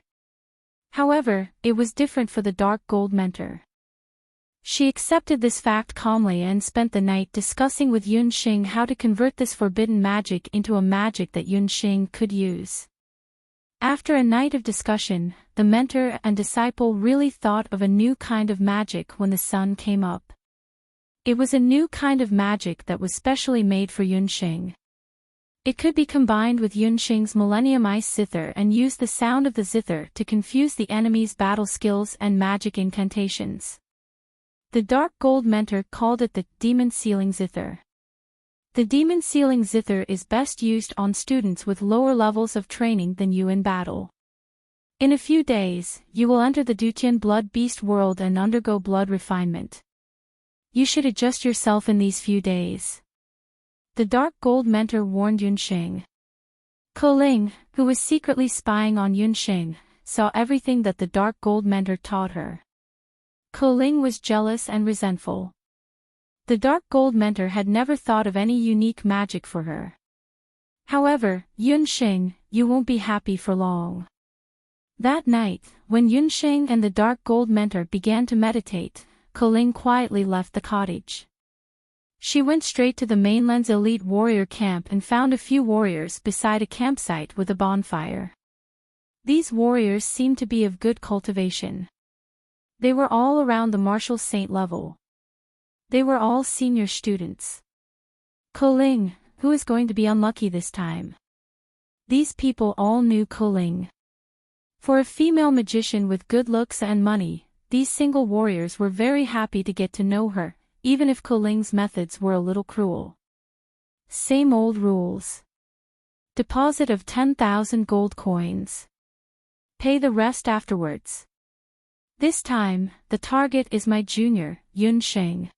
However, it was different for the dark gold mentor. She accepted this fact calmly and spent the night discussing with Yunxing how to convert this forbidden magic into a magic that Yunxing could use. After a night of discussion, the mentor and disciple really thought of a new kind of magic when the sun came up. It was a new kind of magic that was specially made for Yunxing. It could be combined with Yunxing's Millennium Ice Zither and use the sound of the zither to confuse the enemy's battle skills and magic incantations. The dark gold mentor called it the Demon Sealing Zither. The Demon Sealing Zither is best used on students with lower levels of training than you in battle. In a few days, you will enter the Dutian blood beast world and undergo blood refinement. You should adjust yourself in these few days. The dark gold mentor warned Yunxing. Ko Ling, who was secretly spying on Yunxing, saw everything that the dark gold mentor taught her. Ko Ling was jealous and resentful. The dark gold mentor had never thought of any unique magic for her. However, Yunxing, you won't be happy for long. That night, when Yunxing and the dark gold mentor began to meditate, Ko Ling quietly left the cottage. She went straight to the mainland's elite warrior camp and found a few warriors beside a campsite with a bonfire. These warriors seemed to be of good cultivation. They were all around the martial saint level. They were all senior students. Ko Ling, who is going to be unlucky this time? These people all knew Ko Ling. For a female magician with good looks and money, these single warriors were very happy to get to know her, even if Ko Ling's methods were a little cruel. Same old rules. Deposit of 10,000 gold coins. Pay the rest afterwards. This time, the target is my junior, Yunxing.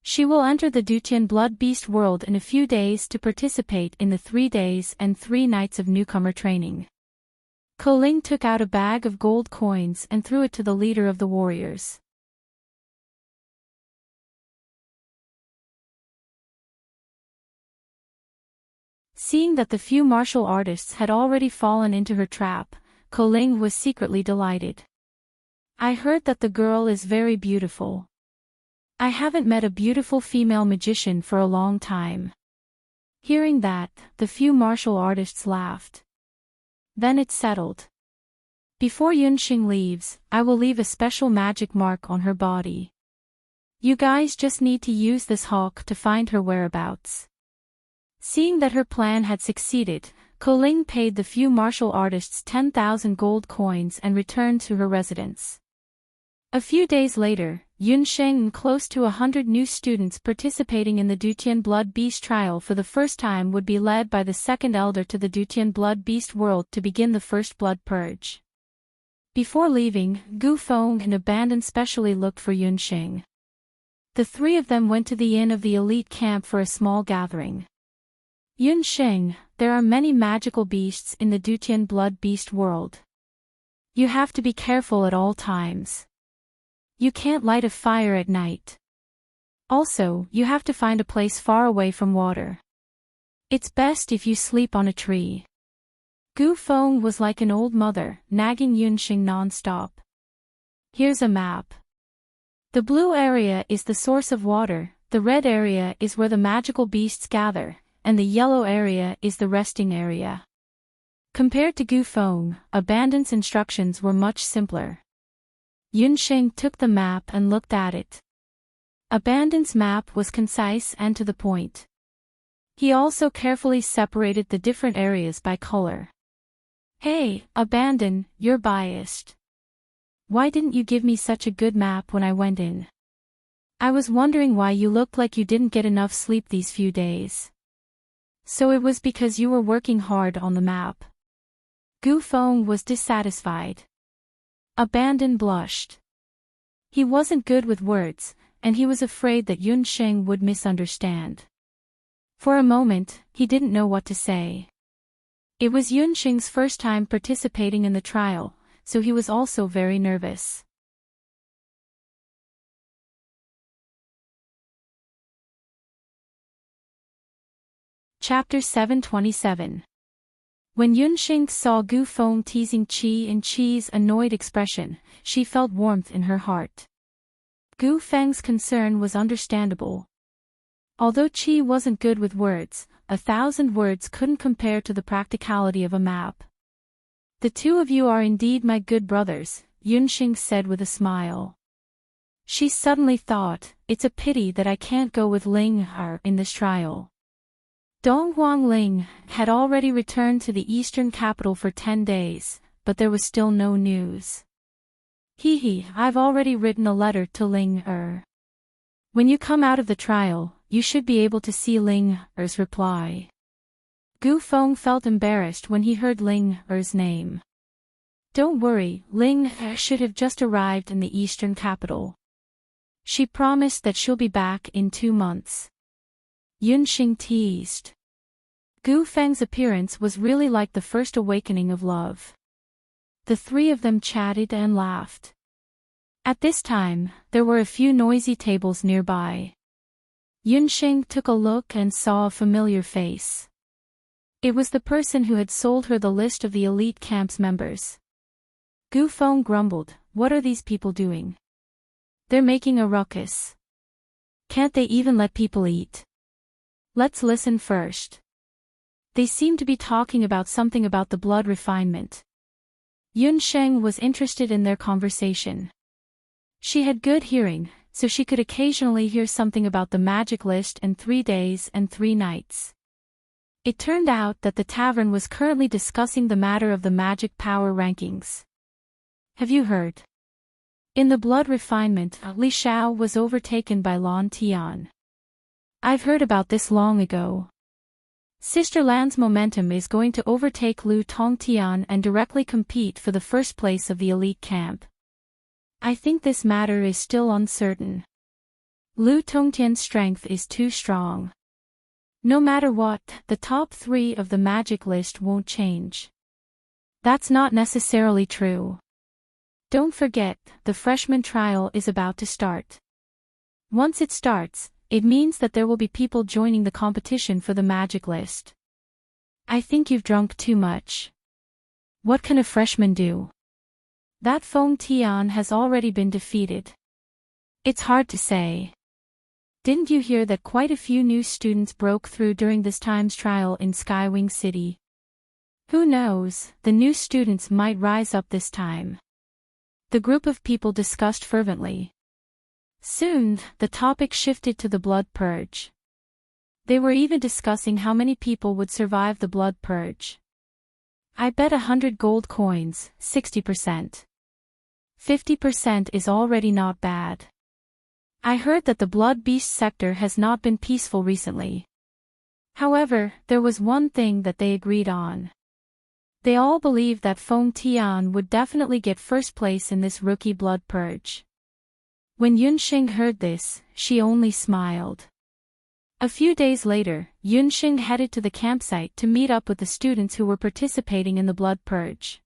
She will enter the Dutian blood beast world in a few days to participate in the 3 days and 3 nights of newcomer training. Ko Ling took out a bag of gold coins and threw it to the leader of the warriors. Seeing that the few martial artists had already fallen into her trap, Ko Ling was secretly delighted. I heard that the girl is very beautiful. I haven't met a beautiful female magician for a long time. Hearing that, the few martial artists laughed. Then it settled. Before Yunxing leaves, I will leave a special magic mark on her body. You guys just need to use this hawk to find her whereabouts. Seeing that her plan had succeeded, Ling paid the few martial artists 10,000 gold coins and returned to her residence. A few days later, Yunsheng and close to 100 new students participating in the Dutian Blood Beast trial for the first time would be led by the second elder to the Dutian Blood Beast world to begin the first blood purge. Before leaving, Gu Feng and Abandon specially looked for Yunsheng. The three of them went to the inn of the elite camp for a small gathering. Yunsheng, there are many magical beasts in the Dutian Blood Beast world. You have to be careful at all times. You can't light a fire at night. Also, you have to find a place far away from water. It's best if you sleep on a tree. Gu Feng was like an old mother, nagging Yunsheng non-stop. Here's a map. The blue area is the source of water, the red area is where the magical beasts gather, and the yellow area is the resting area. Compared to Gu Feng, Abandon's instructions were much simpler. Yunsheng took the map and looked at it. Abandon's map was concise and to the point. He also carefully separated the different areas by color. Hey, Abandon, you're biased. Why didn't you give me such a good map when I went in? I was wondering why you looked like you didn't get enough sleep these few days. So it was because you were working hard on the map. Gu Feng was dissatisfied. Abandon blushed. He wasn't good with words, and he was afraid that Yunsheng would misunderstand. For a moment, he didn't know what to say. It was Yunsheng's first time participating in the trial, so he was also very nervous. Chapter 727. When Yunsheng saw Gu Feng teasing Qi and Qi's annoyed expression, she felt warmth in her heart. Gu Feng's concern was understandable. Although Qi wasn't good with words, 1,000 words couldn't compare to the practicality of a map. The two of you are indeed my good brothers, Yunsheng said with a smile. She suddenly thought, it's a pity that I can't go with Ling Er in this trial. Dong Huangling had already returned to the eastern capital for 10 days, but there was still no news. I've already written a letter to Ling Er. When you come out of the trial, you should be able to see Ling Er's reply. Gu Feng felt embarrassed when he heard Ling Er's name. Don't worry, Ling Er should have just arrived in the eastern capital. She promised that she'll be back in 2 months. Yunsheng teased. Gu Feng's appearance was really like the first awakening of love. The three of them chatted and laughed. At this time, there were a few noisy tables nearby. Yunsheng took a look and saw a familiar face. It was the person who had sold her the list of the elite camp's members. Gu Feng grumbled, what are these people doing? They're making a ruckus. Can't they even let people eat? Let's listen first. They seem to be talking about something about the blood refinement. Yunsheng was interested in their conversation. She had good hearing, so she could occasionally hear something about the magic list and 3 days and 3 nights. It turned out that the tavern was currently discussing the matter of the magic power rankings. Have you heard? In the blood refinement, Li Xiao was overtaken by Lan Tian. I've heard about this long ago. Sister Lan's momentum is going to overtake Lu Tongtian and directly compete for the first place of the elite camp. I think this matter is still uncertain. Lu Tongtian's strength is too strong. No matter what, the top 3 of the magic list won't change. That's not necessarily true. Don't forget, the freshman trial is about to start. Once it starts, it means that there will be people joining the competition for the magic list. I think you've drunk too much. What can a freshman do? That Feng Tian has already been defeated. It's hard to say. Didn't you hear that quite a few new students broke through during this time's trial in Skywing City? Who knows, the new students might rise up this time. The group of people discussed fervently. Soon, the topic shifted to the blood purge. They were even discussing how many people would survive the blood purge. I bet 100 gold coins, 60%. 50% is already not bad. I heard that the Blood Beast sector has not been peaceful recently. However, there was one thing that they agreed on. They all believed that Feng Tian would definitely get first place in this rookie blood purge. When Yunxing heard this, she only smiled. A few days later, Yunxing headed to the campsite to meet up with the students who were participating in the blood purge.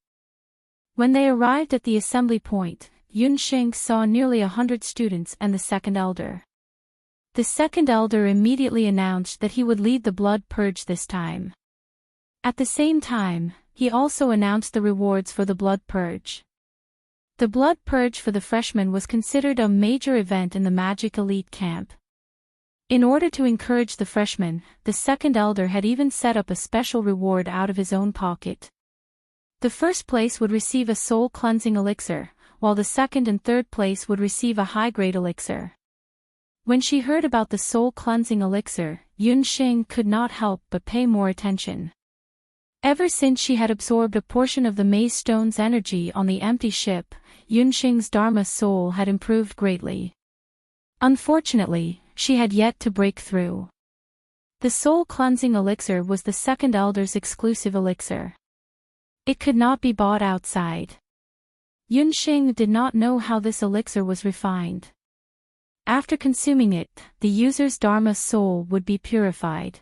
When they arrived at the assembly point, Yunxing saw nearly 100 students and the second elder. The second elder immediately announced that he would lead the blood purge this time. At the same time, he also announced the rewards for the blood purge. The blood purge for the freshmen was considered a major event in the Magic Elite camp. In order to encourage the freshmen, the second elder had even set up a special reward out of his own pocket. The first place would receive a soul cleansing elixir, while the second and third place would receive a high-grade elixir. When she heard about the soul cleansing elixir, Yunxing could not help but pay more attention. Ever since she had absorbed a portion of the Maze Stone's energy on the empty ship, Yunxing's Dharma soul had improved greatly. Unfortunately, she had yet to break through. The soul cleansing elixir was the second elder's exclusive elixir. It could not be bought outside. Yunxing did not know how this elixir was refined. After consuming it, the user's Dharma soul would be purified.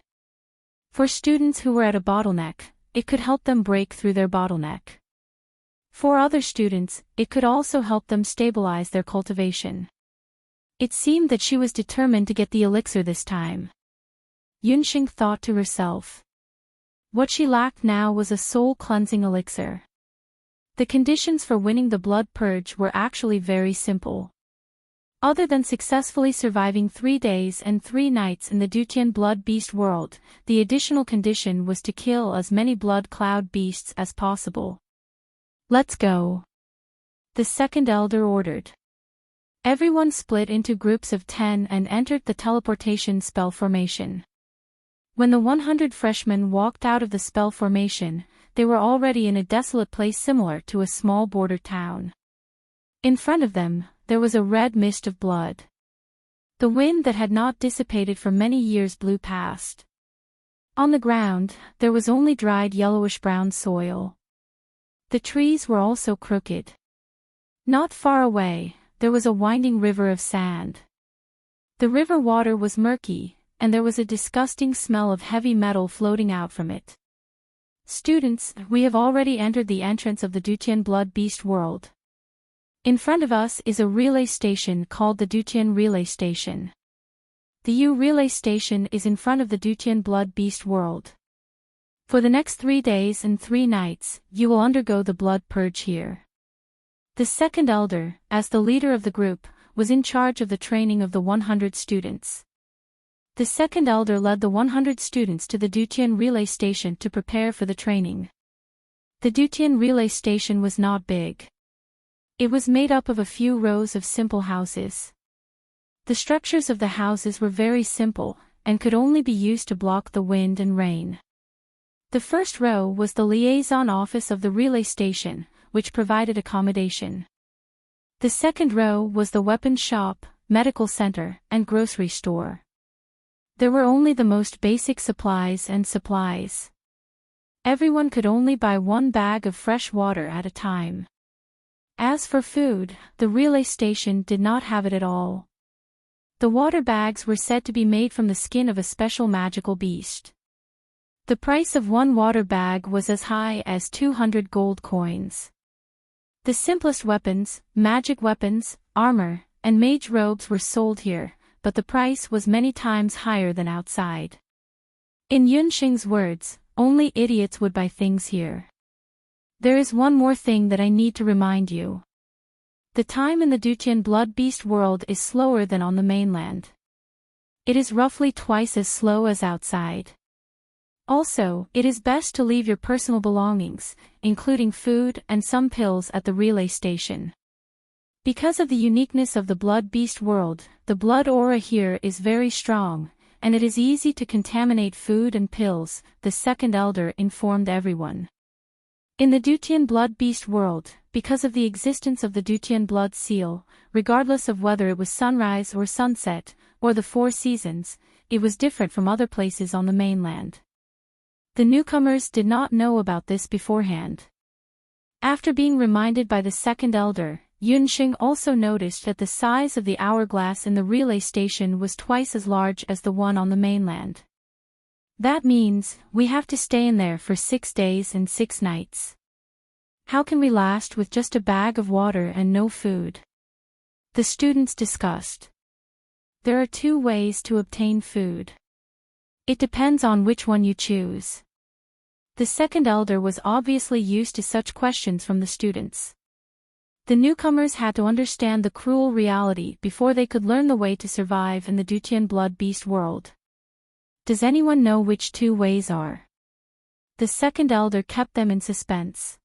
For students who were at a bottleneck, it could help them break through their bottleneck. For other students, it could also help them stabilize their cultivation. It seemed that she was determined to get the elixir this time. Yunxing thought to herself. What she lacked now was a soul-cleansing elixir. The conditions for winning the blood purge were actually very simple. Other than successfully surviving 3 days and 3 nights in the Dutian Blood Beast world, the additional condition was to kill as many blood cloud beasts as possible. Let's go. The second elder ordered. Everyone split into groups of 10 and entered the teleportation spell formation. When the 100 freshmen walked out of the spell formation, they were already in a desolate place similar to a small border town. In front of them, there was a red mist of blood. The wind that had not dissipated for many years blew past. On the ground, there was only dried yellowish-brown soil. The trees were also crooked. Not far away, there was a winding river of sand. The river water was murky, and there was a disgusting smell of heavy metal floating out from it. Students, we have already entered the entrance of the Dutian Blood Beast world. In front of us is a relay station called the Dutian Relay Station. The U Relay Station is in front of the Dutian Blood Beast world. For the next 3 days and 3 nights, you will undergo the blood purge here. The second elder, as the leader of the group, was in charge of the training of the 100 students. The second elder led the 100 students to the Dutian Relay Station to prepare for the training. The Dutian Relay Station was not big. It was made up of a few rows of simple houses. The structures of the houses were very simple, and could only be used to block the wind and rain. The first row was the liaison office of the relay station, which provided accommodation. The second row was the weapon shop, medical center, and grocery store. There were only the most basic supplies and supplies. Everyone could only buy 1 bag of fresh water at a time. As for food, the relay station did not have it at all. The water bags were said to be made from the skin of a special magical beast. The price of 1 water bag was as high as 200 gold coins. The simplest weapons, magic weapons, armor, and mage robes were sold here, but the price was many times higher than outside. In Yunxing's words, only idiots would buy things here. There is one more thing that I need to remind you. The time in the Dutian Blood Beast world is slower than on the mainland. It is roughly twice as slow as outside. Also, it is best to leave your personal belongings, including food and some pills at the relay station. Because of the uniqueness of the Blood Beast world, the blood aura here is very strong, and it is easy to contaminate food and pills, the second elder informed everyone. In the Dutian blood beast world, because of the existence of the Dutian blood seal, regardless of whether it was sunrise or sunset, or the 4 seasons, it was different from other places on the mainland. The newcomers did not know about this beforehand. After being reminded by the second elder, Yunxing also noticed that the size of the hourglass in the relay station was twice as large as the one on the mainland. That means, we have to stay in there for 6 days and 6 nights. How can we last with just a bag of water and no food? The students discussed. There are 2 ways to obtain food. It depends on which one you choose. The second elder was obviously used to such questions from the students. The newcomers had to understand the cruel reality before they could learn the way to survive in the Dutian blood beast world. Does anyone know which 2 ways are? The second elder kept them in suspense.